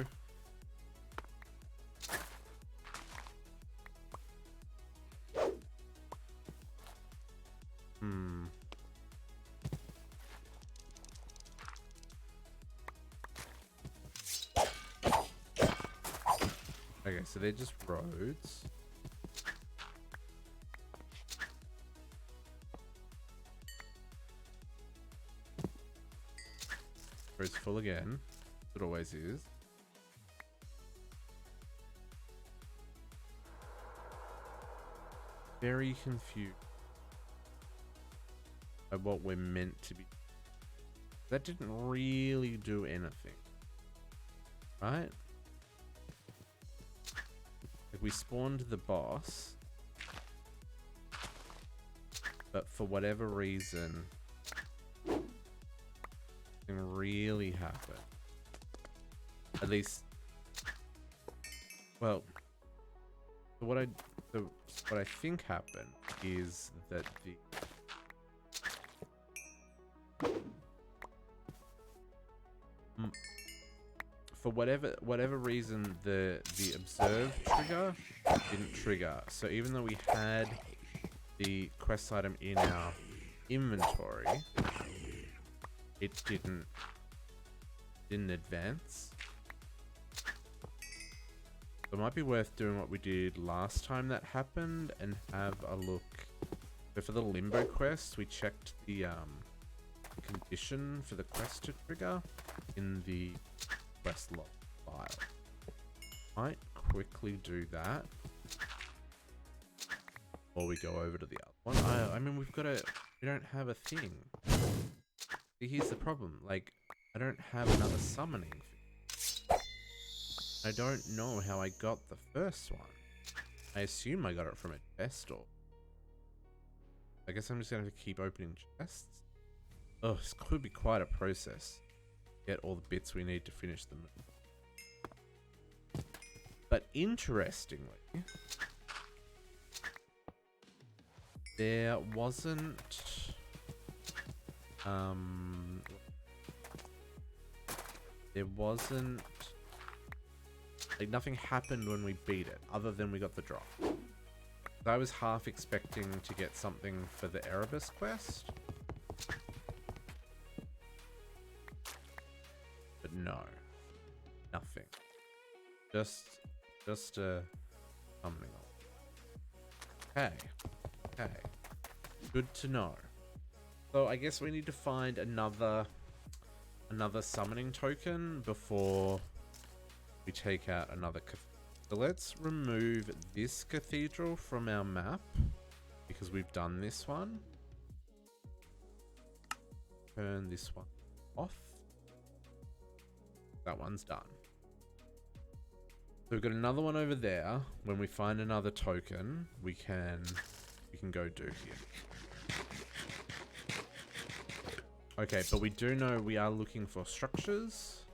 okay, so they're just roads. Road's full again. It always is. Very confused by what we're meant to be. That didn't really do anything, right? Like we spawned the boss, but for whatever reason, nothing really happened. At least, well, what I think happened is that for whatever reason, the observe trigger didn't trigger. So even though we had the quest item in our inventory, it didn't advance. So it might be worth doing what we did last time that happened and have a look. So for the limbo quest, we checked the condition for the quest to trigger in the quest log file. Might quickly do that before we go over to the other one. I mean, we don't have a thing. See, here's the problem. Like, I don't have another summoning thing. I don't know how I got the first one. I assume I got it from a chest, or I guess I'm just gonna have to keep opening chests. Oh, this could be quite a process. Get all the bits we need to finish them. But interestingly, there wasn't like nothing happened when we beat it, other than we got the drop. I was half expecting to get something for the Erebus quest. But no. Nothing. Just a something. Okay. Okay. Good to know. So I guess we need to find another summoning token before we take out another cathedral. So let's remove this cathedral from our map because we've done this one. Turn this one off. That one's done. So we've got another one over there. When we find another token, we can go do here. Okay, but we do know we are looking for structures.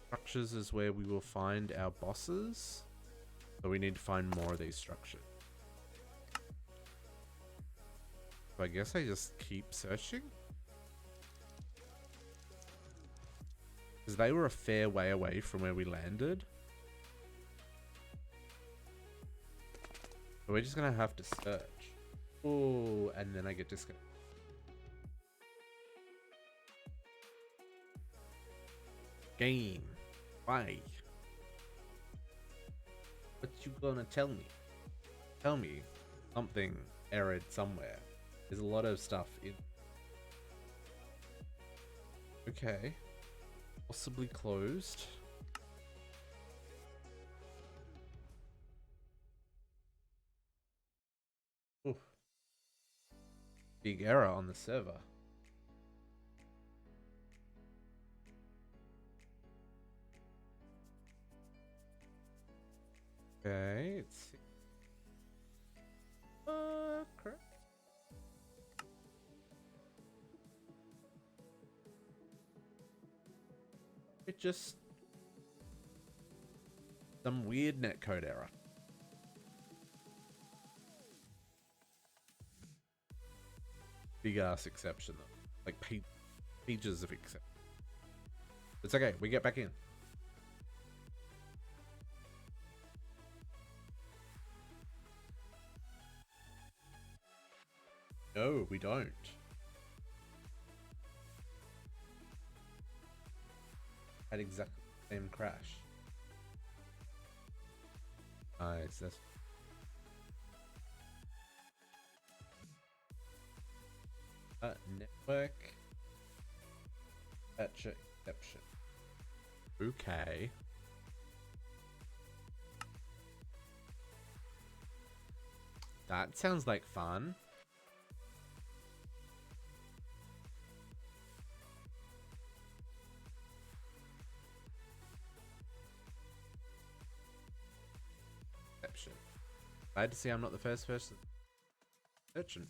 Structures is where we will find our bosses. So we need to find more of these structures. So I guess I just keep searching. Because they were a fair way away from where we landed. So we're just going to have to search. Oh, and then I get disconnected. Game. Why? What you gonna tell me? Tell me something errored somewhere. There's a lot of stuff in. Okay. Possibly closed. Oof. Big error on the server. Okay, let's see. Crap. It just some weird netcode error. Big ass exception though. Like pages of exception. It's okay, we get back in. No, we don't. Had exactly the same crash. Nice, that's network patcher exception. Okay. That sounds like fun. Glad to see I'm not the first person searching.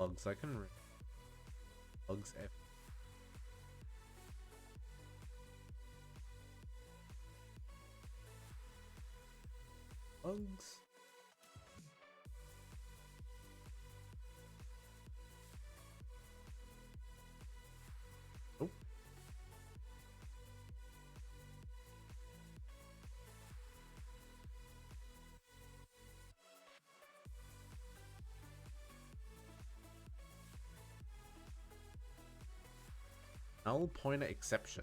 logs I can read. Logs F. Logs. Oh. Null pointer exception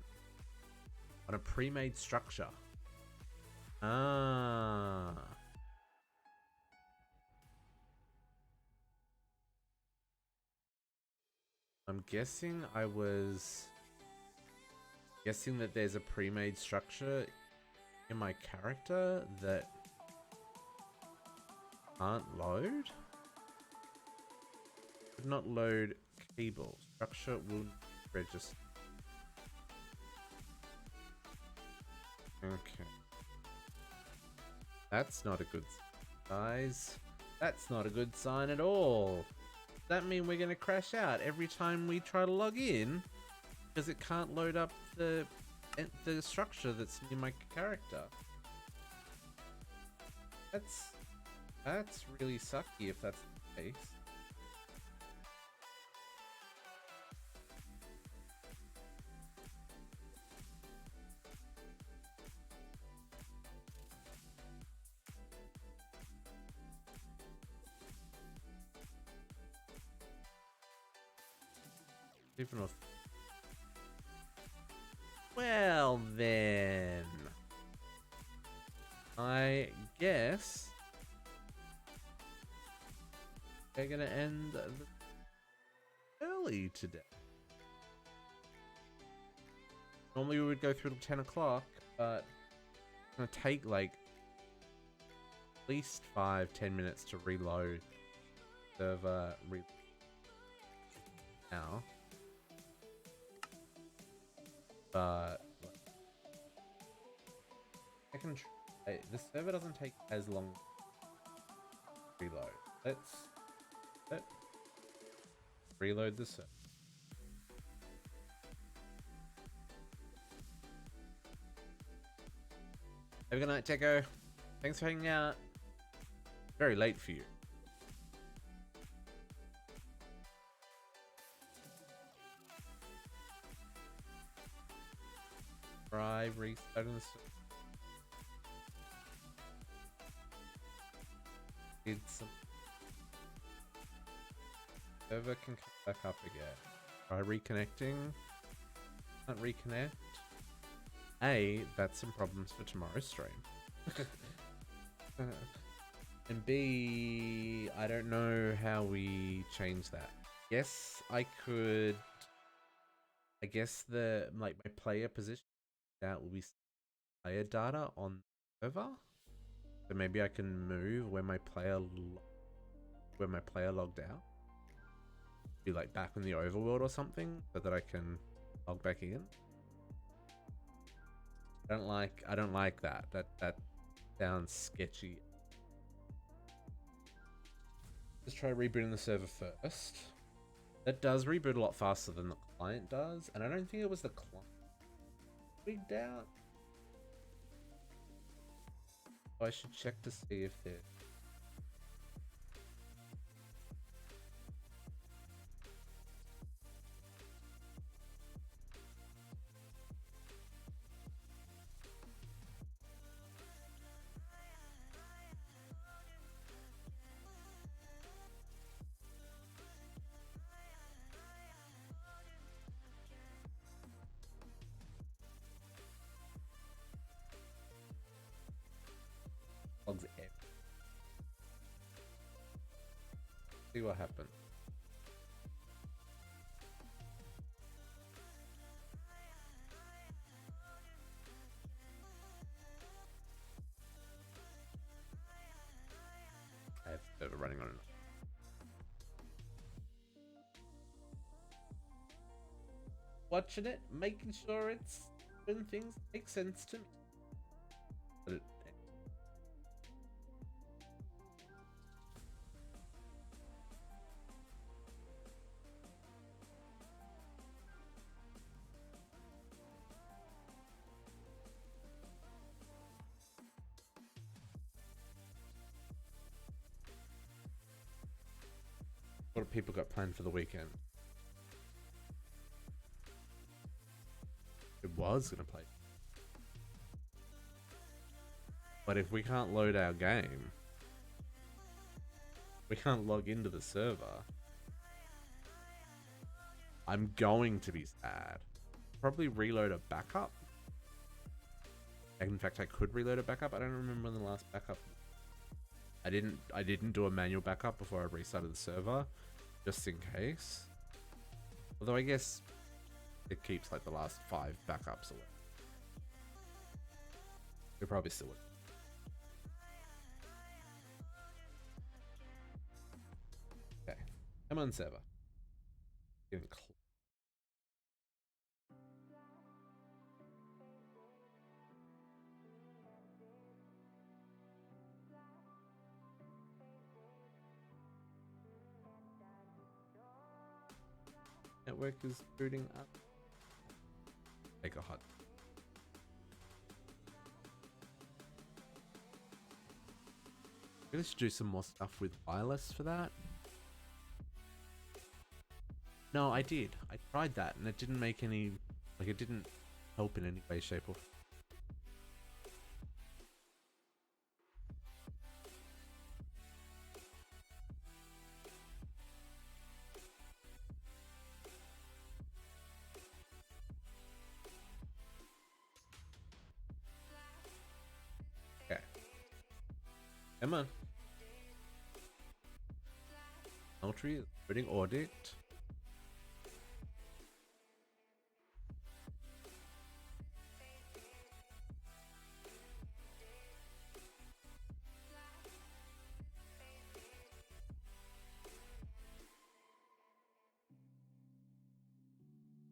on a pre-made structure. Ah. I'm guessing guessing that there's a pre-made structure in my character that can't load. Could not load cable. Structure will register. Okay. That's not a good size. That's not a good sign at all. Does that mean we're gonna crash out every time we try to log in? Because it can't load up the structure that's near my character. That's really sucky if that's the case. Even if... Well then, I guess we're gonna end early today. Normally we would go through till 10 o'clock, but it's gonna take like at least 5-10 minutes to reload server now. But I can the server doesn't take as long to reload. Let's reload the server. Have a good night, Techo. Thanks for hanging out. Very late for you. Try restarting the server. Did some server can come back up again. Try reconnecting. Can't reconnect. A, that's some problems for tomorrow's stream. And B, I don't know how we change that. Yes, I could. I guess the my player position that will be player data on the server. So maybe I can move where my player logged out. Be like back in the overworld or something, so that I can log back in. I don't like that. That sounds sketchy. Let's try rebooting the server first. That does reboot a lot faster than the client does, and I don't think it was the client wigged out. So I should check to see if they're... Logs F. See what happens. I have server running on it. Watching it, making sure it's when things make sense to me. But it, What have people got planned for the weekend? It was gonna play. But if we can't load our game, we can't log into the server, I'm going to be sad. Probably reload a backup. In fact, I could reload a backup. I don't remember when the last backup. I didn't do a manual backup before I restarted the server, just in case. Although I guess it keeps like the last 5 backups away. We probably still would. Okay, come on server. Getting close. Network is booting up. Take a hot. Maybe I should do some more stuff with wireless for that. No, I did. I tried that and it didn't make any, like it didn't help in any way, shape or form. Okay. Come on. Ultry is putting audit.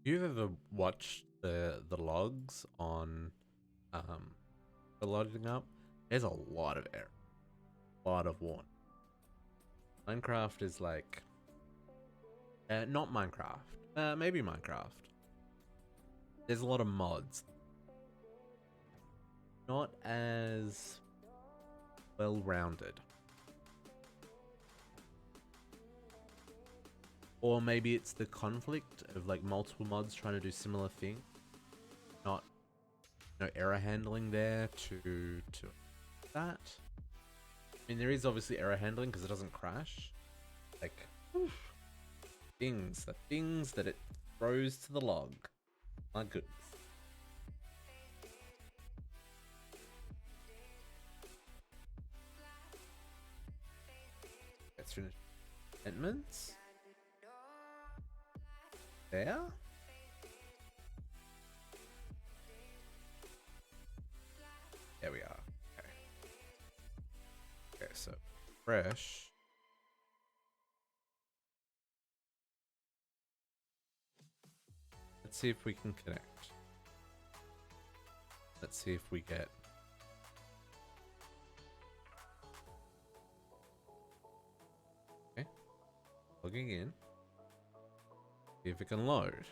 You've ever watched the logs on the loading up? There's a lot of error, a lot of warning. Minecraft is like not Minecraft, maybe Minecraft. There's a lot of mods, not as well rounded. Or maybe it's the conflict of like multiple mods trying to do similar thing. Not no error handling there to that. I mean, there is obviously error handling because it doesn't crash. Like things that it throws to the log. My goodness. Let's finish. Amendments. There? There we are. Okay. Okay, so fresh. Let's see if we can connect. Let's see if we get. Okay. Logging in. See if it can load.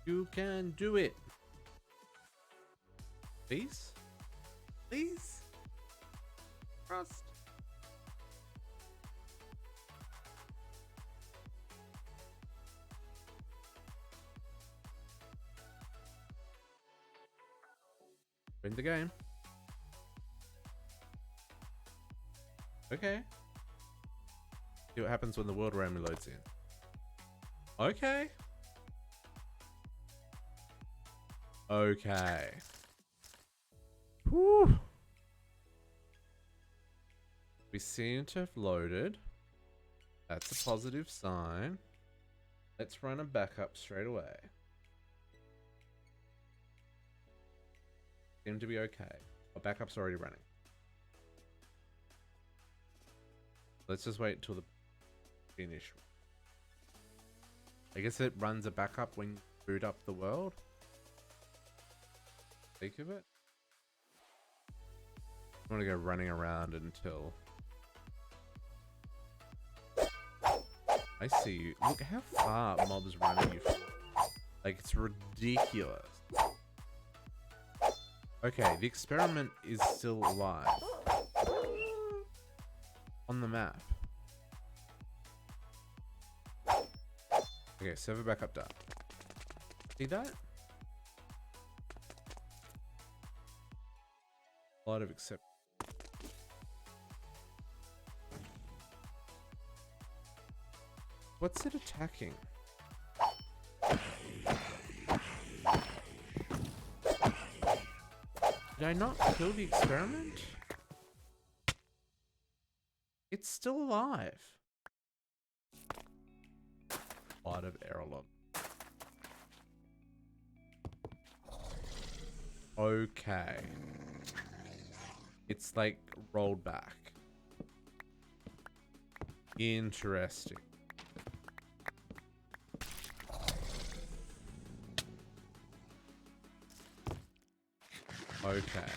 You can do it. Please? Please? Trust. Win the game. Okay. See what happens when the world RAM loads in. Okay. Okay. Whew. We seem to have loaded. That's a positive sign. Let's run a backup straight away. Seem to be okay. Our backup's already running. Let's just wait until the finish. I guess it runs a backup when you boot up the world. Think of it. I want to go running around until I see you. Look how far mobs running you from. Like, it's ridiculous. Okay, the experiment is still alive. On the map. Okay, server backup done. See that? A lot of accept. What's it attacking? Did I not kill the experiment? It's still alive. A lot of error log. Okay. It's like rolled back. Interesting. Okay.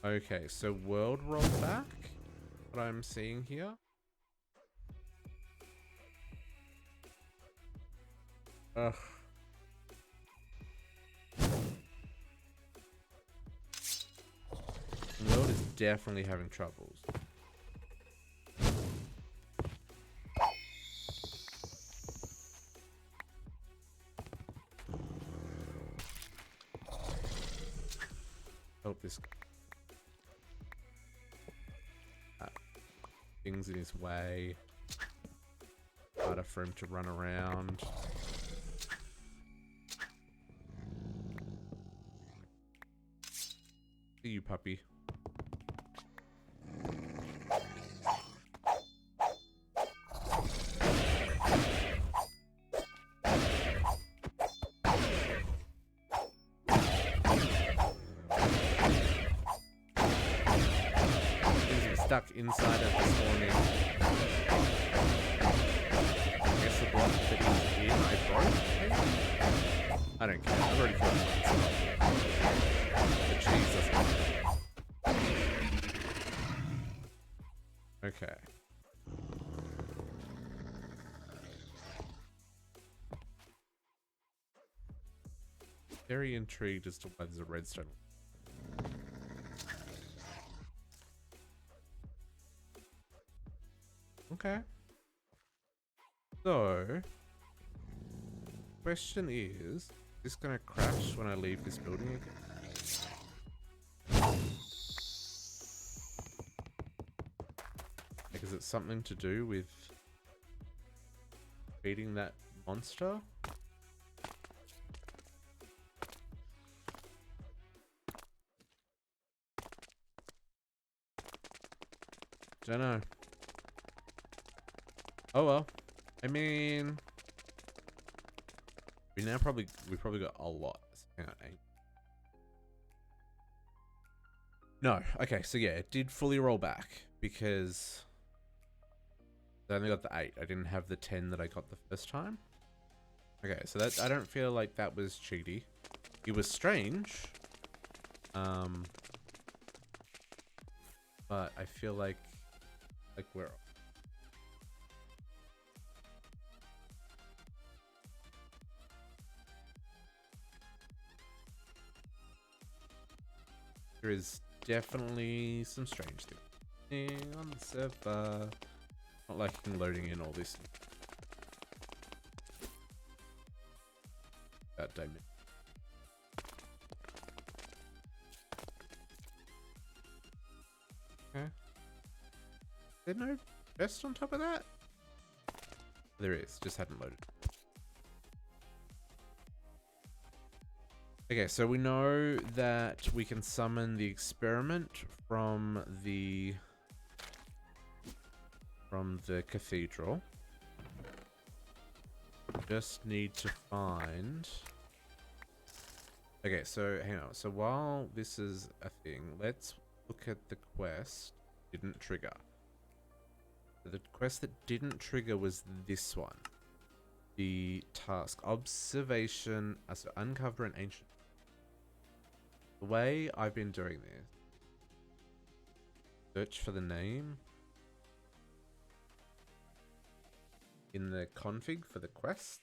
Okay, so world rolled back. What I'm seeing here. Ugh. World is definitely having troubles. Help this things in his way. Harder for him to run around. See you, puppy. Stuck inside of the spawning. I guess the block that he's in, I broke. I don't care. I've already killed him. But Jesus. Okay. Very intrigued as to why there's a redstone. Okay. So, question is this gonna crash when I leave this building again? Like, is it something to do with feeding that monster? Don't know. Oh well. I mean, we probably got a lot. Hang on, 8. No, okay, so yeah, it did fully roll back because I only got the 8. I didn't have the 10 that I got the first time. Okay, so that I don't feel like that was cheaty. It was strange. But I feel like we're there is definitely some strange things on the server. Not liking loading in all this. God damn it. Okay. Is there no chest on top of that? There is, just hadn't loaded. Okay, so we know that we can summon the experiment from the cathedral. Just need to find. Okay, so hang on. So while this is a thing, let's look at the quest. Didn't trigger. The quest that didn't trigger was this one. the task observation as to uncover an ancient. The way I've been doing this, search for the name in the config for the quest.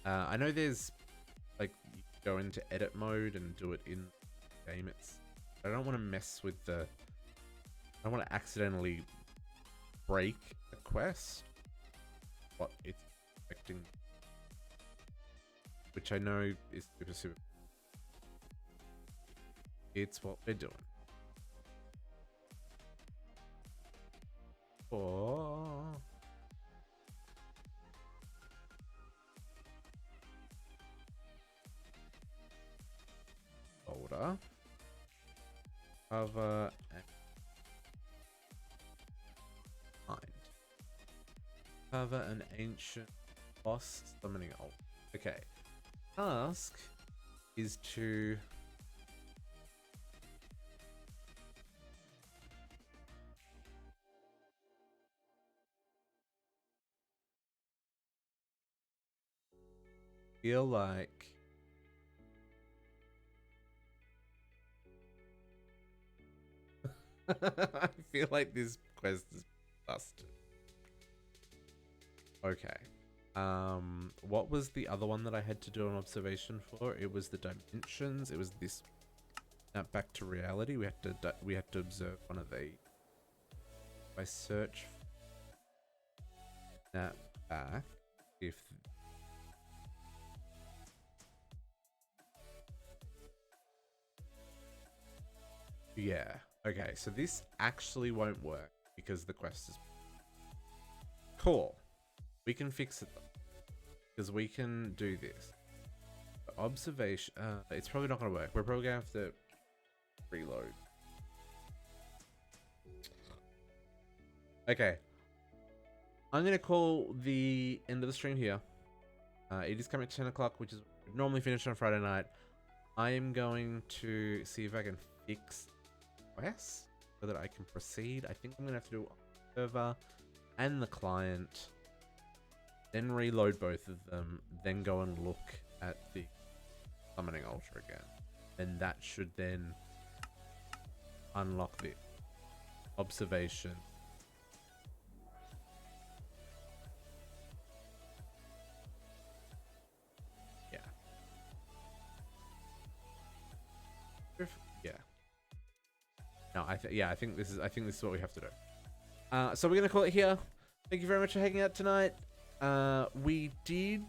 I know there's like you go into edit mode and do it in the game. I don't want to mess with the. I don't want to accidentally break a quest. What it's expecting, which I know is super. It's what we're doing. Oh. Folder. Cover and find. Cover an ancient boss summoning ult. Okay. Task is to feel like I feel like this quest is busted. Okay. What was the other one that I had to do an observation for? It was the dimensions. It was this. Snap back to reality. We had to observe one of the. If I search snap back, if yeah. Okay, so this actually won't work because the quest is cool. We can fix it though, because we can do this. Observation. It's probably not gonna work. We're probably gonna have to reload. Okay. I'm gonna call the end of the stream here. It is coming at 10 o'clock, which is normally finished on Friday night. I am going to see if I can fix quests so that I can proceed. I think I'm gonna have to do the server and the client, then reload both of them, then go and look at the summoning altar again, and that should then unlock the observation. Yeah. Yeah. No, I think this is what we have to do. So we're gonna call it here. Thank you very much for hanging out tonight. We did.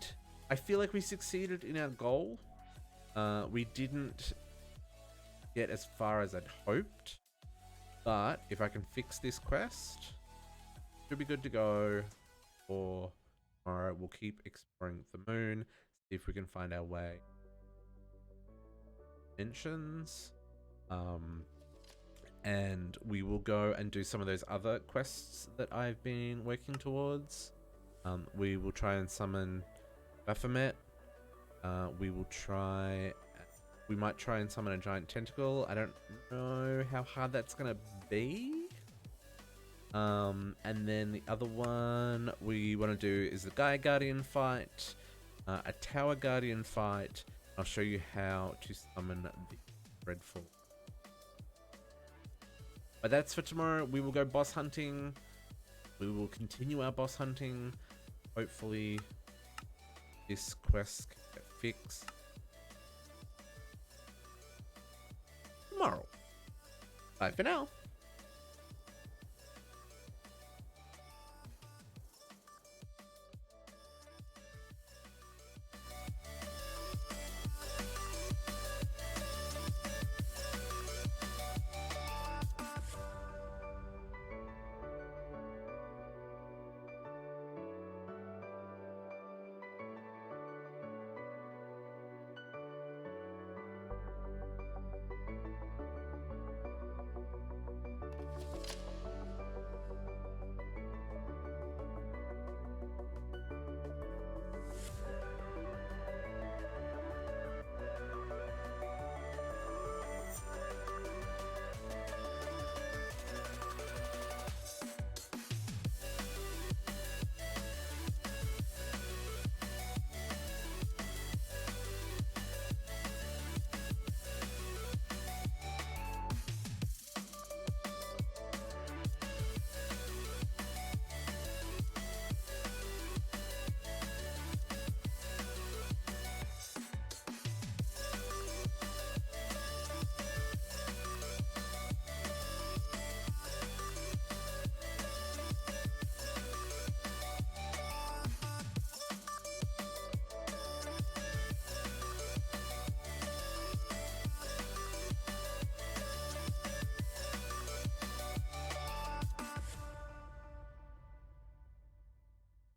I feel like we succeeded in our goal. We didn't get as far as I'd hoped, but if I can fix this quest, should be good to go. For tomorrow, we'll keep exploring the moon, see if we can find our way. Mentions. And we will go and do some of those other quests that I've been working towards. We will try and summon Baphomet. We might try and summon a giant tentacle. I don't know how hard that's gonna be. And then the other one we want to do is the Gaia Guardian fight, a Tower Guardian fight. I'll show you how to summon the Dreadful. But that's for tomorrow. We will go boss hunting. We will continue our boss hunting. Hopefully this quest can get fixed tomorrow. Bye for now.